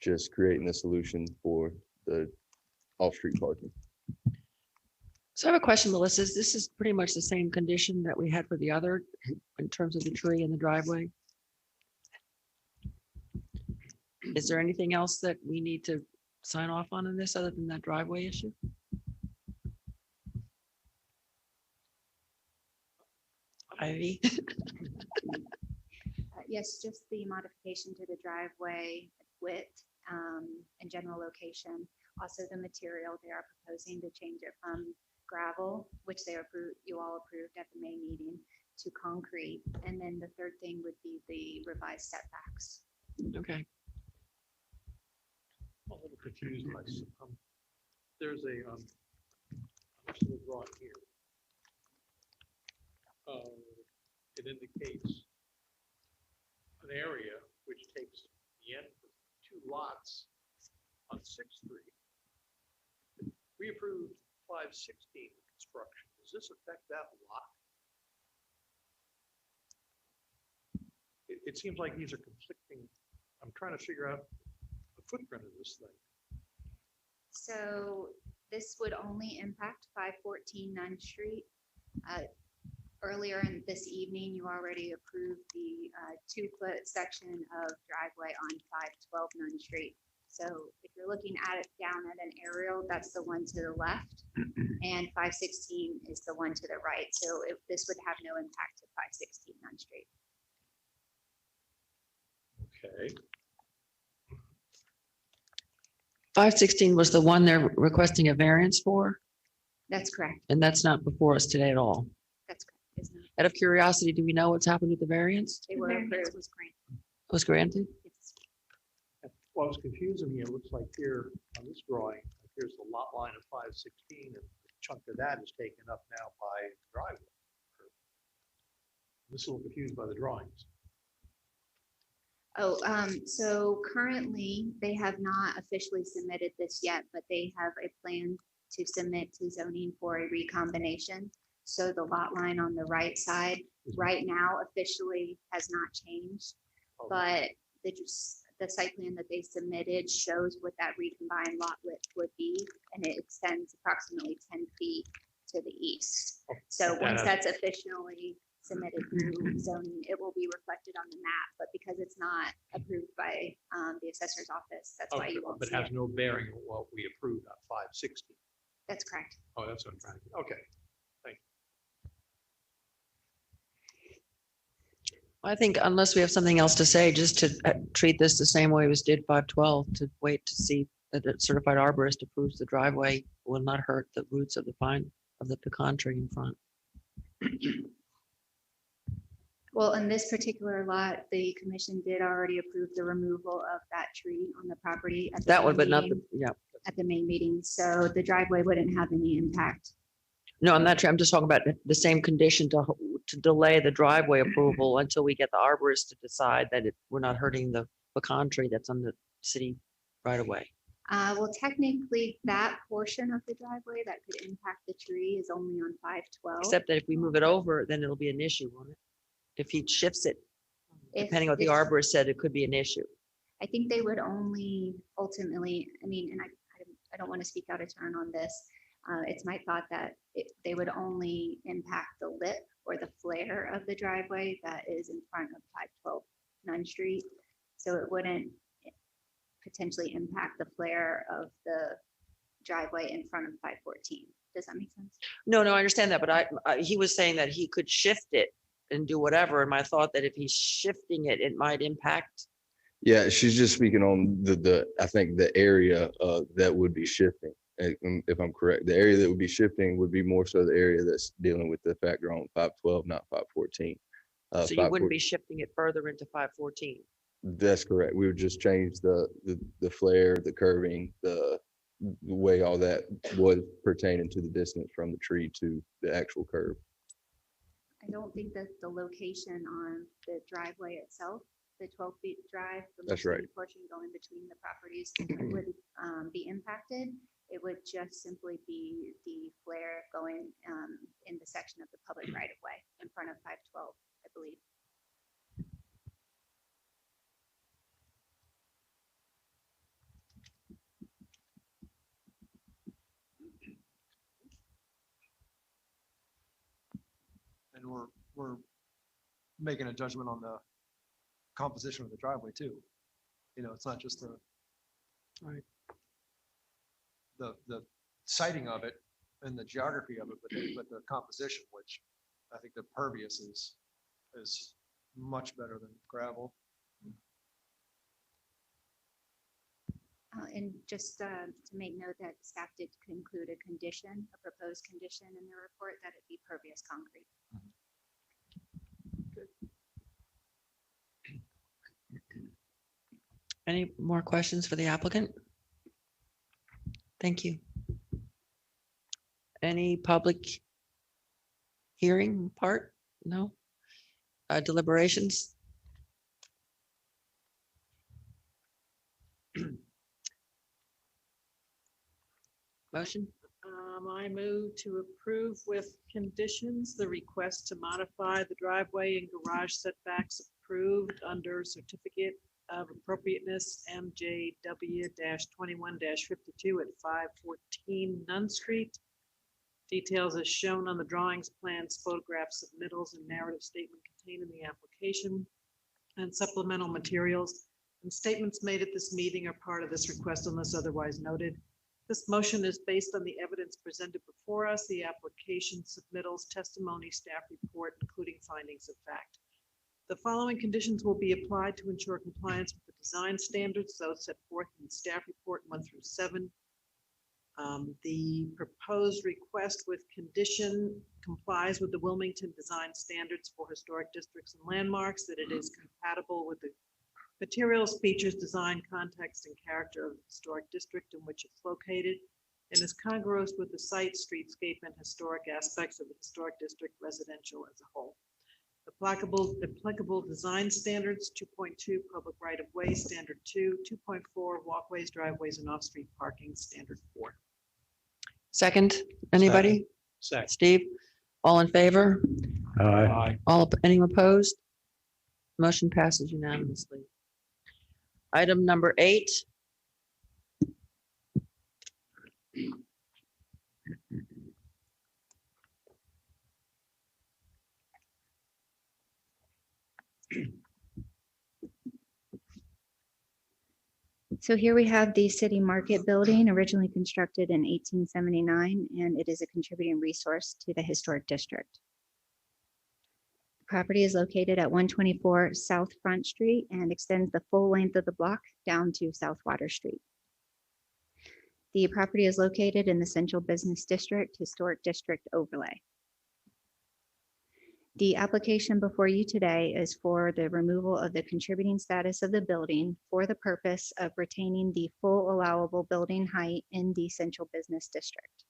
Just creating a solution for the off-street parking. So I have a question, Melissa. This is pretty much the same condition that we had for the other in terms of the tree and the driveway. Is there anything else that we need to sign off on in this other than that driveway issue? Ivy? Yes, just the modification to the driveway width and general location. Also the material, they are proposing to change it from gravel, which you all approved at the May meeting, to concrete. And then the third thing would be the revised setbacks. Okay. I'm a little confused. There's a drawing here. It indicates an area which takes the end of 2 lots on 6th Street. We approved 516 construction. Does this affect that lot? It seems like these are conflicting. I'm trying to figure out the footprint of this thing. So this would only impact 514 9th Street. Earlier in this evening, you already approved the 2-foot section of driveway on 512 9th Street. So if you're looking at it down at an aerial, that's the one to the left, and 516 is the one to the right. So this would have no impact to 516 9th Street. Okay. 516 was the one they're requesting a variance for, That's correct. and that's not before us today at all. That's correct. It's not. Out of curiosity, do we know what's happened with the variance? They were approved. Was Was granted? Yes. What was confusing me, it looks like here on this drawing, here's the lot line of 516, and a chunk of that is taken up now by driveway. This is a little confused by the drawings. Oh, so currently they have not officially submitted this yet, but they have a plan to submit to zoning for a recombination. So the lot line on the right side right now officially has not changed, but the site plan that they submitted shows what that recombined lot width would be, and it extends approximately 10 feet to the east. So once that's officially submitted through zoning, it will be reflected on the map, but because it's not approved by the assessor's office, that's why you won't But see has it. no bearing on what we approved on 516. That's correct. Oh, that's what I'm trying to get. Okay. I think unless we have something else to say, just to treat this the same way it was did 512, to wait to see that the certified arborist approves the driveway will not hurt the roots of the pine, of the pecan tree in front. Well, in this particular lot, the commission did already approve the removal of that tree on the property. At the That one, May but not the, meeting- yeah. At the main meeting, so the driveway wouldn't have any impact. No, I'm not, I'm just talking about the same condition to delay the driveway approval until we get the arborist to decide that we're not hurting the pecan tree that's on the city right away. Well, technically, that portion of the driveway that could impact the tree is only on 512. Except that if we move it over, then it'll be an issue, won't it? If he shifts it, If- depending on what the if- arborist said, it could be an issue. I think they would only ultimately, I mean, and I don't want to speak out of turn on this. It's my thought that they would only impact the lip or the flare of the driveway that is in front of 512 9th Street. So it wouldn't potentially impact the flare of the driveway in front of 514. Does that make sense? No, I understand that, but he was saying that he could shift it and do whatever. And my thought that if he's shifting it, it might impact. Yeah, she's just speaking on I think the area that would be shifting, if I'm correct. The area that would be shifting would be more so the area that's dealing with the factor on 512, not 514. So you wouldn't be shifting it further into 514. That's correct. We would just change the flare, the curving, the way all that was pertaining to the distance from the tree to the actual curb. I don't think that the location on the driveway itself, the 12 feet drive, the That's mostly right. portion going between the properties would be impacted. It would just simply be the flare going in the section of the public right of way in front of 512, I believe. making a judgment on the composition of the driveway too. You know, it's not just Right. the siting of it and the geography of it, but the composition, which I think the pervious is much better than gravel. And just to make note that staff did include a condition, a proposed condition in the report that it be pervious concrete. Any more questions for the applicant? Thank you. Any public hearing part? No? Deliberations? Motion? I move to approve with conditions the request to modify the driveway and garage setbacks approved under certificate of appropriateness MJW-21-52 at 514 Nunn Street. Details as shown on the drawings, plans, photographs, submittals, and narrative statement contained in the application and supplemental materials and statements made at this meeting are part of this request unless otherwise noted. This motion is based on the evidence presented before us, the application, submittals, testimony, staff report, including findings of fact. The following conditions will be applied to ensure compliance with the design standards, those set forth in the staff report 1 through 7. The proposed request with condition complies with the Wilmington design standards for historic districts and landmarks, that it is compatible with the materials, features, design, context, and character of the historic district in which it's located, and is congruous with the site, streetscape, and historic aspects of the historic district residential as a whole. Applicable design standards, 2.2, public right-of-way, standard 2, 2.4, walkways, driveways, and off-street parking, standard 4. Second, anybody? Second. Steve, all in favor? Aye. Anyone opposed? Motion passes unanimously. Item number 8. So here we have the City Market building, originally constructed in 1879, and it is a contributing resource to the historic district. The property is located at 124 South Front Street and extends the full length of the block down to South Water Street. The property is located in the Central Business District, Historic District Overlay. The application before you today is for the removal of the contributing status of the building for the purpose of retaining the full allowable building height in the Central Business District.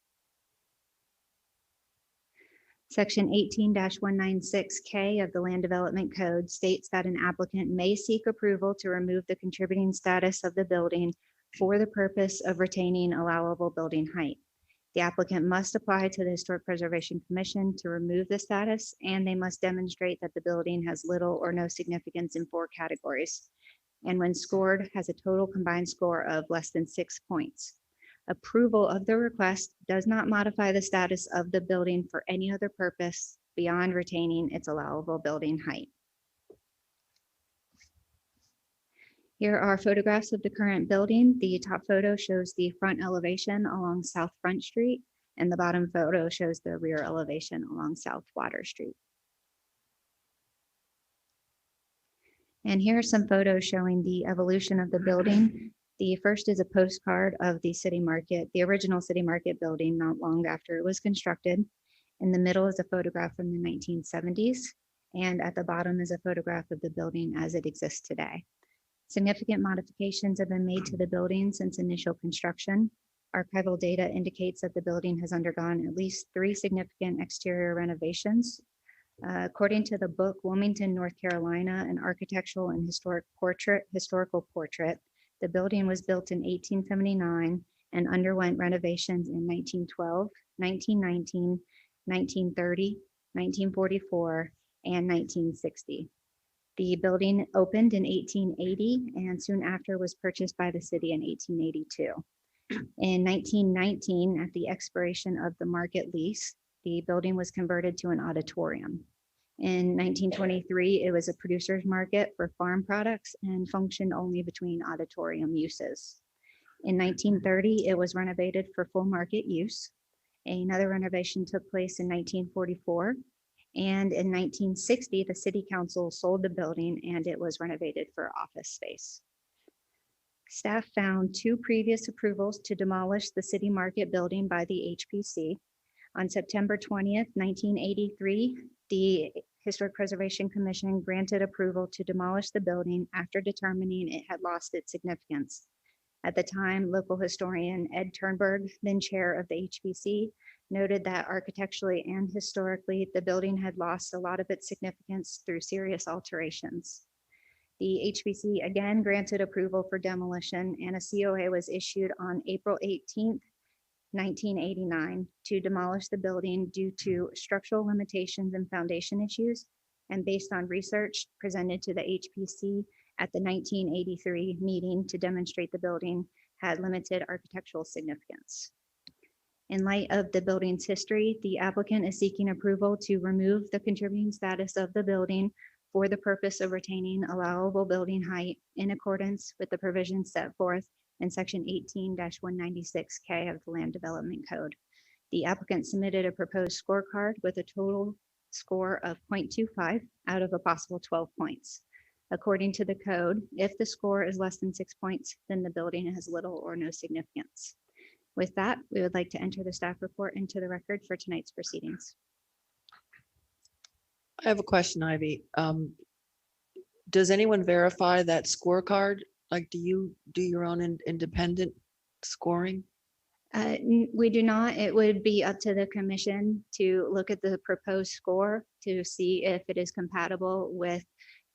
Section 18-196K of the Land Development Code states that an applicant may seek approval to remove the contributing status of the building for the purpose of retaining allowable building height. The applicant must apply to the Historic Preservation Commission to remove the status, and they must demonstrate that the building has little or no significance in 4 categories, and when scored, has a total combined score of less than 6 points. Approval of the request does not modify the status of the building for any other purpose beyond retaining its allowable building height. Here are photographs of the current building. The top photo shows the front elevation along South Front Street, and the bottom photo shows the rear elevation along South Water Street. And here are some photos showing the evolution of the building. The first is a postcard of the City Market, the original City Market building, not long after it was constructed. In the middle is a photograph from the 1970s, and at the bottom is a photograph of the building as it exists today. Significant modifications have been made to the building since initial construction. Archival data indicates that the building has undergone at least 3 significant exterior renovations. According to the book Wilmington, North Carolina, an architectural and historical portrait, the building was built in 1879 and underwent renovations in 1912, 1919, 1930, 1944, and 1960. The building opened in 1880 and soon after was purchased by the city in 1882. In 1919, at the expiration of the market lease, the building was converted to an auditorium. In 1923, it was a producer's market for farm products and functioned only between auditorium uses. In 1930, it was renovated for full market use. Another renovation took place in 1944. And in 1960, the city council sold the building and it was renovated for office space. Staff found 2 previous approvals to demolish the city market building by the HPC. On September 20th, 1983, the Historic Preservation Commission granted approval to demolish the building after determining it had lost its significance. At the time, local historian Ed Turnberg, then chair of the HPC, noted that architecturally and historically, the building had lost a lot of its significance through serious alterations. The HPC again granted approval for demolition, and a COA was issued on April 18th, 1989 to demolish the building due to structural limitations and foundation issues, and based on research presented to the HPC at the 1983 meeting to demonstrate the building had limited architectural significance. In light of the building's history, the applicant is seeking approval to remove the contributing status of the building for the purpose of retaining allowable building height in accordance with the provisions set forth in section 18-196K of the Land Development Code. The applicant submitted a proposed scorecard with a total score of 0.25 out of a possible 12 points. According to the code, if the score is less than 6 points, then the building has little or no significance. With that, we would like to enter the staff report into the record for tonight's proceedings. I have a question, Ivy. Does anyone verify that scorecard? Like, do you do your own independent scoring? We do not. It would be up to the commission to look at the proposed score to see if it is compatible with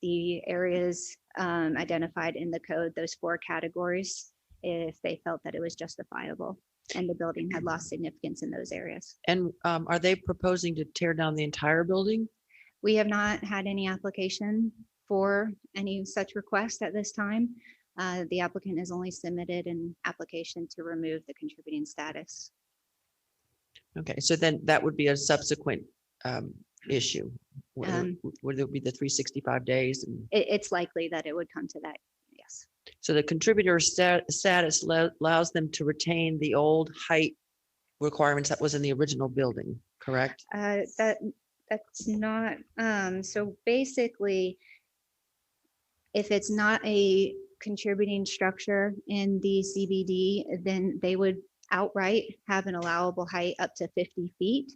the areas identified in the code, those 4 categories, if they felt that it was justifiable and the building had lost significance in those areas. And are they proposing to tear down the entire building? We have not had any application for any such request at this time. The applicant has only submitted an application to remove the contributing status. Okay, so then that would be a subsequent issue. Would there be the 365 days? And It's likely that it would come to that, yes. so the contributor status allows them to retain the old height requirements that was in the original building, correct? That's not, so basically, if it's not a contributing structure in the CBD, then they would outright have an allowable height up to 50 feet.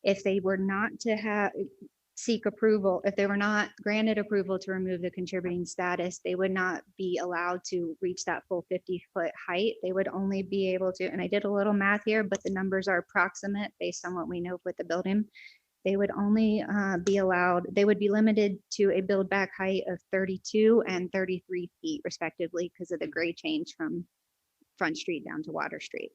If they were not to seek approval, if they were not granted approval to remove the contributing status, they would not be allowed to reach that full 50-foot height. They would only be able to, and I did a little math here, but the numbers are approximate based on what we know with the building. They would only be allowed, they would be limited to a build back height of 32 and 33 feet respectively because of the grade change from Front Street down to Water Street.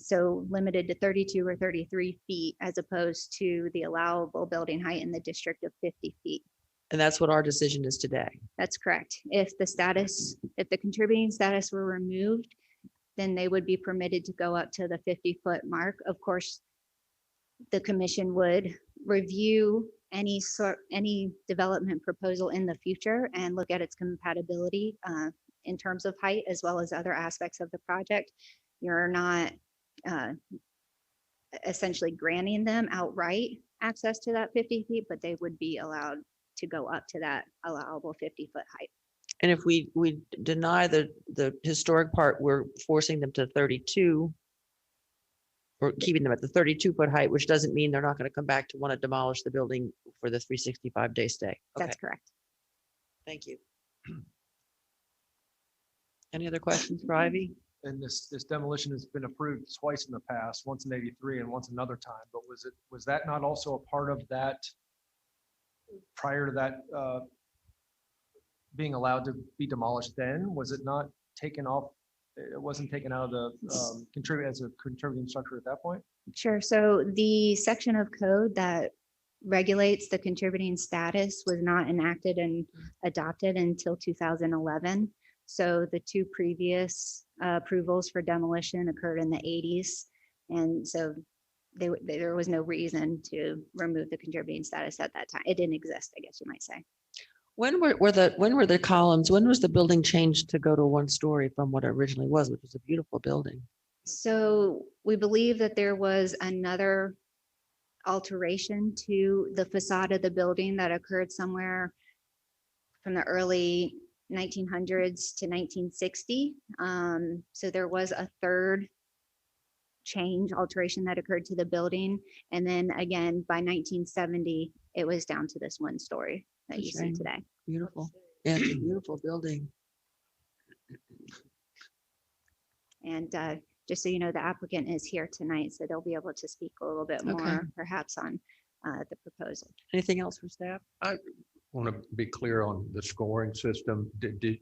So limited to 32 or 33 feet as opposed to the allowable building height in the district of 50 feet. And that's what our decision is today. That's correct. If the contributing status were removed, then they would be permitted to go up to the 50-foot mark. Of course, the commission would review any development proposal in the future and look at its compatibility in terms of height as well as other aspects of the project. You're not essentially granting them outright access to that 50 feet, but they would be allowed to go up to that allowable 50-foot height. And if we deny the historic part, we're forcing them to 32. Or keeping them at the 32-foot height, which doesn't mean they're not going to come back to want to demolish the building for the 365-day stay. Okay. That's correct. Thank you. Any other questions for Ivy? And this demolition has been approved twice in the past, once in '83 and once another time. But was that not also a part of that prior to that being allowed to be demolished then? Was it not taken off? It wasn't taken out of the contributing structure at that point? Sure. So the section of code that regulates the contributing status was not enacted and adopted until 2011. So the 2 previous approvals for demolition occurred in the 80s. And so there was no reason to remove the contributing status at that time. It didn't exist, I guess you might say. When were the columns, when was the building changed to go to one story from what it originally was, which was a beautiful building? So we believe that there was another alteration to the facade of the building that occurred somewhere from the early 1900s to 1960. So there was a third alteration that occurred to the building. And then again, by 1970, it was down to this one story that you see today. Beautiful. Yeah, it's a beautiful building. And just so you know, the applicant is here tonight, so they'll be able to speak a little bit Okay. more perhaps on the proposal. Anything else for staff? I want to be clear on the scoring system. Did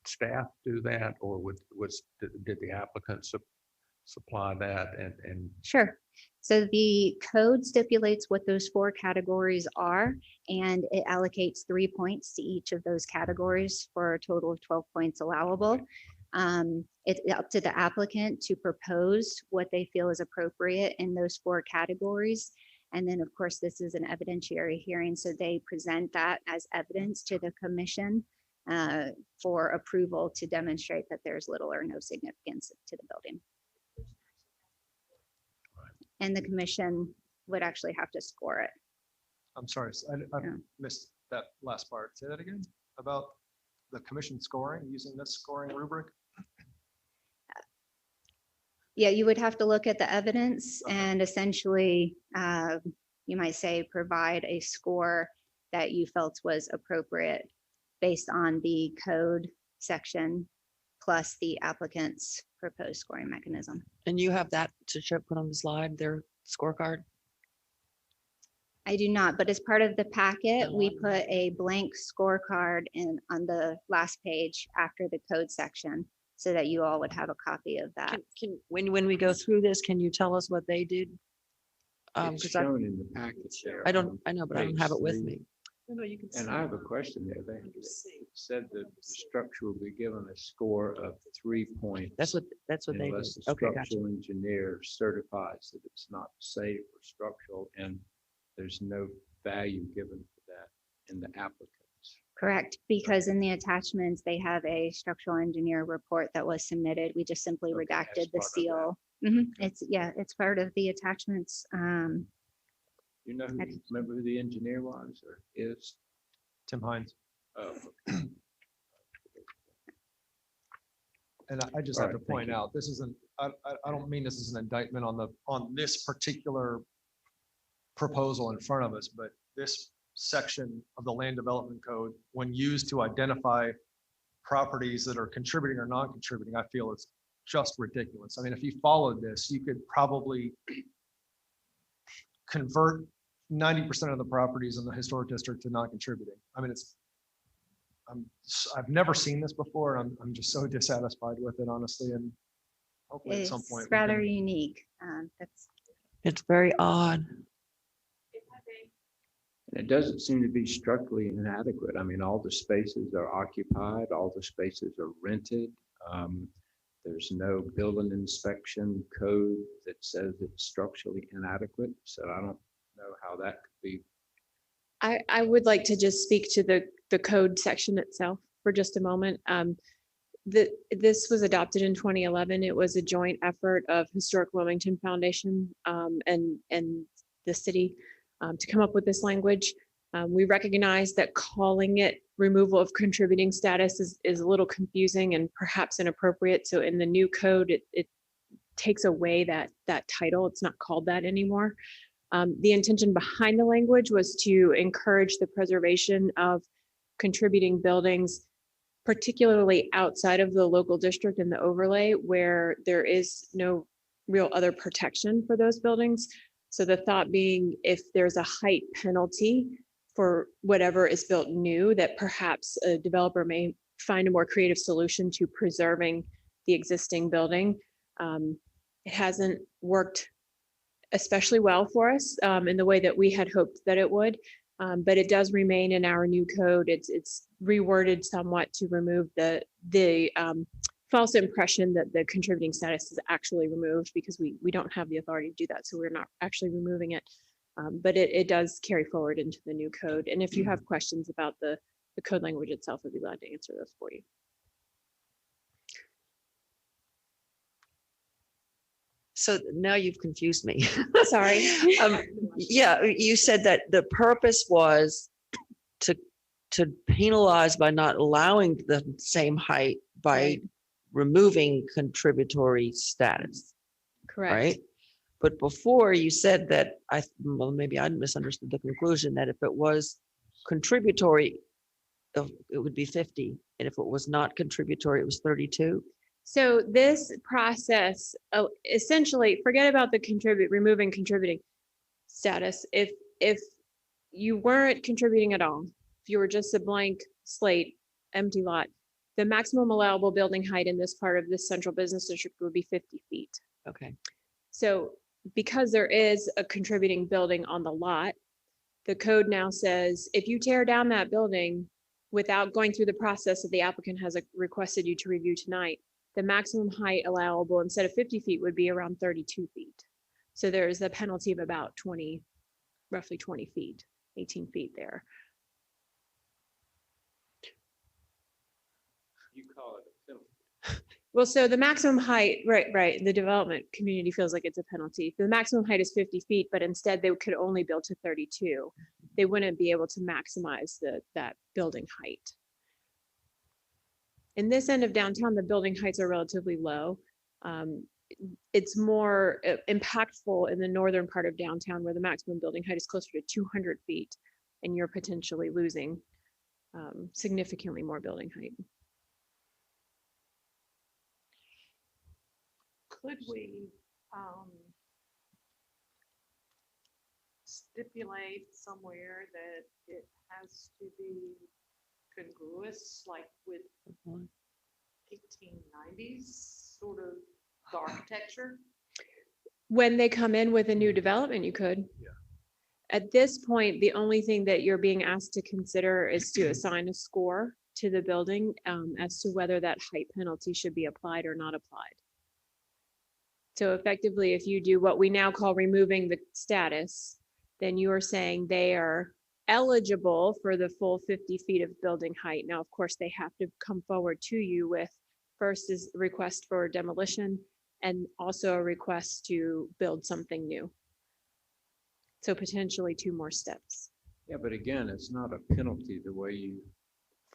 staff do that, or did the applicant supply that? And Sure. So the code stipulates what those 4 categories are, and it allocates 3 points to each of those categories for a total of 12 points allowable. It's up to the applicant to propose what they feel is appropriate in those 4 categories. And then, of course, this is an evidentiary hearing, so they present that as evidence to the commission for approval to demonstrate that there's little or no significance to the building. And the commission would actually have to score it. I'm sorry, I Yeah. missed that last part. Say that again, about the commission scoring, using this scoring rubric? Yeah, you would have to look at the evidence and essentially, you might say, provide a score that you felt was appropriate based on the code section plus the applicant's proposed scoring mechanism. And you have that to show, put on the slide, their scorecard? I do not, but as part of the packet, we put a blank scorecard on the last page after the code section so that you all would have a copy of that. When we go through this, can you tell us what they did? It's 'Cause I shown in the package there. know, on but I don't page have it with 3. me. And I have a question there. They said that the structure will be given a score of 3 points. That's what they did. Unless the Okay, gotcha. structural engineer certifies that it's not safe or structural, and there's no value given for that in the applicants. Correct, because in the attachments, they have a structural engineer report that was submitted. We just simply Okay, as redacted the part of that. seal. It's part of the attachments. You know, remember who the engineer was or is? Tim Hines. Oh, And I just All have to right, thank point you. out, this isn't, I don't mean this is an indictment on this particular proposal in front of us, but this section of the land development code, when used to identify properties that are contributing or non-contributing, I feel it's just ridiculous. I mean, if you followed this, you could probably convert 90% of the properties in the historic district to non-contributing. I mean, I've never seen this before, and I'm just so dissatisfied with it, honestly, and hopefully at some point. It's we rather can- unique. It's very odd. And it doesn't seem to be structurally inadequate. I mean, all the spaces are occupied, all the spaces are rented. There's no building inspection code that says it's structurally inadequate. So I don't know how that could be. I would like to just speak to the code section itself for just a moment. This was adopted in 2011. It was a joint effort of Historic Wilmington Foundation and the city to come up with this language. We recognize that calling it removal of contributing status is a little confusing and perhaps inappropriate. So in the new code, it takes away that title. It's not called that anymore. The intention behind the language was to encourage the preservation of contributing buildings, particularly outside of the local district and the overlay where there is no real other protection for those buildings. So the thought being, if there's a height penalty for whatever is built new, that perhaps a developer may find a more creative solution to preserving the existing building. It hasn't worked especially well for us in the way that we had hoped that it would, but it does remain in our new code. It's reworded somewhat to remove the false impression that the contributing status is actually removed because we don't have the authority to do that. So we're not actually removing it. But it does carry forward into the new code. And if you have questions about the code language itself, I'd be glad to answer those for you. So now you've confused me. Sorry. Yeah, you said that the purpose was to penalize by not allowing the same height by Right. removing contributory status, Correct. right? But before you said that well, maybe I misunderstood the conclusion that if it was contributory, it would be 50. And if it was not contributory, it was 32. So this process, essentially, forget about the removing contributing status. If you weren't contributing at all, if you were just a blank slate, empty lot, the maximum allowable building height in this part of this central business district would be 50 feet. Okay. So because there is a contributing building on the lot, the code now says, if you tear down that building without going through the process that the applicant has requested you to review tonight, the maximum height allowable instead of 50 feet would be around 32 feet. So there's a penalty of about roughly 20 feet, 18 feet there. You call it a penalty. Well, so the maximum height, right, the development community feels like it's a penalty. The maximum height is 50 feet, but instead they could only build to 32. They wouldn't be able to maximize that building height. In this end of downtown, the building heights are relatively low. It's more impactful in the northern part of downtown where the maximum building height is closer to 200 feet and you're potentially losing significantly more building height. Could we stipulate somewhere that it has to be congruous, like with 1890s sort of architecture? When they come in with a new development, you could. Yeah. At this point, the only thing that you're being asked to consider is to assign a score to the building as to whether that height penalty should be applied or not applied. So effectively, if you do what we now call removing the status, then you are saying they are eligible for the full 50 feet of building height. Now, of course, they have to come forward to you with first is a request for demolition and also a request to build something new. So potentially 2 more steps. Yeah, but again, it's not a penalty the way you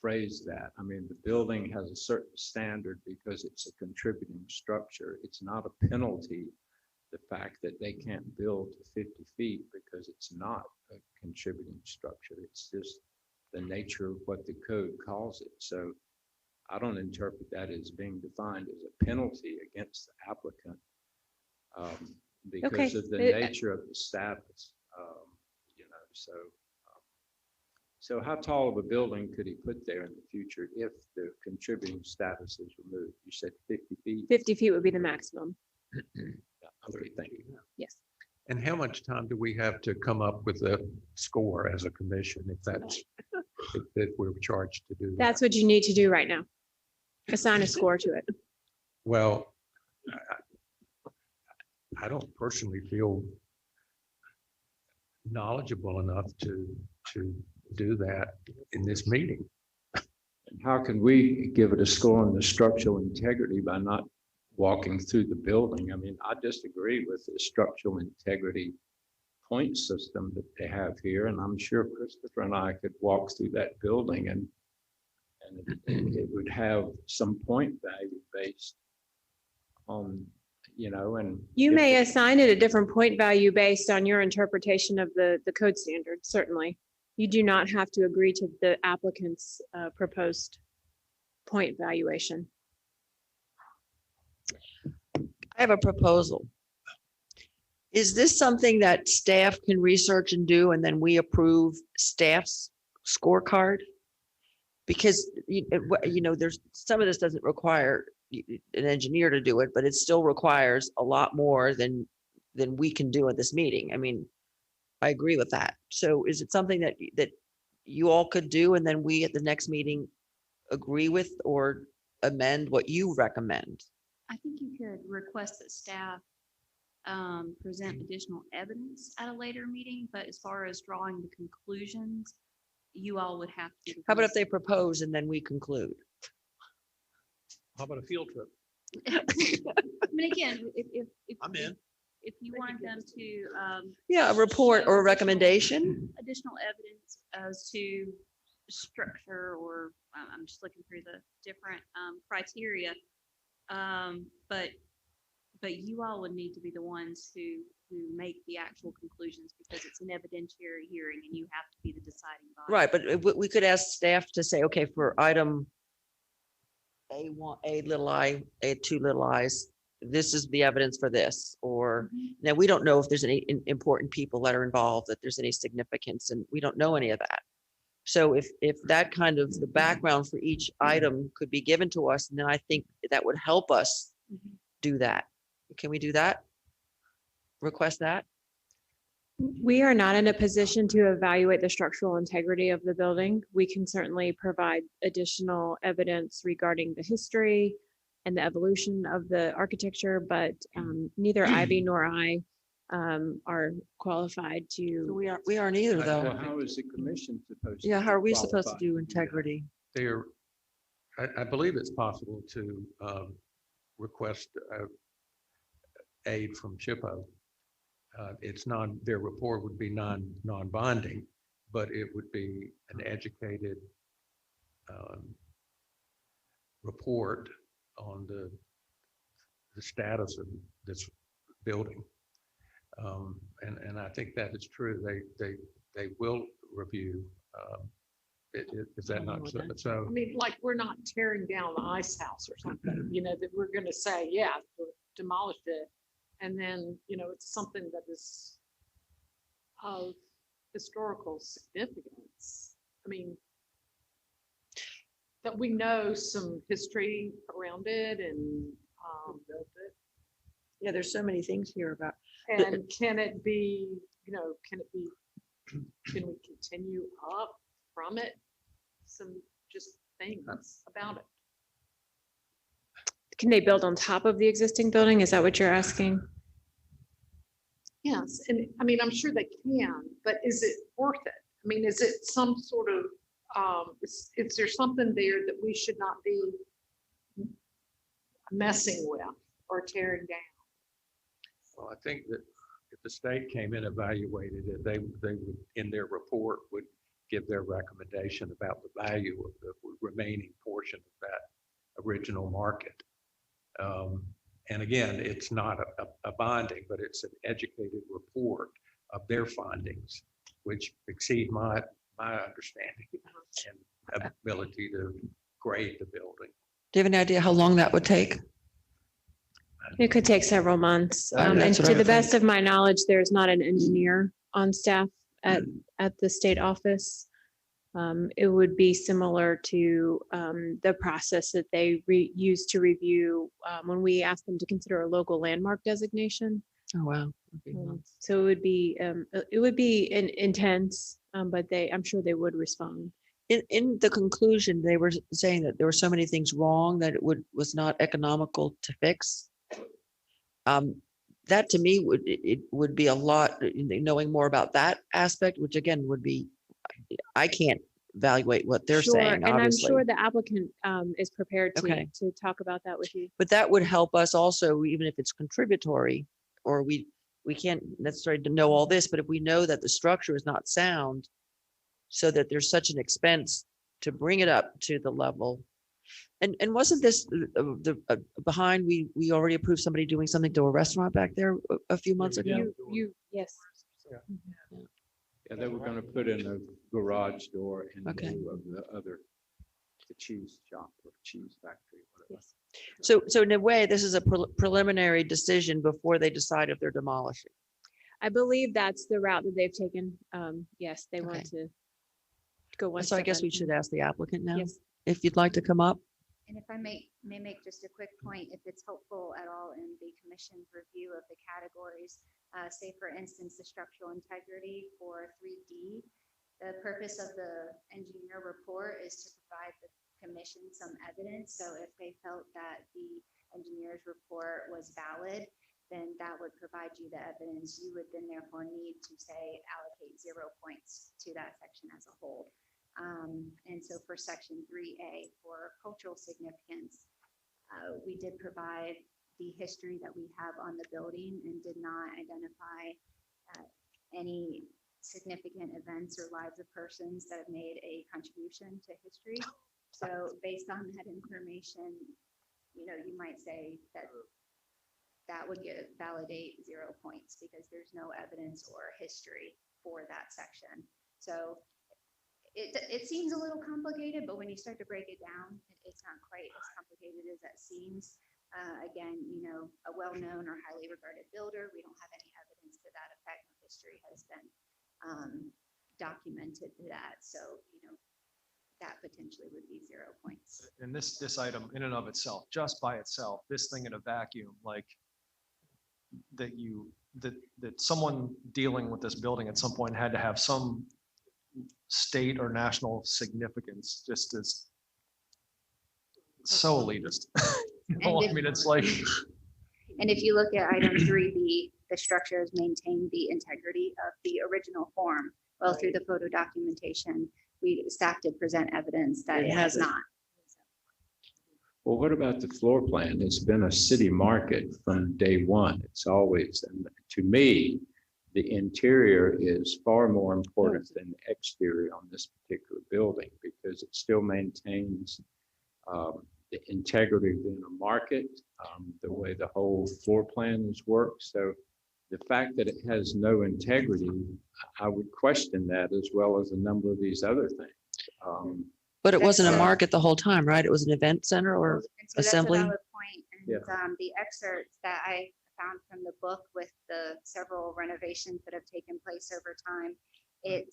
phrase that. I mean, the building has a certain standard because it's a contributing structure. It's not a penalty, the fact that they can't build to 50 feet because it's not a contributing structure. It's just the nature of what the code calls it. So I don't interpret that as being defined as a penalty against the applicant because of the nature of the status, you know, so how tall of a building could he put there in the future if the contributing status is removed? You said 50 feet? 50 feet would be the maximum. Okay, thank you. Yes. And how much time do we have to come up with a score as a commission if that's, if we're charged to do that? That's what you need to do right now. Assign a score to it. Well, I don't personally feel knowledgeable enough to do that in this meeting. And how can we give it a score on the structural integrity by not walking through the building? I mean, I disagree with the structural integrity point system that they have here, and I'm sure Christopher and I could walk through that building and it would have some point value based on, you know, and You may assign it a different point value based on your interpretation of the code standard, certainly. You do not have to agree to the applicant's proposed point valuation. I have a proposal. Is this something that staff can research and do, and then we approve staff's scorecard? Because, you know, there's some of this doesn't require an engineer to do it, but it still requires a lot more than we can do at this meeting. I mean, I agree with that. So is it something that you all could do and then we at the next meeting agree with or amend what you recommend. I think you could request that staff present additional evidence at a later meeting, but as far as drawing the conclusions, you all would have to. How about if they propose and then we conclude? How about a field trip? I mean, again, if. I'm in. If you want them to. Yeah, a report show or a recommendation. Additional evidence as to structure, or I'm just looking through the different criteria. But you all would need to be the ones who make the actual conclusions, because it's an evidentiary hearing and you have to be the deciding body. Right, but we could ask staff to say, okay, for item A1, A little I, A two little I's, this is the evidence for this, or now we don't know if there's any important people that are involved, that there's any significance, and we don't know any of that. So if that kind of the background for each item could be given to us, then I think that would help us do that. Can we do that? Request that? We are not in a position to evaluate the structural integrity of the building. We can certainly provide additional evidence regarding the history and the evolution of the architecture, but neither Ivy nor I are qualified to. We aren't either, Well, though. how is the commission supposed to? Yeah, how are we supposed to qualify? do integrity? There, I believe it's possible to request aid from SHPO. It's not, their report would be non-binding, but it would be an educated report on the status of this building. And I think that is true. They will review. Is that not so? I mean, like, we're not tearing down the ice house or something, you know, that we're gonna say, yeah, demolish it. And then, you know, it's something that is of historical significance. I mean, that we know some history around it and Yeah, there's so many things here about. and can it be, you know, can we continue up from it? Some just things about it. Can they build on top of the existing building? Is that what you're asking? Yes, and I mean, I'm sure they can, but is it worth it? I mean, is it some sort of, is there something there that we should not be messing with or tearing down? Well, I think that if the state came in, evaluated it, they would, in their report, would give their recommendation about the value of the remaining portion of that original market. And again, it's not a binding, but it's an educated report of their findings, which exceed my understanding and ability to grade the building. Do you have any idea how long that would take? It could take several months. And That's what I to the would best think. of my knowledge, there's not an engineer on staff at the state office. It would be similar to the process that they use to review when we ask them to consider a local landmark designation. Oh, wow. So it would be intense, but I'm sure they would respond. In the conclusion, they were saying that there were so many things wrong that it was not economical to fix. That to me would be a lot, knowing more about that aspect, which again would be, I can't evaluate what they're Sure, saying, and obviously. I'm sure the applicant is prepared Okay. to talk about that with you. But that would help us also, even if it's contributory, or we can't necessarily know all this, but if we know that the structure is not sound, so that there's such an expense to bring it up to the level. And wasn't this behind, we already approved somebody doing something to a restaurant back there a few months ago? Yes. Yeah, they were gonna put in a garage door in Okay. lieu of the cheese shop or cheese factory. Whatever. So in a way, this is a preliminary decision before they decide if they're demolishing. I believe that's the route that they've taken. Yes, they Okay. want to go one So I step guess at we a should time. ask the applicant now, Yes. if you'd like to come up. And if I may make just a quick point, if it's helpful at all in the commission's review of the categories, say for instance, the structural integrity for 3D, The purpose of the engineer report is to provide the commission some evidence. So if they felt that the engineer's report was valid, then that would provide you the evidence. You would then therefore need to say allocate 0 points to that section as a whole. And so for section 3A for cultural significance, we did provide the history that we have on the building and did not identify any significant events or lives of persons that have made a contribution to history. So based on that information, you know, you might say that that would validate 0 points because there's no evidence or history for that section. So it seems a little complicated, but when you start to break it down, it's not quite as complicated as that seems. Again, you know, a well-known or highly regarded builder, we don't have any evidence to that effect. No history has been documented to that. So, you know, that potentially would be 0 points. And this item in and of itself, just by itself, this thing in a vacuum, like that someone dealing with this building at some point had to have some state or national significance, just as so elitist. You know, I mean, it's like. And if you look at item 3B, the structure has maintained the integrity of the original form. Well, through the photo documentation, staff did present evidence that it has not. Well, what about the floor plan? It's been a city market from day one. It's always, and to me, the interior is far more important than the exterior on this particular building because it still maintains the integrity of being a market, the way the whole floor plan is worked. So the fact that it has no integrity, I would question that as well as a number of these other things. But it wasn't a market the whole time, right? It was an event center or So assembly? that's a valid point. And the excerpts that I found from the book with the several renovations that have taken place over time, it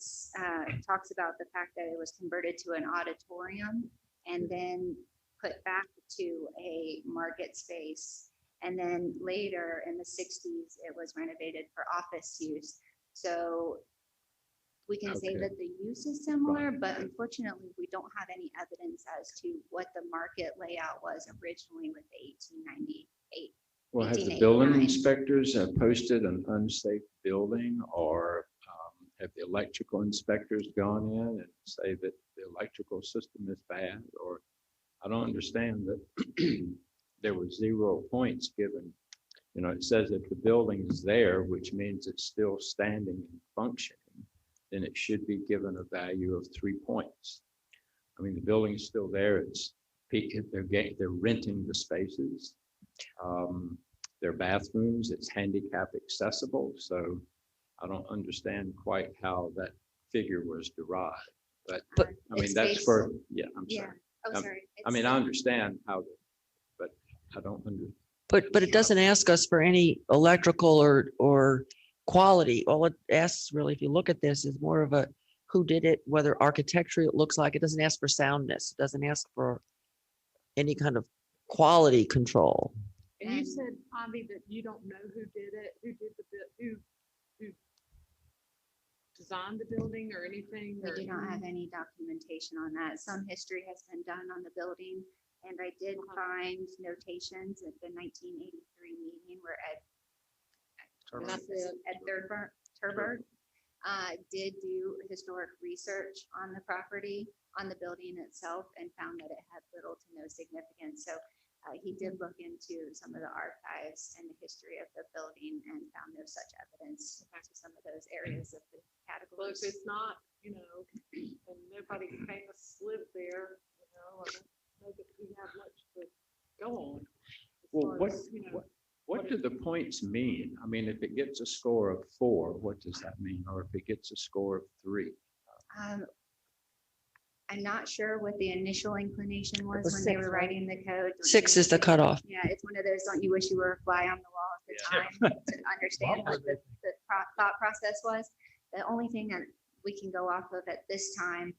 talks about the fact that it was converted to an auditorium and then put back to a market space. And then later in the 60s, it was renovated for office use. So we can say that the use is similar, but unfortunately, we don't have any evidence as to what the market layout was originally with the 1898. Well, have the building inspectors posted an unsafe building, or have the electrical inspectors gone in and say that the electrical system is bad? Or I don't understand that there were 0 points given. You know, it says that the building is there, which means it's still standing and functioning. Then it should be given a value of 3 points. I mean, the building is still there. They're renting the spaces. Their bathrooms, it's handicap accessible. So I don't understand quite how that figure was derived. But I mean, that's for, I'm sorry. Oh, sorry. I mean, I understand how, but I don't understand. But it doesn't ask us for any electrical or quality. All it asks really, if you look at this, is more of a who did it, whether architecturally it looks like. It doesn't ask for soundness. It doesn't ask for any kind of quality control. And you said, Avi, that you don't know who did it, who designed the building or anything? We do not have any documentation on that. Some history has been done on the building, and I did find notations at the 1983 meeting where Ed Turberg did do historic research on the property, on the building itself, and found that it had little to no significance. So he did look into some of the archives and the history of the building and found no such evidence to some of those areas of the Well, categories. if it's not, you know, and nobody famous lived there, you know, I don't know that we have much to go on. Well, what do the points mean? I mean, if it gets a score of 4, what does that mean? Or if it gets a score of 3? I'm not sure what the initial inclination was was when they 6, were right? writing the code. 6 is the cutoff. Yeah, it's one of those, don't you wish you were a fly on the wall at the time to understand what the thought process was. The only thing that we can go off of at this time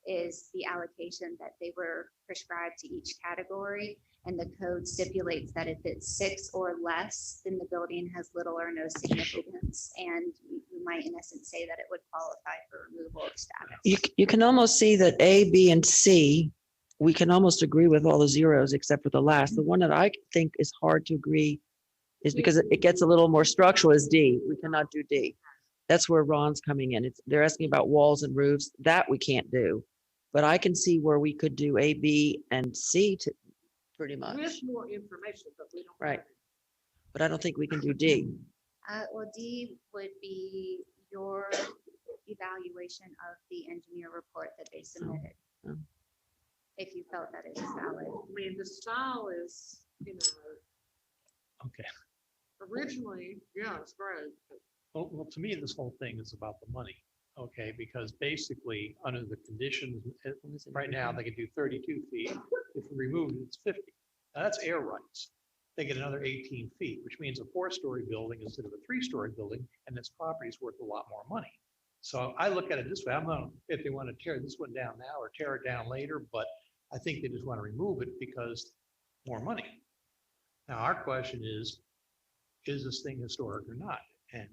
is the allocation that they were prescribed to each category. And the code stipulates that if it's 6 or less, then the building has little or no significance. And you might in essence say that it would qualify for removal of status. You can almost see that A, B, and C, we can almost agree with all the zeros except for the last. The one that I think is hard to agree is because it gets a little more structural is D. We cannot do D. That's where Ron's coming in. They're asking about walls and roofs. That we can't do. But I can see where we could do A, B, and C to pretty much. With more information, but we don't. Right. But I don't think we can do D. Well, D would be your evaluation of the engineer report that they submitted. Oh. If you felt that it was valid. I mean, the style is, you know, Okay. originally, yeah, it's great. But Well, to me, this whole thing is about the money, okay? Because basically, under the conditions, right now, they can do 32 feet. If we remove it, it's 50. Now, that's air rights. They get another 18 feet, which means a 4-story building instead of a 3-story building, and this property is worth a lot more money. So I look at it this way. I'm not, if they want to tear this one down now or tear it down later, but I think they just want to remove it because more money. Now, our question is this thing historic or not? And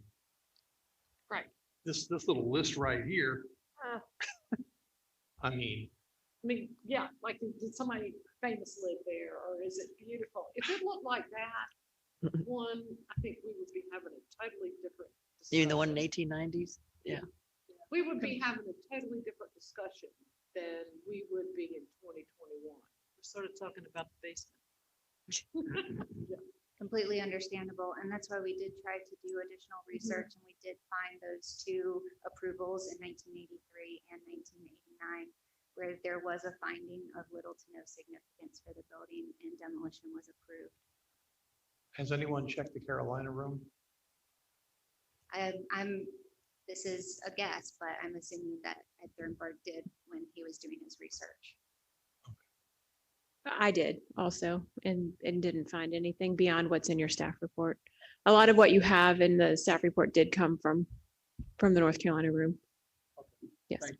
Right. this little list right here, I mean, yeah, like, did somebody famous live there, or is it beautiful? If it looked like that, one, I think we would be having a totally different discussion. You mean the one in 1890s? Yeah. We would be having a totally different discussion than we would be in 2021. We're sort of talking about the basement. Completely understandable. And that's why we did try to do additional research, and we did find those 2 approvals in 1983 and 1989, where there was a finding of little to no significance for the building and demolition was approved. has anyone checked the Carolina room? This is a guess, but I'm assuming that Ed Thornburg did when he was doing his research. I did also, and didn't find anything beyond what's in your staff report. A lot of what you have in the staff report did come from the North Carolina room. Yes. Thank you.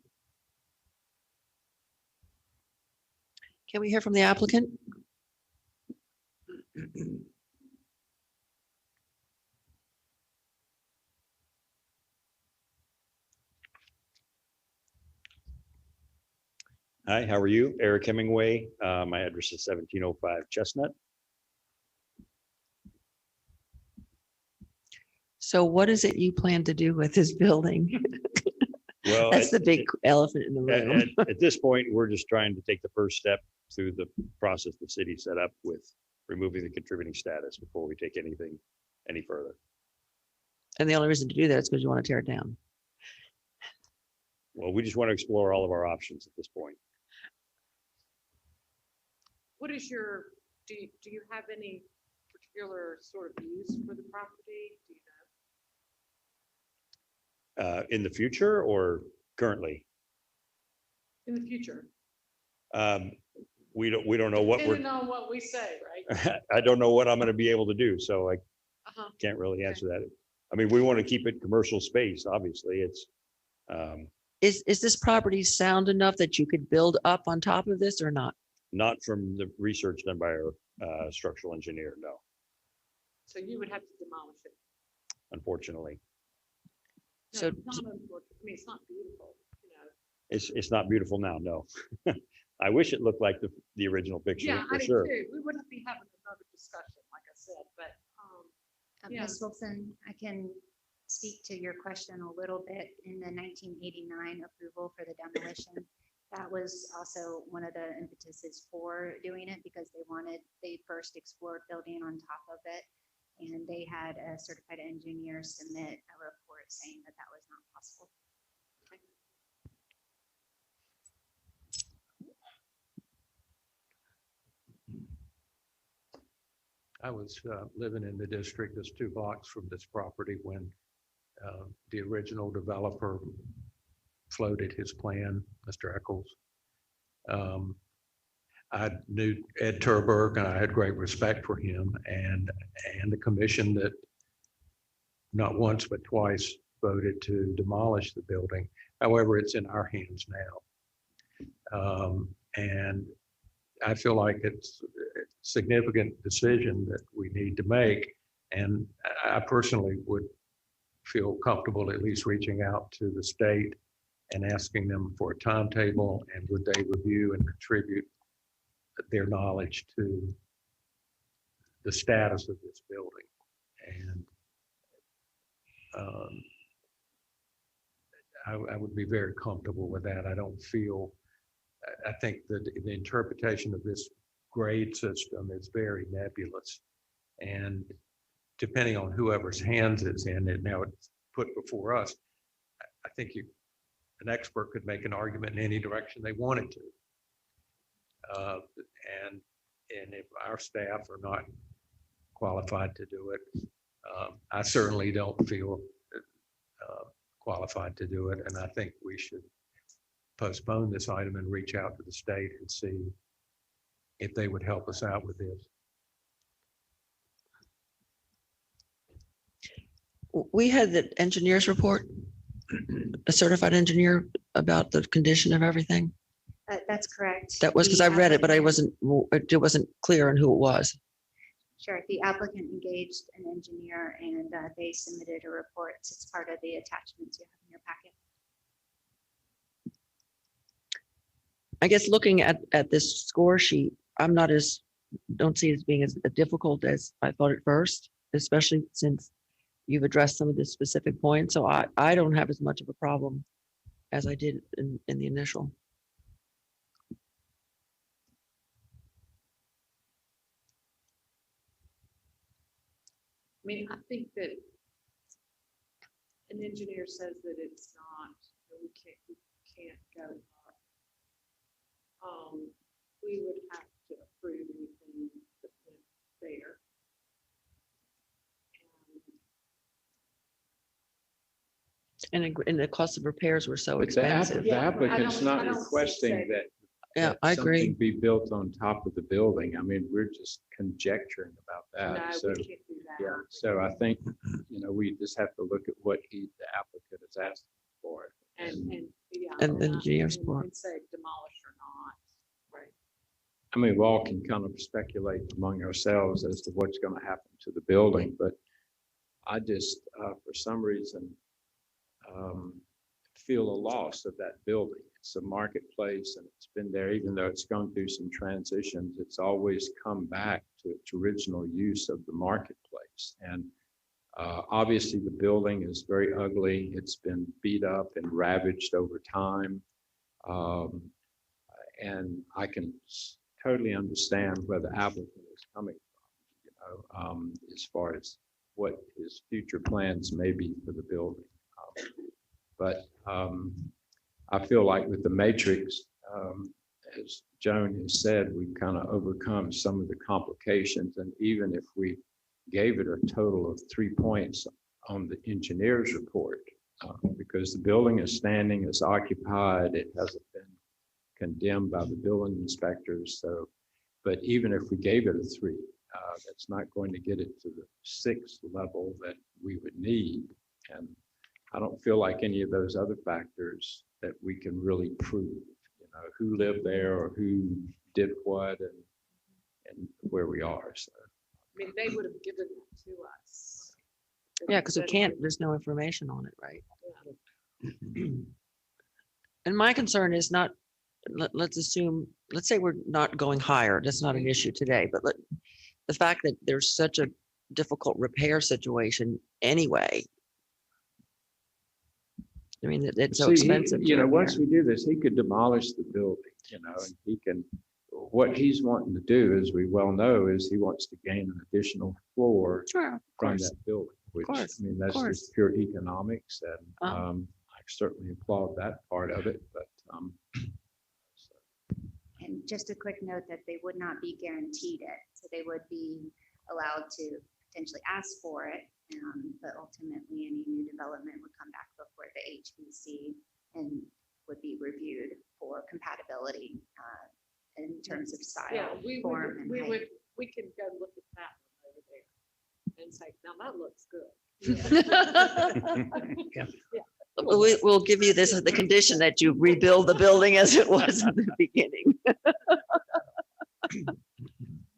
Can we hear from the applicant? Hi, how are you? Eric Hemingway. My address is 1705 Chestnut. So what is it you plan to do with this building? Well, That's the big elephant in the room. At this point, we're just trying to take the first step through the process the city set up with removing the contributing status before we take anything any further. And the only reason to do that is because you want to tear it down. Well, we just want to explore all of our options at this point. What is your, do you have any particular sort of use for the property? Do you know? In the future or currently? In the future? We don't know what Depending on what we say, right? I don't know what I'm going to be able to do, so I can't really answer that. I mean, we want to keep it commercial space, obviously. It's Is this property sound enough that you could build up on top of this or not? not from the research done by our structural engineer, no, So you would have to demolish it. unfortunately. No, So not unfortunately. I mean, it's not beautiful, you know. It's not beautiful now, no. I wish it looked like the original picture, Yeah, I for do sure. too. We wouldn't be having another discussion, like I said, but, yeah. Ms. Wilson, I can speak to your question a little bit. In the 1989 approval for the demolition, that was also one of the impetuses for doing it because they first explored building on top of it. And they had a certified engineer submit a report saying that that was not possible. I was living in the district that's 2 blocks from this property when the original developer floated his plan, Mr. Eccles. I knew Ed Turberg and I had great respect for him and the commission that not once but twice voted to demolish the building. However, it's in our hands now. And I feel like it's a significant decision that we need to make. And I personally would feel comfortable at least reaching out to the state and asking them for a timetable, and would they review and contribute their knowledge to the status of this building. And I would be very comfortable with that. I don't feel, I think that the interpretation of this grade system is very nebulous. And depending on whoever's hands it's in, and now it's put before us, I think an expert could make an argument in any direction they wanted to. And if our staff are not qualified to do it, I certainly don't feel qualified to do it. And I think we should postpone this item and reach out to the state and see if they would help us out with this. We had the engineer's report, a certified engineer, about the condition of everything. That's correct. That was because I read it, but it wasn't clear on who it was. Sure. The applicant engaged an engineer and they submitted a report. It's part of the attachments you have in your packet. I guess looking at this score sheet, don't see it as being as difficult as I thought at first, especially since you've addressed some of the specific points. So I don't have as much of a problem as I did in the initial. I mean, I think that an engineer says that it's not, that we can't go up. We would have to approve anything that's there. And the cost of repairs were so But expensive. the applicant's I not don't requesting that. Yeah, that I agree. something be built on top of the building. I mean, we're just conjecturing about No, that. So, we can't do that. yeah, so I think, we just have to look at what the applicant is asking for. And yeah. And the engineer's report. And say demolish or not, right? I mean, we all can kind of speculate among ourselves as to what's going to happen to the building, but I just, for some reason, feel a loss of that building. It's a marketplace and it's been there, even though it's gone through some transitions, it's always come back to its original use of the marketplace. And obviously the building is very ugly. It's been beat up and ravaged over time. And I can totally understand where the applicant is coming from, as far as what his future plans may be for the building. But I feel like with the matrix, as Joan has said, we've kind of overcome some of the complications. And even if we gave it a total of 3 points on the engineer's report, because the building is standing, it's occupied, it hasn't been condemned by the building inspectors. So, but even if we gave it a 3, that's not going to get it to the 6th level that we would need. And I don't feel like any of those other factors that we can really prove, who lived there or who did what and where we are. So, I mean, they would have given that to us. Yeah, because there's no information on it, right? Yeah. And my concern is not, let's say we're not going higher. That's not an issue today, but the fact that there's such a difficult repair situation anyway. I mean, it's so expensive. Once we do this, he could demolish the building, and he can, what he's wanting to do, as we well know, is he wants to gain an additional floor from that building, which, I mean, that's just pure economics. And I certainly applaud that part of it, but. And just a quick note that they would not be guaranteed it. So they would be allowed to potentially ask for it. But ultimately, any new development would come back before the HBC and would be reviewed for compatibility in terms of style, Yeah, form, and height. we can go look at that one over there and say, now that looks good. Yeah. We'll give you this as the condition that you rebuild the building as it was in the beginning.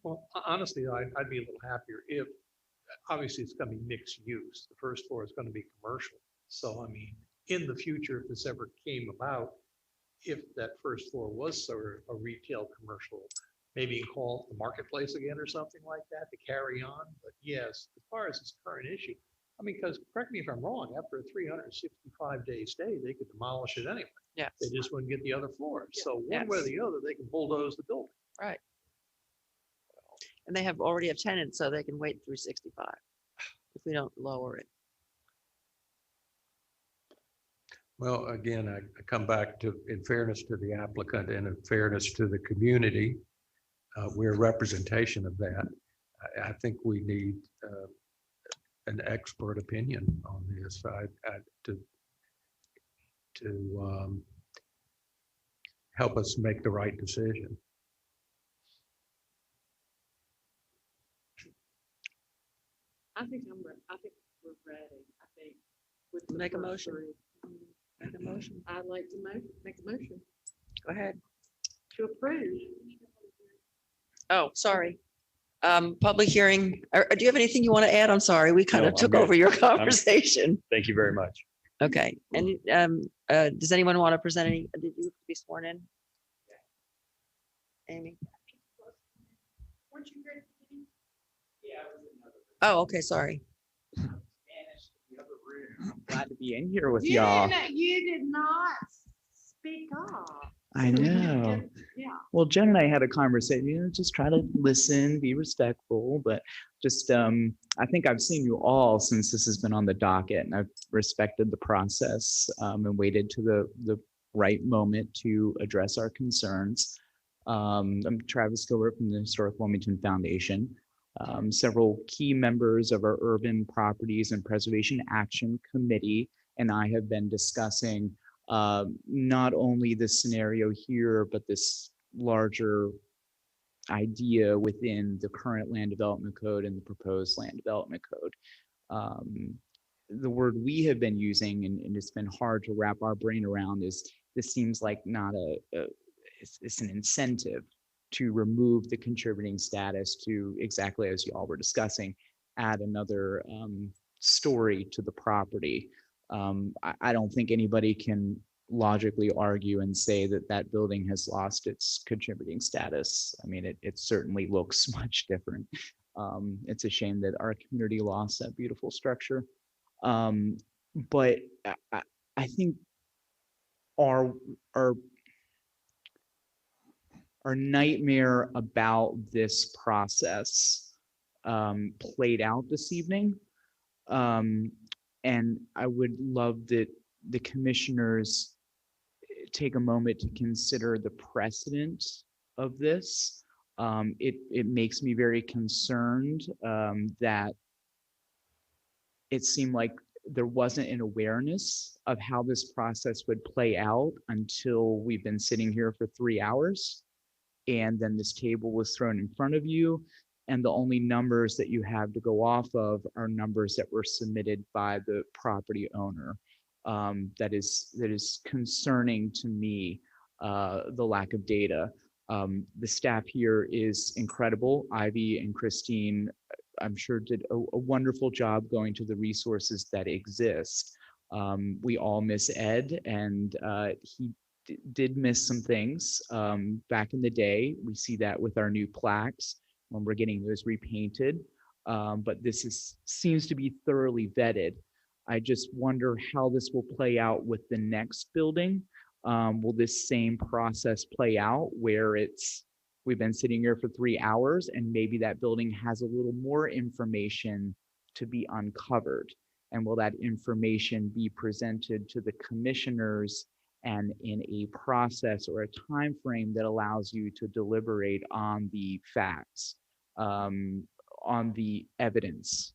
Well, honestly, I'd be a little happier if, obviously, it's going to be mixed use. The first floor is going to be commercial. So, I mean, in the future, if this ever came about, if that first floor was sort of a retail commercial, maybe you call it the marketplace again or something like that to carry on. But yes, as far as this current issue, I mean, because correct me if I'm wrong, after a 365-day stay, they could demolish it anyway. Yes. They just wouldn't get the other floors. So one way or Yes. the other, they can bulldoze the building. Right. And they already have tenants, so they can wait through 65 if we don't lower it. Well, again, I come back to, in fairness to the applicant and in fairness to the community, we're a representation of that. I think we need an expert opinion on this to help us make the right decision. I think we're ready. I think. with the Make a first motion. three. Make a motion. I'd like to make a motion Go ahead. to approve. Oh, sorry. Public hearing. Do you have anything you want to add? I'm sorry, we kind No, of I'm took good. over your conversation. Thank you very much. Okay, and does anyone want to present any, did you be sworn in? Amy? Weren't you ready? Yeah, I was in another. Oh, okay, sorry. Glad to be in here with You y'all. you did not speak up. I know. Yeah. Well, Jen and I had a conversation, just try to listen, be respectful, but just, I think I've seen you all since this has been on the docket, and I've respected the process and waited to the right moment to address our concerns. I'm Travis Gilbert from the Historic Wilmington Foundation. Several key members of our Urban Properties and Preservation Action Committee and I have been discussing not only this scenario here, but this larger idea within the current land development code and the proposed land development code. The word we have been using, and it's been hard to wrap our brain around, is this seems like not it's an incentive to remove the contributing status to, exactly as you all were discussing, add another story to the property. I don't think anybody can logically argue and say that that building has lost its contributing status. I mean, it certainly looks much different. It's a shame that our community lost that beautiful structure. But I think our nightmare about this process played out this evening. And I would love that the commissioners take a moment to consider the precedent of this. It makes me very concerned that it seemed like there wasn't an awareness of how this process would play out until we've been sitting here for 3 hours. And then this table was thrown in front of you. And the only numbers that you have to go off of are numbers that were submitted by the property owner. That is concerning to me, the lack of data. The staff here is incredible. Ivy and Christine, I'm sure, did a wonderful job going to the resources that exist. We all miss Ed, and he did miss some things back in the day. We see that with our new plaques when we're getting those repainted. But this seems to be thoroughly vetted. I just wonder how this will play out with the next building. Will this same process play out where we've been sitting here for 3 hours and maybe that building has a little more information to be uncovered? And will that information be presented to the commissioners and in a process or a time frame that allows you to deliberate on the facts, on the evidence?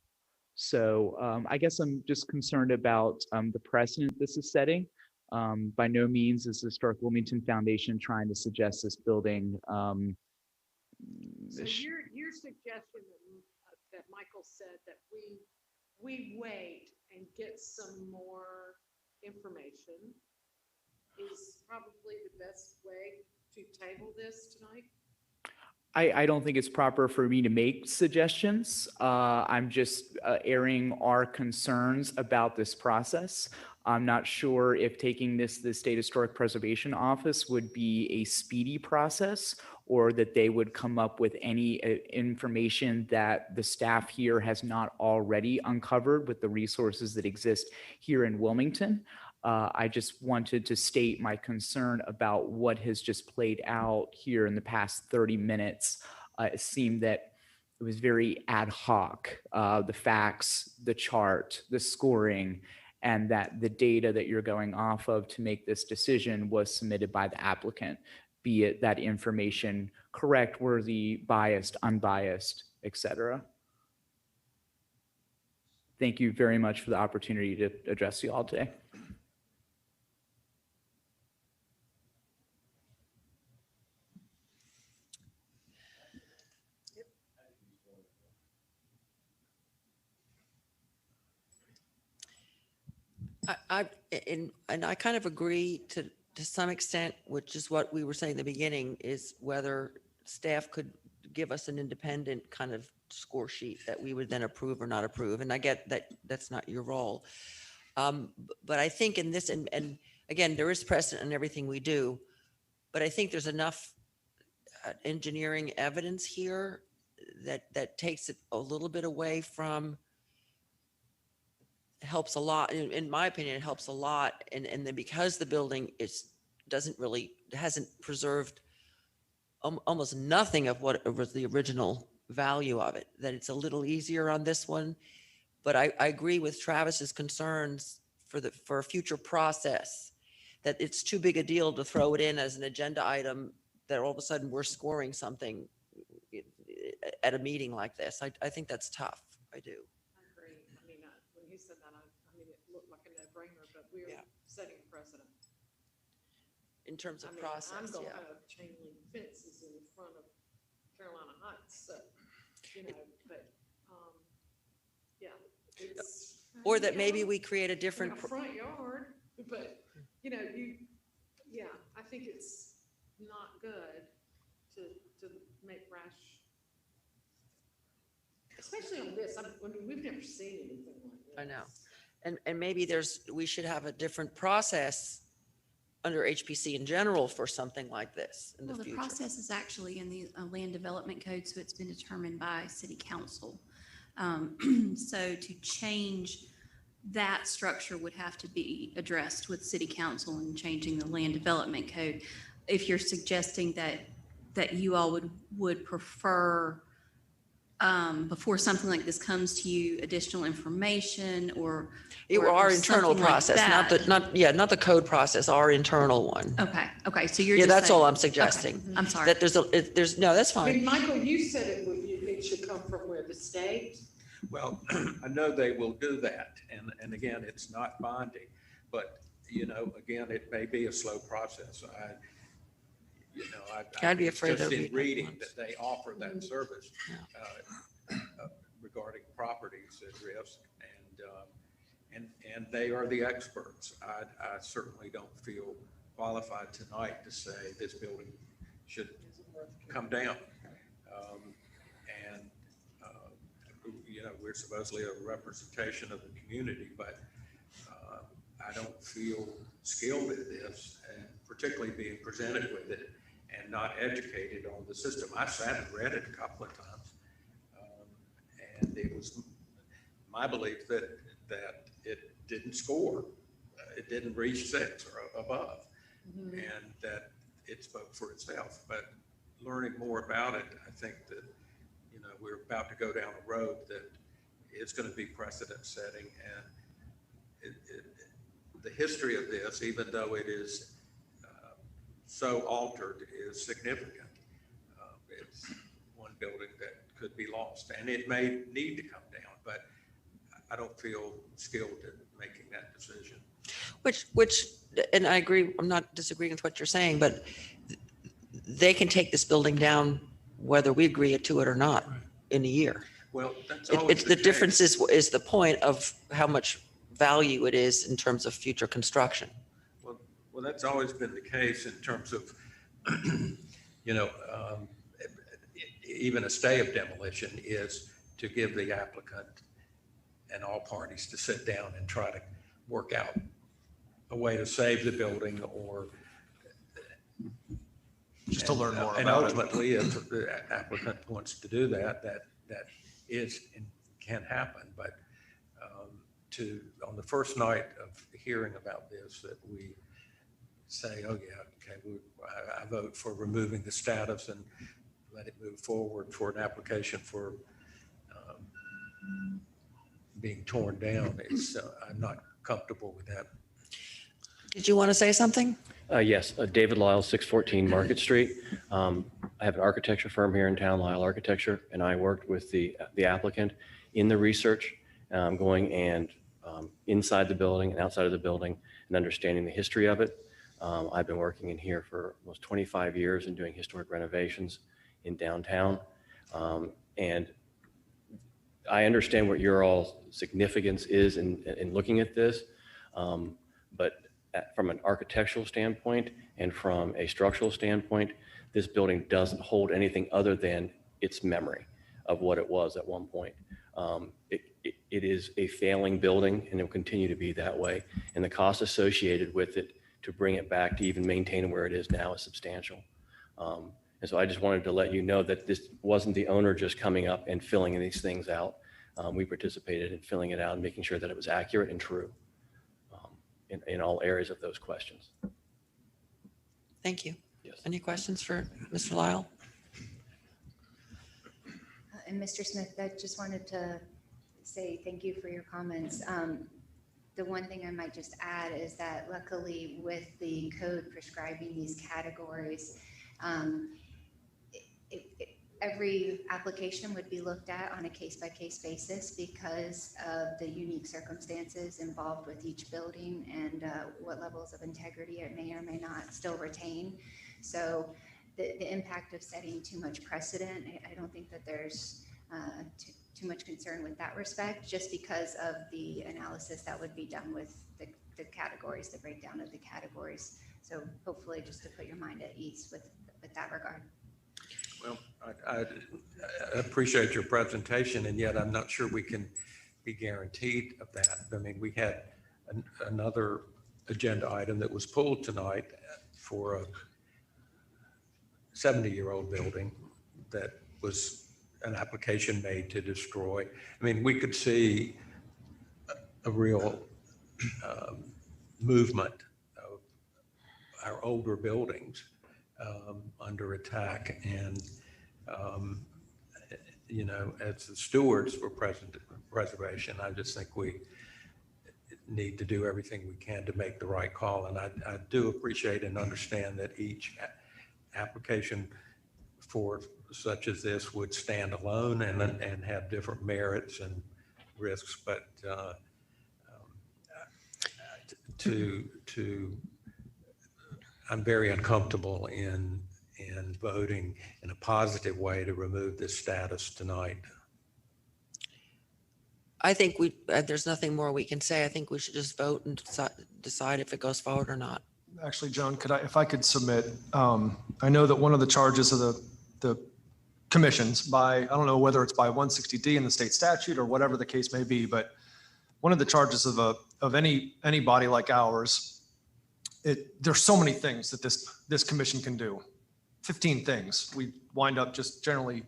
So I guess I'm just concerned about the precedent this is setting. By no means is the Historic Wilmington Foundation trying to suggest this building. So your suggestion that Michael said that we wait and get some more information is probably the best way to table this tonight. I don't think it's proper for me to make suggestions. I'm just airing our concerns about this process. I'm not sure if taking this to the State Historic Preservation Office would be a speedy process, or that they would come up with any information that the staff here has not already uncovered with the resources that exist here in Wilmington. I just wanted to state my concern about what has just played out here in the past 30 minutes. It seemed that it was very ad hoc, the facts, the chart, the scoring, and that the data that you're going off of to make this decision was submitted by the applicant, be it that information correct, worthy, biased, unbiased, etc. Thank you very much for the opportunity to address you all today. And I kind of agree to some extent, which is what we were saying in the beginning, is whether staff could give us an independent kind of score sheet that we would then approve or not approve. And I get that that's not your role. But I think in this, and again, there is precedent in everything we do, but I think there's enough engineering evidence here that takes it a little bit away from, helps a lot. In my opinion, it helps a lot. And then because the building hasn't preserved almost nothing of what was the original value of it, that it's a little easier on this one. But I agree with Travis's concerns for a future process, that it's too big a deal to throw it in as an agenda item, that all of a sudden we're scoring something at a meeting like this. I think that's tough. I do. I agree. I mean, when he said that, I mean, it looked like a no-brainer, but we're setting a precedent. In terms of I mean, process, I'm going yeah. to have chain link fences in front of Carolina Heights, so, you know, but, yeah. It's, Or that maybe we create a different. in a front yard, but, you know, I think it's not good to make rash, especially on this. I mean, we've never seen anything like this. I know. And maybe we should have a different process under HPC in general for something like this in the Well, the future. process is actually in the land development code, so it's been determined by city council. So to change that structure would have to be addressed with city council and changing the land development code. If you're suggesting that you all would prefer, before something like this comes to you, additional information or Our internal something like process, that. not the code process, our internal one. Okay, so you're Yeah, just that's saying- all I'm okay, suggesting. I'm sorry. That there's, no, that's I mean, fine. Michael, you said it should come from where, the state? Well, I know they will do that, and again, it's not binding, but, again, it may be a slow process. I'd be afraid just there'd in be reading that they offer that service regarding properties at risk, and they are the experts. I certainly don't feel qualified tonight to say this building should come down. We're supposedly a representation of the community, but I don't feel skilled at this, and particularly being presented with it and not educated on the system. I sat and read it a couple of times, and it was my belief that it didn't score. It didn't reach 6 or above, and that it spoke for itself. But learning more about it, I think that we're about to go down a road that is going to be precedent setting, and the history of this, even though it is so altered, is significant. It's one building that could be lost, and it may need to come down, but I don't feel skilled in making that decision. Which, and I agree, I'm not disagreeing with what you're saying, but they can take this building down whether we agree to it or not in a year. Well, that's always The difference is the point of how much value it is in terms of future construction. Well, that's always been the case in terms of, even a stay of demolition is to give the applicant and all parties to sit down and try to work out a way to save the building or Just to learn more and about it. ultimately, if the applicant wants to do that, that is and can happen. But on the first night of hearing about this, that we say, oh yeah, okay, I vote for removing the status and let it move forward for an application for being torn down. I'm not comfortable with that. Did you want to say something? Yes, David Lyle, 614 Market Street. I have an architecture firm here in town, Lyle Architecture, and I worked with the applicant in the research, going and inside the building and outside of the building and understanding the history of it. I've been working in here for almost 25 years and doing historic renovations in downtown. And I understand what your all significance is in looking at this, but from an architectural standpoint and from a structural standpoint, this building doesn't hold anything other than its memory of what it was at one point. It is a failing building and it will continue to be that way. And the cost associated with it to bring it back to even maintain it where it is now is substantial. And so I just wanted to let you know that this wasn't the owner just coming up and filling these things out. We participated in filling it out and making sure that it was accurate and true in all areas of those questions. Thank you. Yes. Any questions for Mr. Lyle? And Mr. Smith, I just wanted to say thank you for your comments. The one thing I might just add is that luckily with the code prescribing these categories, every application would be looked at on a case-by-case basis because of the unique circumstances involved with each building and what levels of integrity it may or may not still retain. So the impact of setting too much precedent, I don't think that there's too much concern with that respect, just because of the analysis that would be done with the categories, the breakdown of the categories. So hopefully just to put your mind at ease with that regard. Well, I appreciate your presentation, and yet I'm not sure we can be guaranteed of that. I mean, we had another agenda item that was pulled tonight for a 70-year-old building that was an application made to destroy. I mean, we could see a real movement of our older buildings under attack. And, as the stewards for preservation, I just think we need to do everything we can to make the right call. And I do appreciate and understand that each application for such as this would stand alone and have different merits and risks, but I'm very uncomfortable in voting in a positive way to remove this status tonight. I think there's nothing more we can say. I think we should just vote and decide if it goes forward or not. Actually, Joan, if I could submit, I know that one of the charges of the commissions I don't know whether it's by 160D in the state statute or whatever the case may be, but one of the charges of any body like ours, there's so many things that this commission can do. 15 things. We wind up just generally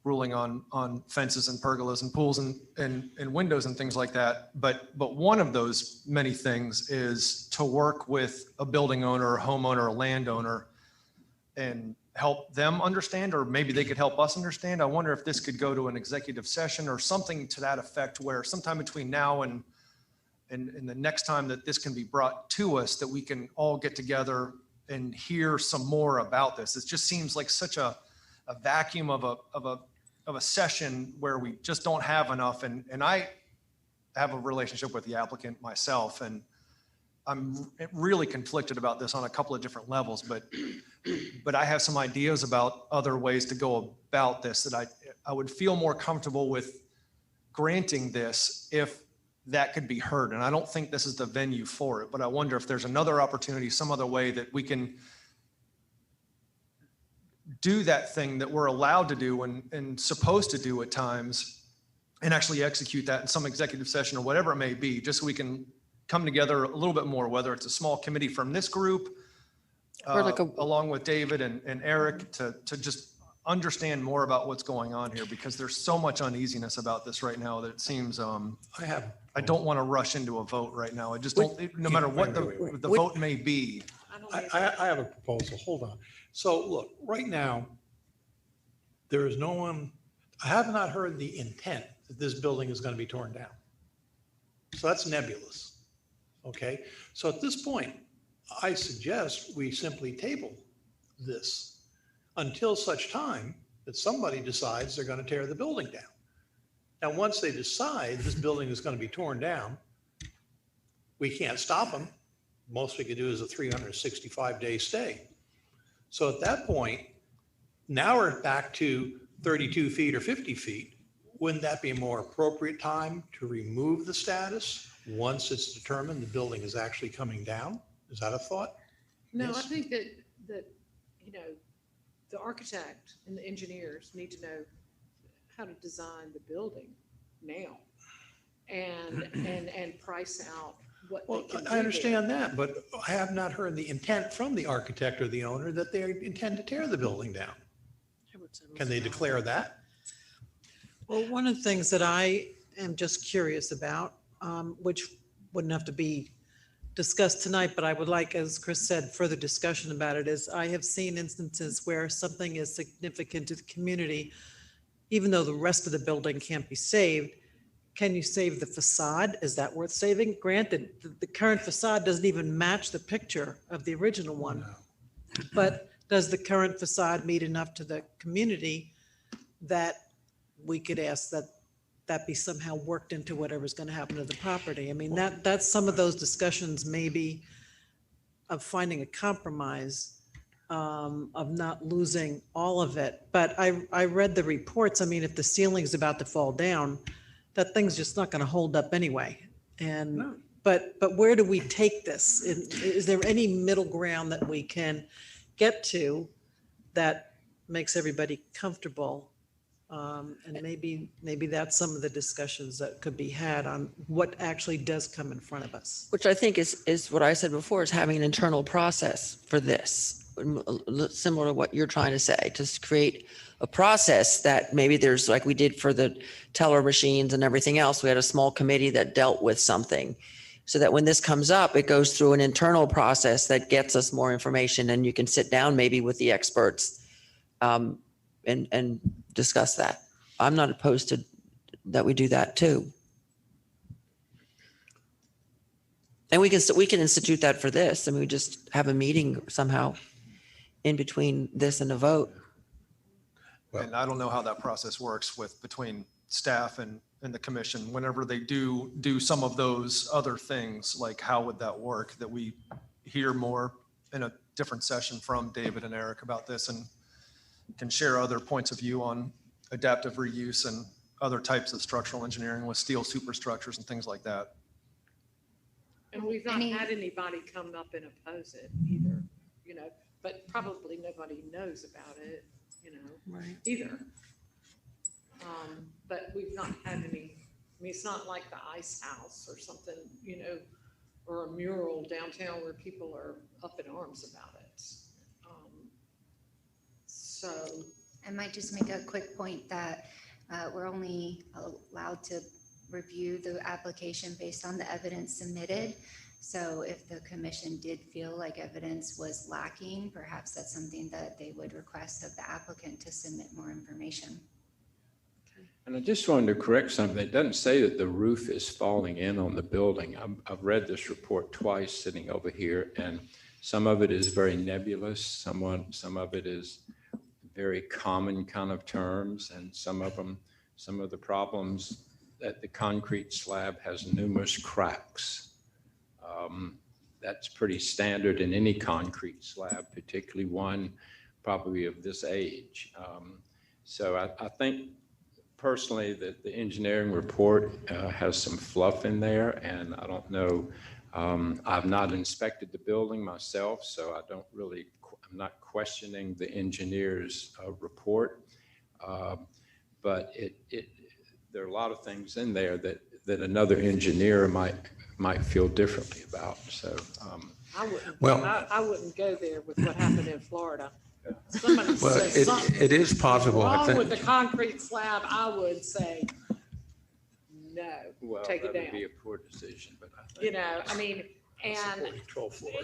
ruling on fences and pergolas and pools and windows and things like that. But one of those many things is to work with a building owner, a homeowner, a landowner, and help them understand, or maybe they could help us understand. I wonder if this could go to an executive session or something to that effect, where sometime between now and the next time that this can be brought to us, that we can all get together and hear some more about this. It just seems like such a vacuum of a session where we just don't have enough. And I have a relationship with the applicant myself, and I'm really conflicted about this on a couple of different levels, but I have some ideas about other ways to go about this that I would feel more comfortable with granting this if that could be heard. And I don't think this is the venue for it, but I wonder if there's another opportunity, some other way that we can do that thing that we're allowed to do and supposed to do at times, and actually execute that in some executive session or whatever it may be, just so we can come together a little bit more, whether it's a small committee from this group, Or like along with David and Eric, to just understand more about what's going on here, because there's so much uneasiness about this right now that it seems, I don't want to rush into a vote right now. I just don't, no matter what the vote may be. I have a proposal. Hold on. So look, right now, there is no one, I have not heard the intent that this building is going to be torn down. So that's nebulous. Okay. So at this point, I suggest we simply table this until such time that somebody decides they're going to tear the building down. Now, once they decide this building is going to be torn down, we can't stop them. Most we could do is a 365-day stay. So at that point, now we're back to 32 feet or 50 feet. Wouldn't that be a more appropriate time to remove the status once it's determined the building is actually coming down? Is that a thought? No, Yes. I think that, you know, the architect and the engineers need to know how to design the building now and price out what they Well, can do I understand there. that, but I have not heard the intent from the architect or the owner that they intend to tear the building down. Can they declare that? Well, one of the things that I am just curious about, which wouldn't have to be discussed tonight, but I would like, as Chris said, further discussion about it, is I have seen instances where something is significant to the community, even though the rest of the building can't be saved. Can you save the facade? Is that worth saving? Granted, the current facade doesn't even match the picture of the original one. But does the current facade meet enough to the community that we could ask that that be somehow worked into whatever's going to happen to the property? I mean, that's some of those discussions maybe of finding a compromise, of not losing all of it. But I read the reports. I mean, if the ceiling's about to fall down, that thing's just not going to hold up anyway. And, but where do we take this? Is there any middle ground that we can get to that makes everybody comfortable? And maybe that's some of the discussions that could be had on what actually does come in front of us. Which I think is what I said before, is having an internal process for this, similar to what you're trying to say, to create a process that maybe there's, like we did for the teller machines and everything else, we had a small committee that dealt with something. So that when this comes up, it goes through an internal process that gets us more information, and you can sit down maybe with the experts and discuss that. I'm not opposed to that we do that too. And we can institute that for this. I mean, we just have a meeting somehow in between this and a vote. And I don't know how that process works between staff and the commission. Whenever they do some of those other things, like how would that work? That we hear more in a different session from David and Eric about this, and can share other points of view on adaptive reuse and other types of structural engineering with steel superstructures and things like that. And we've not had anybody come up and oppose it either, you know, but probably nobody knows about it, you know, either. But we've not had any, I mean, it's not like the Ice House or something, you know, or a mural downtown where people are up in arms about it. So I might just make a quick point that we're only allowed to review the application based on the evidence submitted. So if the commission did feel like evidence was lacking, perhaps that's something that they would request of the applicant to submit more information. And I just wanted to correct something. It doesn't say that the roof is falling in on the building. I've read this report twice sitting over here, and some of it is very nebulous. Some of it is very common kind of terms, and some of the problems that the concrete slab has numerous cracks. That's pretty standard in any concrete slab, particularly one probably of this age. So I think personally, the engineering report has some fluff in there, and I don't know. I've not inspected the building myself, so I don't really, I'm not questioning the engineer's report. But there are a lot of things in there that another engineer might feel differently about. So I wouldn't go there with what happened in Florida. Somebody Well, says something it is possible, I wrong think. with the concrete slab, I would say, no, well, take it that would be down. a poor decision, but I think. You know, I mean, and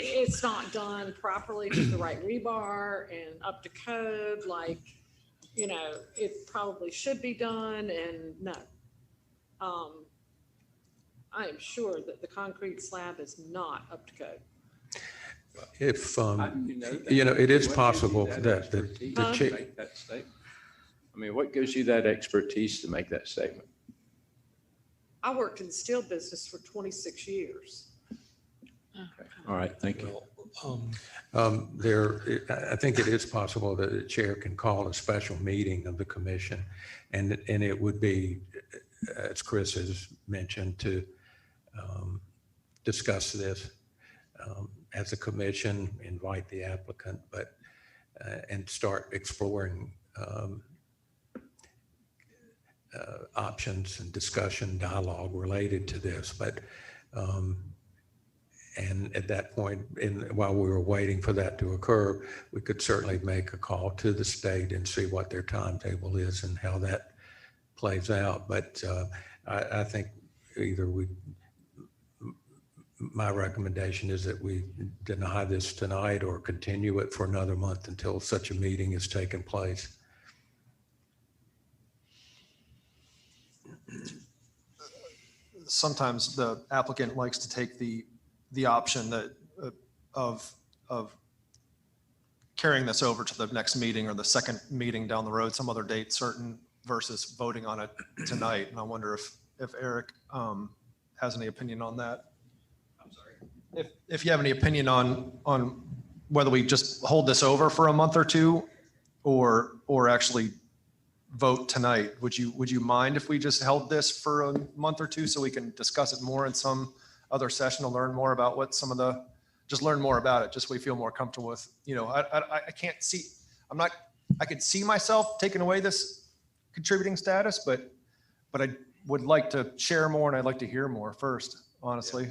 it's not done properly with the right rebar and up to code, like, you know, it probably should be done, and no. I am sure that the concrete slab is not up to code. If, that? you know, it is What gives you possible that that expertise the to chair, make that statement? I mean, what gives you that expertise to make that statement? I worked in the steel business for 26 years. Okay. All right, thank you. I think it is possible that the chair can call a special meeting of the commission, and it would be, as Chris has mentioned, to discuss this as a commission, invite the applicant, but and start exploring options and discussion, dialogue related to this. But and at that point, while we were waiting for that to occur, we could certainly make a call to the state and see what their timetable is and how that plays out. But I think either my recommendation is that we deny this tonight or continue it for another month until such a meeting has taken place. Sometimes the applicant likes to take the option that of carrying this over to the next meeting or the second meeting down the road, some other date certain, versus voting on it tonight. And I wonder if Eric has any opinion on that. I'm sorry. If you have any opinion on whether we just hold this over for a month or two or actually vote tonight, would you mind if we just held this for a month or two so we can discuss it more in some other session to learn more about what some of the, just learn more about it, just so we feel more comfortable with, you know, I can't see, I could see myself taking away this contributing status, but I would like to share more and I'd like to hear more first, honestly.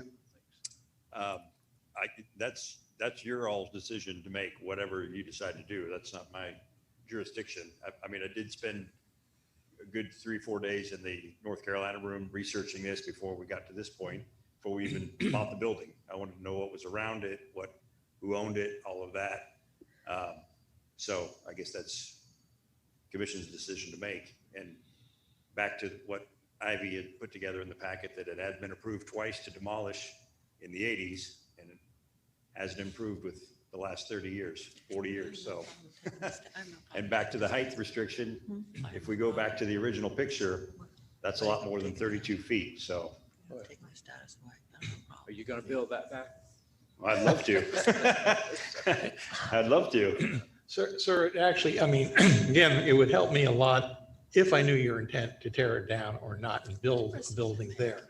That's your all's decision to make, whatever you decide to do. That's not my jurisdiction. I mean, I did spend a good 3-4 days in the North Carolina room researching this before we got to this point, before we even bought the building. I wanted to know what was around it, who owned it, all of that. So I guess that's commission's decision to make. And back to what Ivy had put together in the packet, that it had been approved twice to demolish in the 80s, and it hasn't improved with the last 30 years, 40 years. So, and back to the height restriction, if we go back to the original picture, that's a lot more than 32 feet. So Are you going to build that back? I'd love to. I'd love to. Sir, actually, I mean, again, it would help me a lot if I knew your intent to tear it down or not and build a building there.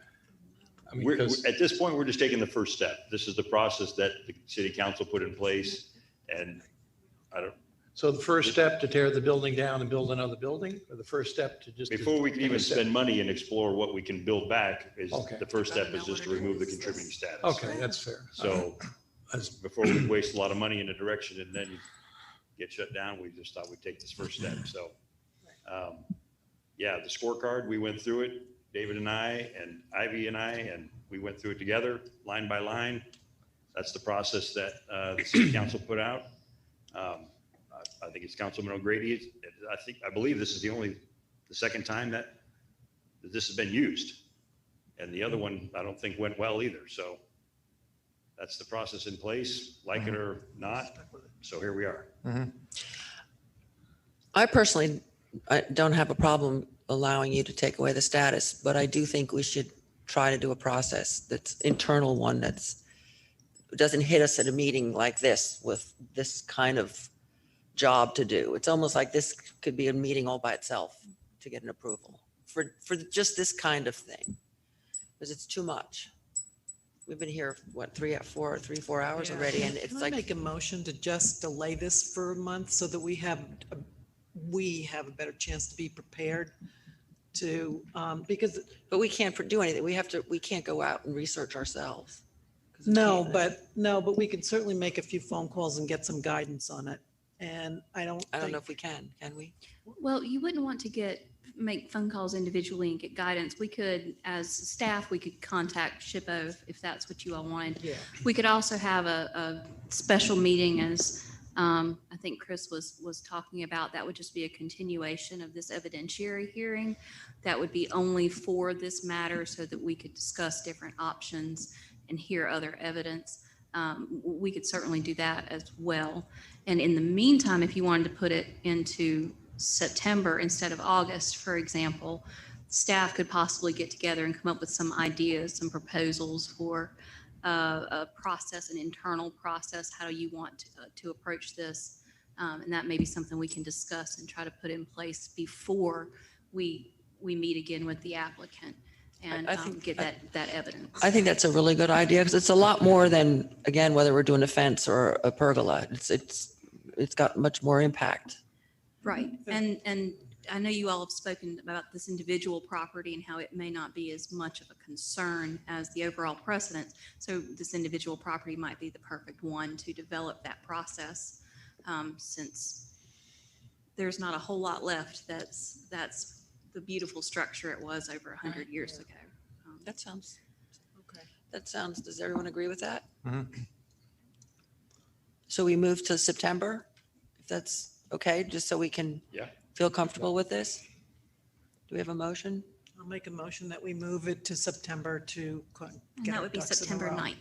I mean, At this point, we're just taking the first step. This is the process that the city council put in place, and so the first step to tear the building down and build another building, or the first step to just. Before we can even spend money and explore what we can build back, is Okay. the first step is just to remove the contributing status. Okay, that's fair. So before we waste a lot of money in a direction and then get shut down, we just thought we'd take this first step. So, yeah, the scorecard, we went through it, David and I and Ivy and I, and we went through it together, line by line. That's the process that the city council put out. I think it's Councilman O'Grady. I believe this is the second time that this has been used. And the other one, I don't think went well either. So that's the process in place, like it or not. So here we are. I personally, I don't have a problem allowing you to take away the status, but I do think we should try to do a process that's internal one doesn't hit us at a meeting like this with this kind of job to do. It's almost like this could be a meeting all by itself. to get an approval for just this kind of thing. Because it's too much. We've been here, what, 3-4 hours Yeah. already, and it's Can I like, make a motion to just delay this for a month so that we have a better chance to be prepared to, because. but we can't do anything. We can't go out and research ourselves. 'Cause we No, can't- but we can certainly make a few phone calls and get some guidance on it. And I don't know think, if we can we? Well, you wouldn't want to make phone calls individually and get guidance. We could, as staff, we could contact SHPO if that's what you all wanted. yeah. We could also have a special meeting as, I think Chris was talking about. That would just be a continuation of this evidentiary hearing. That would be only for this matter so that we could discuss different options and hear other evidence. We could certainly do that as well. And in the meantime, if you wanted to put it into September instead of August, for example, staff could possibly get together and come up with some ideas, some proposals for a process, an internal process. How do you want to approach this? And that may be something we can discuss and try to put in place before we meet again with the applicant and I think- get that evidence. I think that's a really good idea because it's a lot more than, again, whether we're doing a fence or a pergola. It's got much more impact. Right. And I know you all have spoken about this individual property and how it may not be as much of a concern as the overall precedent. So this individual property might be the perfect one to develop that process, since there's not a whole lot left that's the beautiful structure it was over 100 years ago. That sounds, does everyone agree with that? Mhm. So we move to September, if that's okay, just so we can feel comfortable with this? Do we have a motion? I'll make a motion that we move it to September to And get that our would be ducks in a September row. 9th.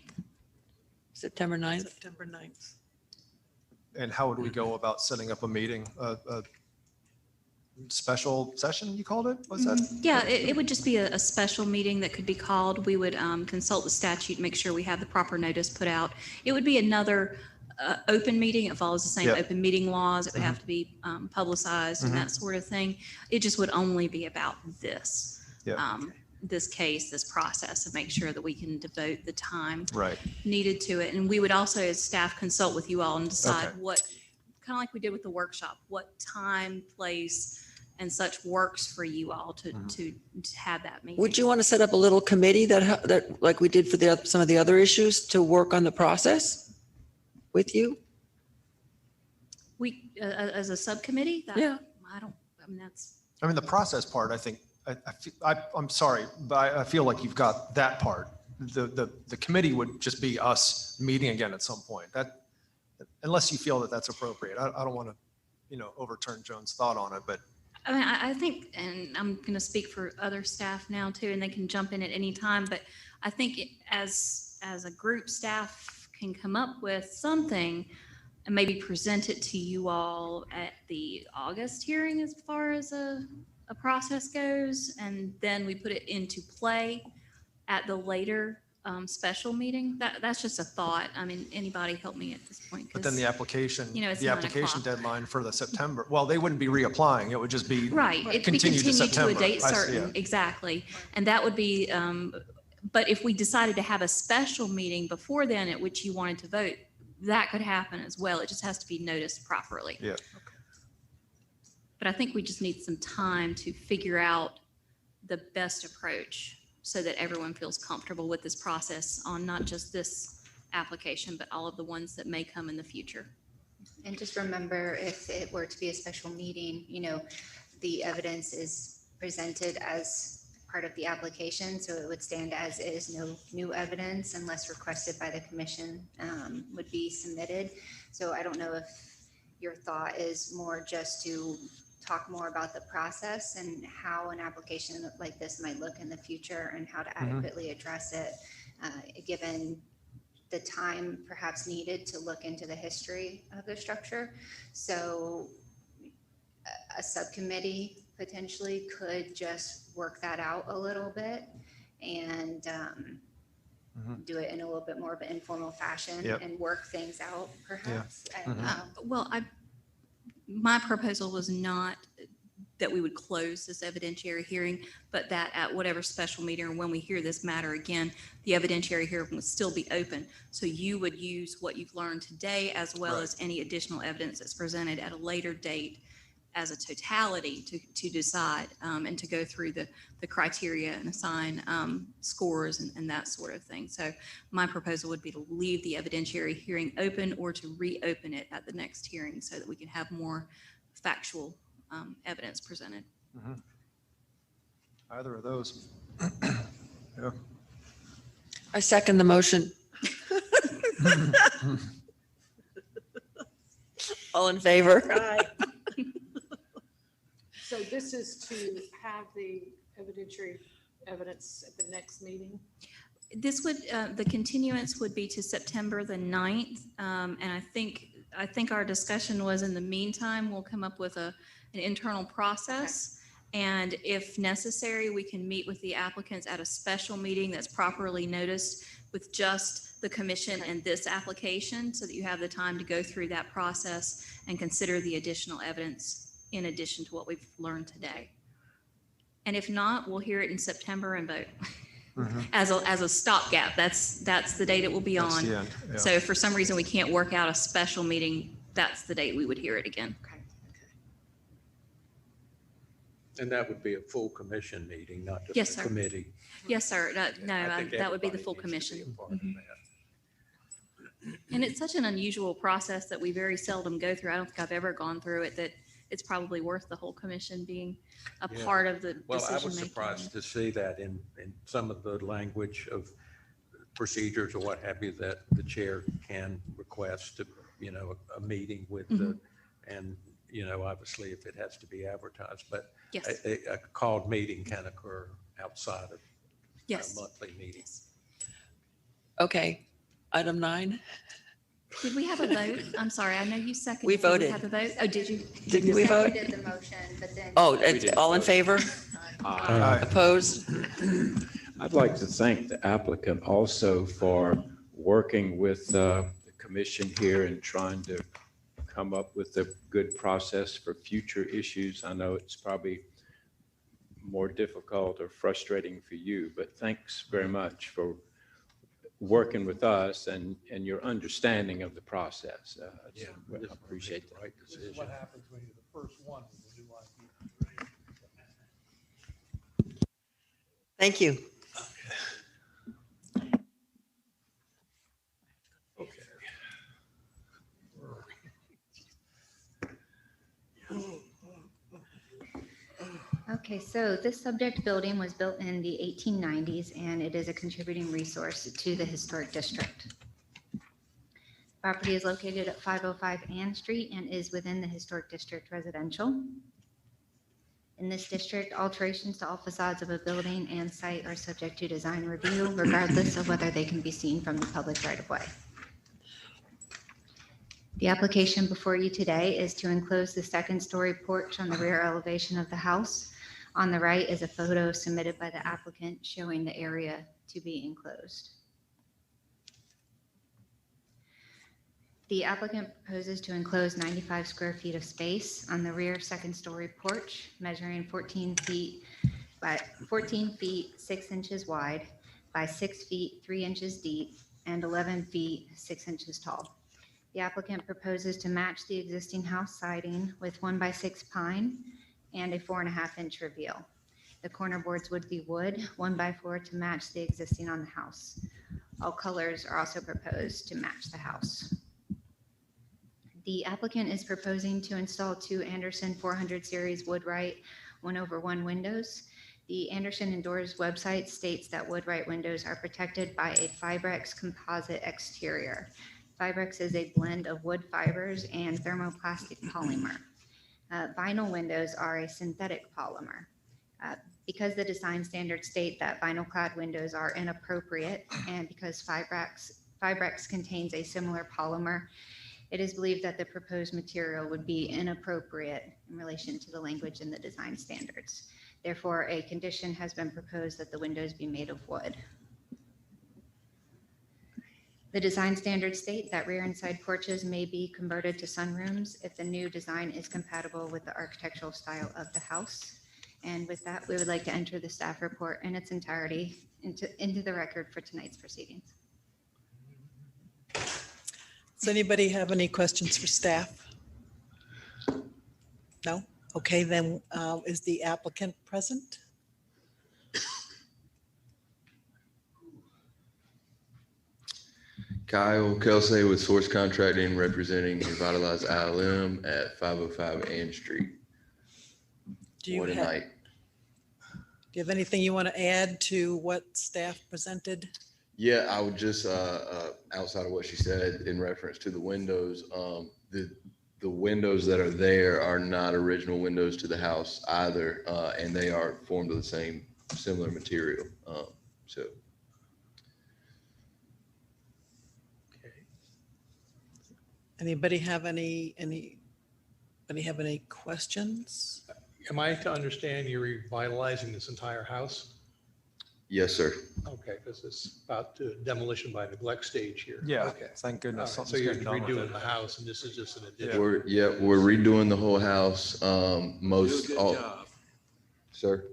September 9th? September 9th. And how would we go about setting up a meeting? A special session, you called it? Was that? Yeah, it would just be a special meeting that could be called. We would consult the statute, make sure we have the proper notice put out. It would be another open meeting. It follows the same Yep. open meeting laws. It would have to be publicized and that sort of thing. It just would only be about this, Yep. this case, this process, and make sure that we can devote the time Right. needed to it. And we would also, as staff, consult with you all and decide Okay. what, kind of like we did with the workshop, what time, place, and such works for you all to have that meeting. Would you want to set up a little committee that like we did for some of the other issues to work on the process with you? We, as a subcommittee? Yeah. I mean, the process part, I think, I'm sorry, but I feel like you've got that part. The committee would just be us meeting again at some point. That, unless you feel that that's appropriate. I don't want to, overturn Joan's thought on it, but I mean, I think, and I'm going to speak for other staff now too, and they can jump in at any time, but I think as a group, staff can come up with something and maybe present it to you all at the August hearing as far as a process goes, and then we put it into play at the later special meeting. That's just a thought. I mean, anybody help me at this point? but then the application, it's the 9 application o'clock. deadline for the September, well, they wouldn't be reapplying. It would just be Right, it could be continued to continued to a September. date I see, certain, yeah. exactly. And that would be, but if we decided to have a special meeting before then at which you wanted to vote, that could happen as well. It just has to be noticed properly. Yeah. But I think we just need some time to figure out the best approach so that everyone feels comfortable with this process on not just this application, but all of the ones that may come in the future. And just remember, if it were to be a special meeting, the evidence is presented as part of the application, so it would stand as is. No new evidence unless requested by the commission would be submitted. So I don't know if your thought is more just to talk more about the process and how an application like this might look in the future and how to adequately address it, given the time perhaps needed to look into the history of the structure. So a subcommittee potentially could just work that out a little bit and do it in a little bit more of an informal fashion and work things out perhaps. Well, my proposal was not that we would close this evidentiary hearing, but that at whatever special meeting or when we hear this matter again, the evidentiary hearing would still be open. So you would use what you've learned today as well as any additional evidence that's presented at a later date as a totality to decide and to go through the criteria and assign scores and that sort of thing. So my proposal would be to leave the evidentiary hearing open or to reopen it at the next hearing so that we can have more factual evidence presented. Either of those. Yeah. I second the motion. All in favor? Aye. So this is to have the evidentiary evidence at the next meeting? This would, the continuance would be to September the 9th. And I think our discussion was in the meantime, we'll come up with an internal process. And if necessary, we can meet with the applicants at a special meeting that's properly noticed with just the commission and this application so that you have the time to go through that process and consider the additional evidence in addition to what we've learned today. And if not, we'll hear it in September and vote as a stopgap. That's the date it will be That's on. the end, yeah. So if for some reason we can't work out a special meeting, that's the date we would hear it again. And that would be a full commission meeting, not Yes, just a sir. committee. Yes, sir. No, I think that would be the everybody full needs to be commission. a part of Mhm. that. And it's such an unusual process that we very seldom go through. I don't think I've ever gone through it, that it's probably worth the whole commission being a Yeah. part of the Well, I was decision-making. surprised to see that in some of the language of procedures or what have you, that the chair can request, a meeting with the, and, obviously if it has to be advertised, but Yes. a called meeting can occur outside of a Yes. monthly meeting. Okay, item 9. Did we have a vote? I'm sorry, I know you seconded. We Did voted. have a vote? Oh, did you? Didn't we vote? Seconded the motion, but then. Oh, all in favor? Aye. Opposed? I'd like to thank the applicant also for working with the commission here and trying to come up with a good process for future issues. I know it's probably more difficult or frustrating for you, but thanks very much for working with us and your understanding of the process. Yeah, I appreciate that. Right decision. happens when you're the first one with a new idea. Thank you. Okay. Okay, so this subject building was built in the 1890s and it is a contributing resource to the historic district. Property is located at 505 Ann Street and is within the historic district residential. In this district, alterations to all facades of a building and site are subject to design review, regardless of whether they can be seen from the public right-of-way. The application before you today is to enclose the second-story porch on the rear elevation of the house. On the right is a photo submitted by the applicant showing the area to be enclosed. The applicant proposes to enclose 95 square feet of space on the rear second-story porch, measuring 14 feet by 14 feet 6 inches wide by 6 feet 3 inches deep and 11 feet 6 inches tall. The applicant proposes to match the existing house siding with 1x6 pine and a 4.5-inch reveal. The corner boards would be wood, 1x4 to match the existing on the house. All colors are also proposed to match the house. The applicant is proposing to install 2 Anderson 400 series Woodwright 1/1 windows. The Anderson Indoors website states that Woodwright windows are protected by a Fibrex composite exterior. Fibrex is a blend of wood fibers and thermoplastic polymer. Vinyl windows are a synthetic polymer. Because the design standards state that vinyl clad windows are inappropriate and because Fibrex contains a similar polymer, it is believed that the proposed material would be inappropriate in relation to the language in the design standards. Therefore, a condition has been proposed that the windows be made of wood. The design standards state that rear and side porches may be converted to sunrooms if the new design is compatible with the architectural style of the house. And with that, we would like to enter the staff report in its entirety into the record for tonight's proceedings. Does anybody have any questions for staff? No? Okay, then is the applicant present? Kyle Kelsey with Source Contracting representing Revitalize ILM at 505 Ann Street. Do you What a have, night. do you have anything you want to add to what staff presented? Yeah, I would just, outside of what she said in reference to the windows, the windows that are there are not original windows to the house either, and they are formed of the same similar material. So. Anybody have any questions? Am I to understand you're revitalizing this entire house? Yes, sir. Okay, because it's about demolition by neglect stage here. Yeah, Okay. thank goodness All right, so something's you're getting done with redoing it. the house and this is just an addition. We're redoing the whole house. Do a good All, job. sir.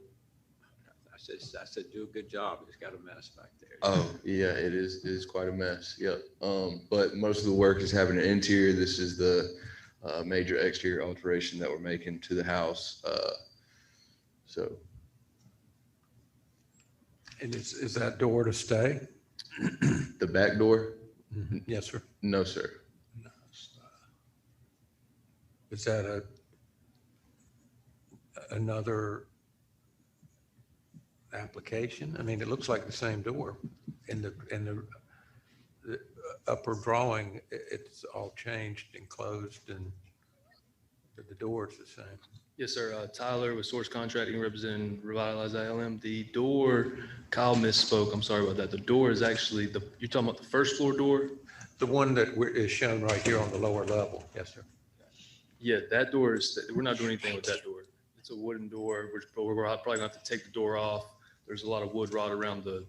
I said, do a good job. It's got a mess back there. Oh, yeah, it is quite a mess. Yep. But most of the work is happening interior. This is the major exterior alteration that we're making to the house. So. And is that door to stay? The back door? Yes, sir. No, sir. Is that another application? I mean, it looks like the same door in the upper drawing. It's all changed and closed and the door is the same. Yes, sir. Tyler with Source Contracting representing Revitalize ILM. The door, Kyle misspoke. I'm sorry about that. The door is actually you're talking about the first floor door? The one that is shown right here on the lower level. Yes, sir. Yeah, that door we're not doing anything with that door. It's a wooden door. We're probably gonna have to take the door off. There's a lot of wood rot around the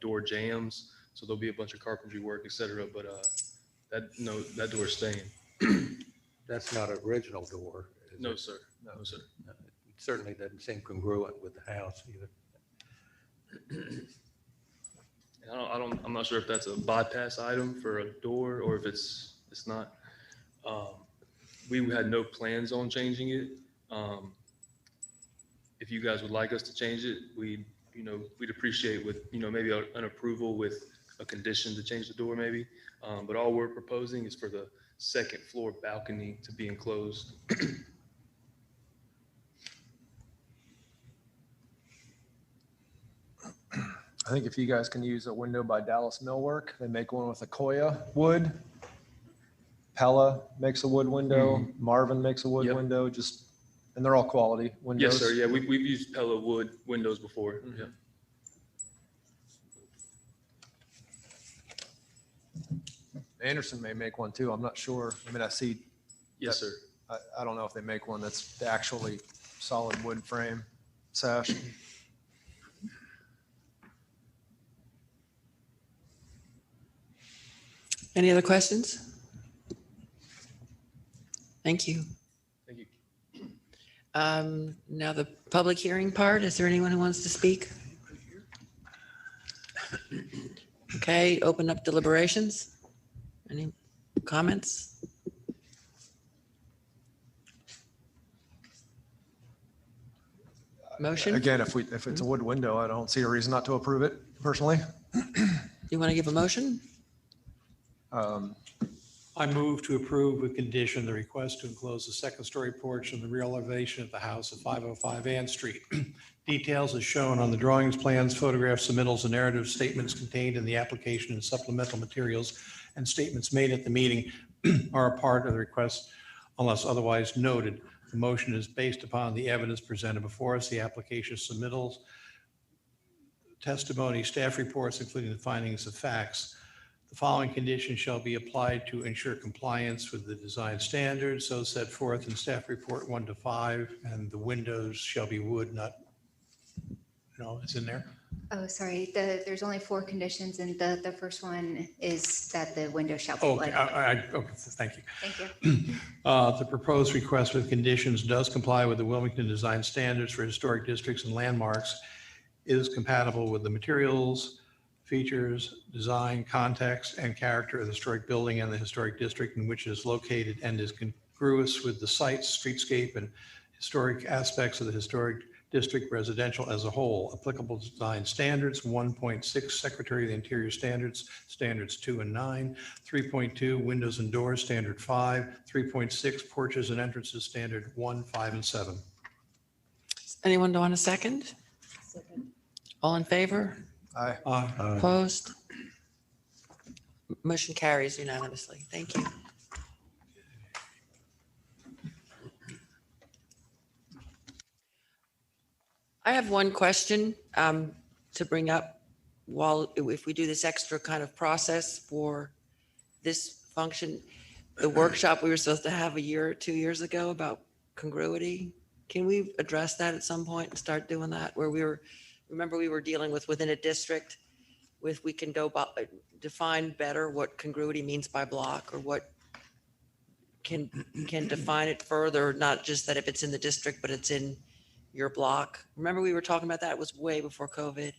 door jambs. So there'll be a bunch of carpentry work, et cetera. But that door's staying. That's not an original door. No, sir. No, sir. It certainly doesn't seem congruent with the house either. I'm not sure if that's a bypass item for a door or if it's not. We had no plans on changing it. If you guys would like us to change it, we'd appreciate with, maybe an approval with a condition to change the door maybe. But all we're proposing is for the second floor balcony to be enclosed. I think if you guys can use a window by Dallas Millwork, they make one with Akoya wood. Pella makes a wood window. Marvin makes a wood Yep. window, and they're all quality windows. Yes, sir. Yeah, we've used Pella wood windows before. Yeah. Anderson may make one too. I'm not sure. I mean, I see. Yes, sir. I don't know if they make one that's the actually solid wood frame sash. Any other questions? Thank you. Thank you. Now the public hearing part, is there anyone who wants to speak? Okay, open up deliberations. Any comments? Motion? Again, if it's a wood window, I don't see a reason not to approve it personally. You want to give a motion? I move to approve with condition the request to enclose the second story porch and the rear elevation of the house at 505 Ann Street. Details as shown on the drawings, plans, photographs, submittals, and narrative statements contained in the application and supplemental materials and statements made at the meeting are a part of the request unless otherwise noted. The motion is based upon the evidence presented before us, the application submittals, testimony, staff reports, including the findings of facts. The following conditions shall be applied to ensure compliance with the design standards so set forth in staff report 1 to 5, and the windows shall be wood, not No, it's in there. Oh, sorry, there's only 4 conditions, and the first one is that the window shall be Okay, lit. okay, thank you. Thank you. The proposed request with conditions does comply with the Wilmington Design Standards for Historic Districts and Landmarks, is compatible with the materials, features, design, context, and character of the historic building and the historic district in which it is located, and is congruous with the site, streetscape, and historic aspects of the historic district residential as a whole. Applicable design standards, 1.6 Secretary of the Interior Standards, standards 2 and 9, 3.2 Windows and Doors, standard 5, 3.6 Porches and Entrances, standard 1, 5, and 7. Anyone want a second? All in favor? Aye. Opposed? Motion carries unanimously. Thank you. I have one question to bring up if we do this extra kind of process for this function. The workshop we were supposed to have 1 or 2 years ago about congruity. Can we address that at some point and start doing that where remember we were dealing with within a district we can go define better what congruity means by block, or what can define it further, not just that if it's in the district, but it's in your block. Remember we were talking about that? It was way before COVID.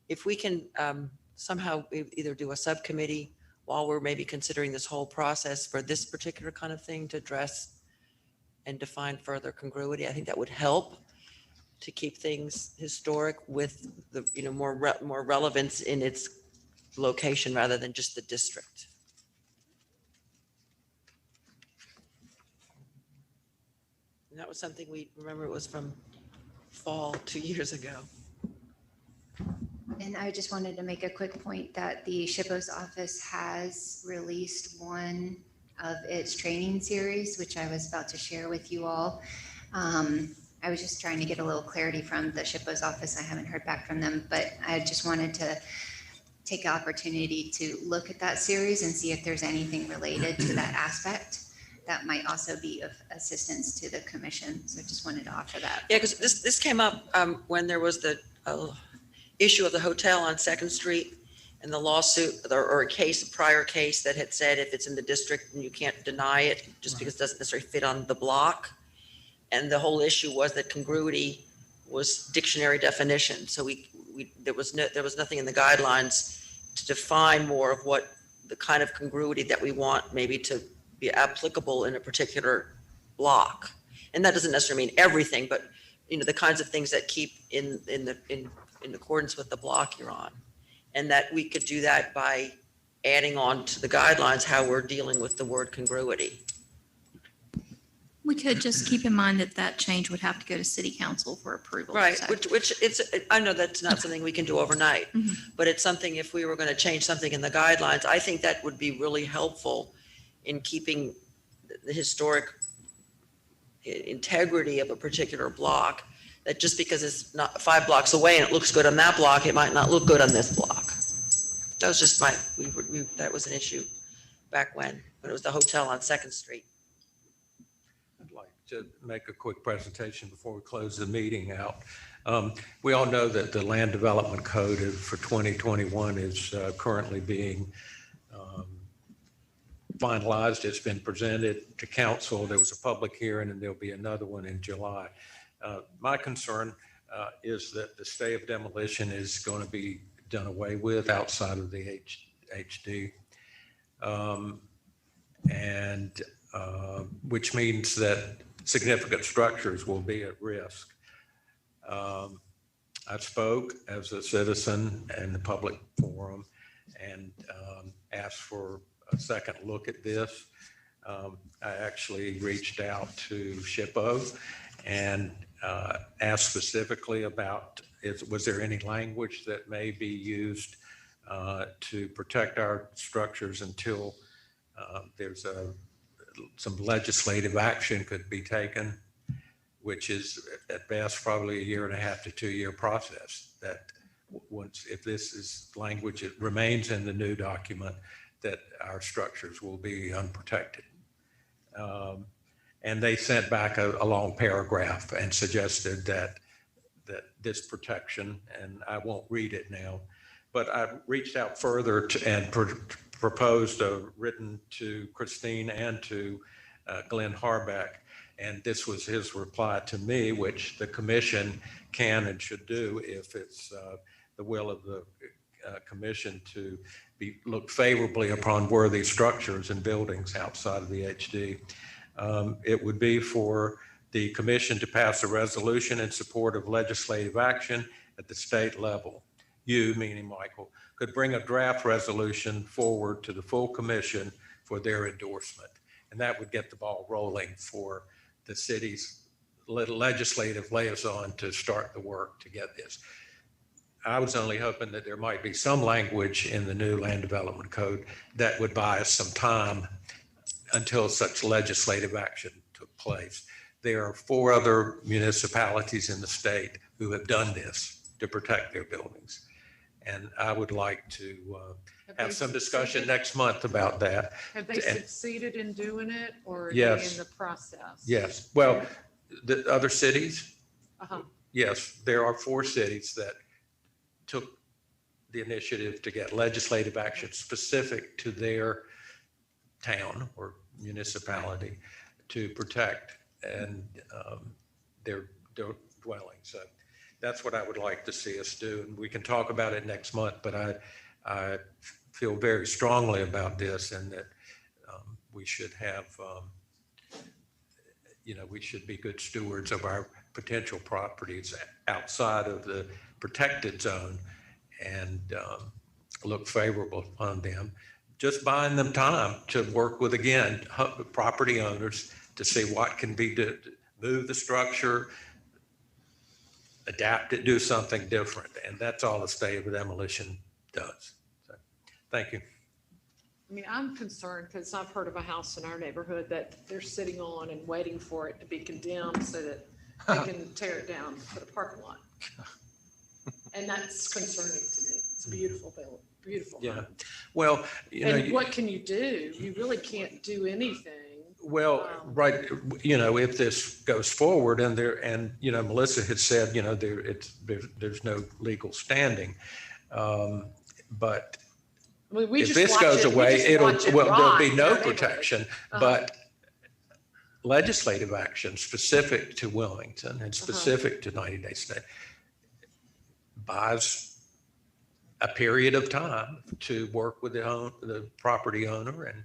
If we can somehow either do a subcommittee while we're maybe considering this whole process for this particular kind of thing to address and define further congruity, I think that would help to keep things historic with the, more relevance in its location rather than just the district. And that was something we remember, it was from fall 2 years ago. And I just wanted to make a quick point that the SHPO's office has released one of its training series, which I was about to share with you all. I was just trying to get a little clarity from the SHPO's office. I haven't heard back from them, but I just wanted to take the opportunity to look at that series and see if there's anything related to that aspect that might also be of assistance to the commission. So I just wanted to offer that. Yeah, because this came up when there was the issue of the hotel on 2nd Street and the lawsuit or a prior case that had said if it's in the district and you can't deny it just because it doesn't necessarily fit on the block. And the whole issue was that congruity was dictionary definition. So there was nothing in the guidelines to define more of what the kind of congruity that we want maybe to be applicable in a particular block. And that doesn't necessarily mean everything, but the kinds of things that keep in accordance with the block you're on. And that we could do that by adding on to the guidelines how we're dealing with the word congruity. We could just keep in mind that change would have to go to city council for approval. Right, so. which I know that's not something we can do overnight, but it's something, if we were going to change something in the guidelines, I think that would be really helpful in keeping the historic integrity of a particular block, that just because it's not 5 blocks away and it looks good on that block, it might not look good on this block. That was just that was an issue back when it was the hotel on 2nd Street. To make a quick presentation before we close the meeting out. We all know that the Land Development Code for 2021 is currently being finalized. It's been presented to council. There was a public hearing and there'll be another one in July. My concern is that the stay of demolition is going to be done away with outside of the HD. Which means that significant structures will be at risk. I spoke as a citizen in the public forum and asked for a second look at this. I actually reached out to SHPO and asked specifically about, was there any language that may be used to protect our structures until there's some legislative action could be taken, which is at best probably 1.5 to 2 year process. That if this is language, it remains in the new document, that our structures will be unprotected. And they sent back a long paragraph and suggested that that this protection, and I won't read it now, but I reached out further and proposed a written to Christine and to Glenn Harback. And this was his reply to me, which the commission can and should do if it's the will of the commission to look favorably upon worthy structures and buildings outside of the HD. It would be for the commission to pass a resolution in support of legislative action at the state level. You, meaning Michael, could bring a draft resolution forward to the full commission for their endorsement. And that would get the ball rolling for the city's legislative liaison to start the work to get this. I was only hoping that there might be some language in the new land development code that would buy us some time until such legislative action took place. There are 4 other municipalities in the state who have done this to protect their buildings. And I would like to have some discussion next month about that. Have they succeeded in doing it, or are Yes. they in the process? Yes. Well, the other cities, Uh-huh. yes, there are 4 cities that took the initiative to get legislative action specific to their town or municipality to protect and their dwelling. So that's what I would like to see us do. And we can talk about it next month, but I feel very strongly about this, and that we should have, we should be good stewards of our potential properties outside of the protected zone and look favorable upon them. Just buying them time to work with, again, property owners to see what can be done, move the structure, adapt it, do something different. And that's all the state of demolition does. So, thank you. I mean, I'm concerned because I've heard of a house in our neighborhood that they're sitting on and waiting for it to be condemned so that they can tear it down for the parking lot. And that's concerning to me. It's a beautiful building, beautiful. Yeah. home. Well, And what can you do? You really can't do anything. Well, right, if this goes forward and Melissa had said, there's no legal standing. But I mean, we if just this watch goes it- we away, just watch it there'll rot be in no our neighborhood. protection, but legislative action specific to Wilmington and specific to 90-day stay buys a period of time to work with the property owner and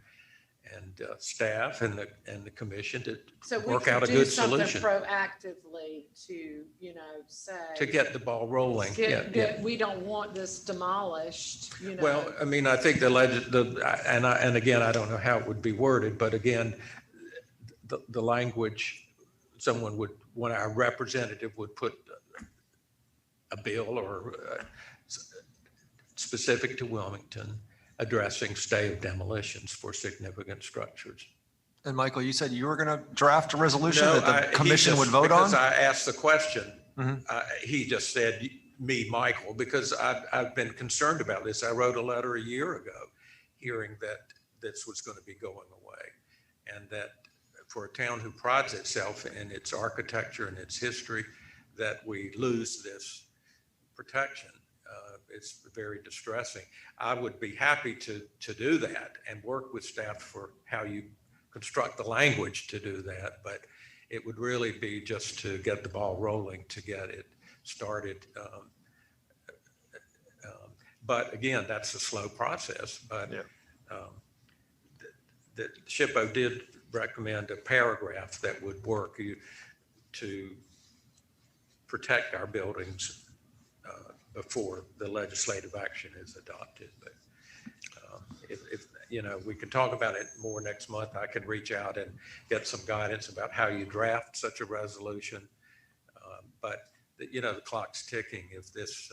staff and the commission to So we work can out a do good something solution proactively to, say. to get the ball rolling. We don't want this demolished, Well, I mean, I think and again, I don't know how it would be worded, but again, the language, one of our representative would put a bill or specific to Wilmington addressing stay of demolitions for significant structures. And Michael, you said you were going to draft a resolution No, that the he commission just- would vote because on? I asked the question. Mhm. He just said, me, Michael, because I've been concerned about this. I wrote a letter a year ago hearing that this was going to be going away, and that for a town who prides itself in its architecture and its history, that we lose this protection. It's very distressing. I would be happy to do that and work with staff for how you construct the language to do that, but it would really be just to get the ball rolling, to get it started. But again, that's a slow process. But the SHPO did recommend a paragraph that would work to protect our buildings before the legislative action is adopted. But if we can talk about it more next month, I can reach out and get some guidance about how you draft such a resolution. But the clock's ticking. If this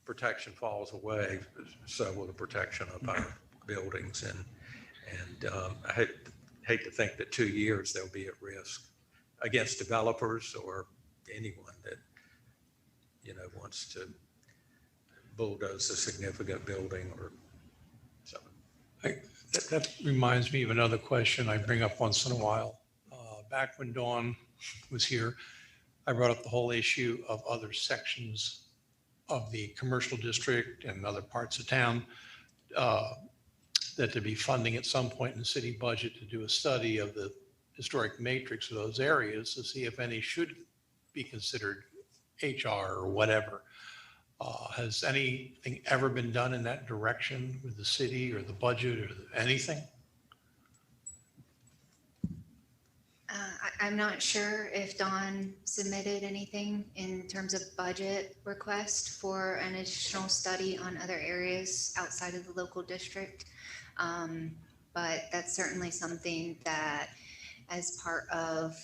protection falls away, so will the protection of our buildings. And I hate to think that 2 years they'll be at risk against developers or anyone that wants to bulldoze a significant building or something. That reminds me of another question I bring up once in a while. Back when Dawn was here, I brought up the whole issue of other sections of the commercial district and other parts of town, that to be funding at some point in the city budget to do a study of the historic matrix of those areas to see if any should be considered HR or whatever. Has anything ever been done in that direction with the city or the budget or anything? I'm not sure if Dawn submitted anything in terms of budget request for an additional study on other areas outside of the local district. But that's certainly something that, as part of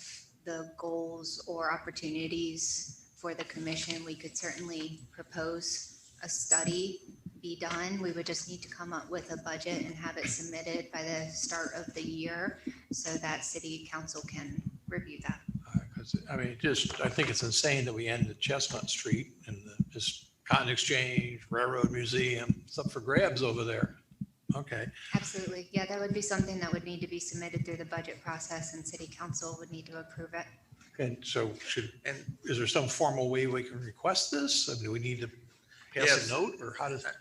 the goals or opportunities for the commission, we could certainly propose a study be done. We would just need to come up with a budget and have it submitted by the start of the year so that city council can review that. Because I mean, I think it's insane that we end at Chestnut Street and this Cotton Exchange, Railroad Museum, it's up for grabs over there. Okay. Absolutely. Yeah, that would be something that would need to be submitted through the budget process and city council would need to approve it. And so is there some formal way we can request this? I mean, do we need to pass Yes. a note or how does that?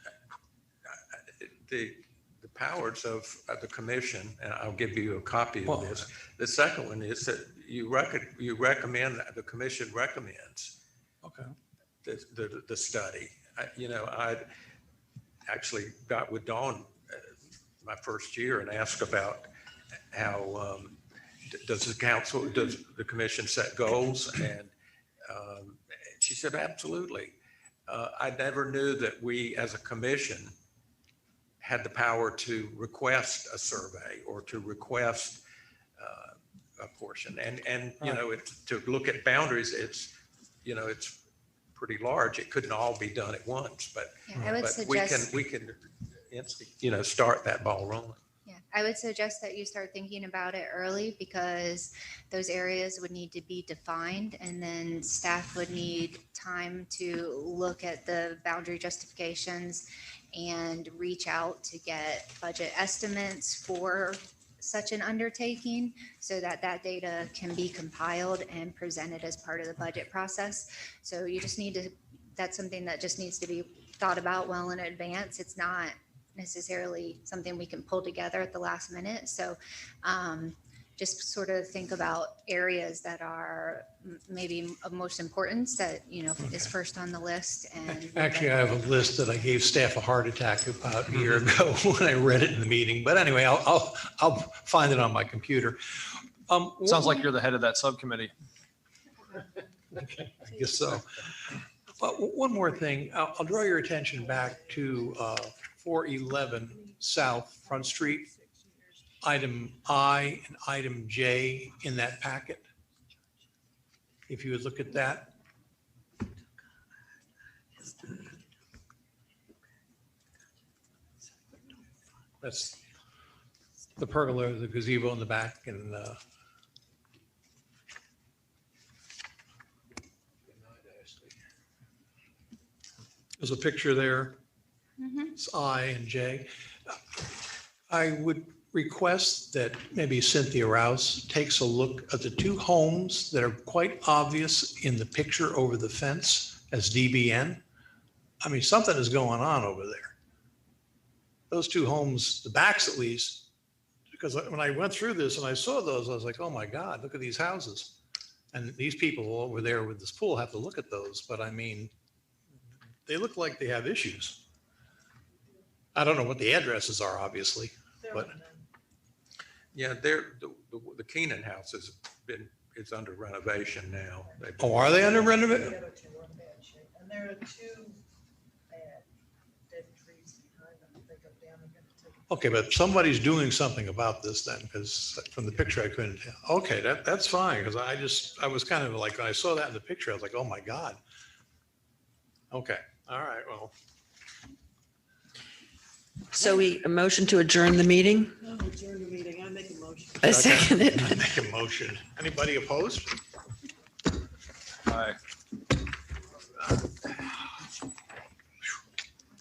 The powers of the commission, and I'll give you a copy of this. The second one is that you recommend, the commission recommends. Okay. The study. I actually got with Dawn my first year and asked about how does the commission set goals? And she said, absolutely. I never knew that we as a commission had the power to request a survey or to request a portion. And to look at boundaries, it's pretty large. It couldn't all be done at once, but Yeah, I would suggest. we can start that ball rolling. Yeah, I would suggest that you start thinking about it early because those areas would need to be defined and then staff would need time to look at the boundary justifications and reach out to get budget estimates for such an undertaking so that that data can be compiled and presented as part of the budget process. So you just need to, that's something that just needs to be thought about well in advance. It's not necessarily something we can pull together at the last minute. So just sort of think about areas that are maybe of most importance that, is first on the list. And Actually, I have a list that I gave staff a heart attack about a year ago when I read it in the meeting. But anyway, I'll find it on my computer. Sounds like you're the head of that subcommittee. I guess so. But one more thing, I'll draw your attention back to 411 South Front Street, item I and item J in that packet. If you would look at that. That's the pergola, the gazebo in the back, and there's a picture there. It's I and J. I would request that maybe Cynthia Rouse takes a look at the two homes that are quite obvious in the picture over the fence as DBN. I mean, something is going on over there. Those two homes, the backs at least, because when I went through this and I saw those, I was like, oh my God, look at these houses. And these people over there with this pool have to look at those, but I mean, they look like they have issues. I don't know what the addresses are, obviously, but. Yeah, the Keenan house is under renovation now. Oh, are they under renovation? And there are two dead trees behind them. They go down and take. Okay, but somebody's doing something about this then, because from the picture I couldn't tell. Okay, that's fine, because I was kind of like, when I saw that in the picture, I was like, oh my God. Okay, all right, well. So a motion to adjourn the meeting? No, adjourn the meeting. I make a motion. I second it. I make a motion. Anybody opposed? Aye.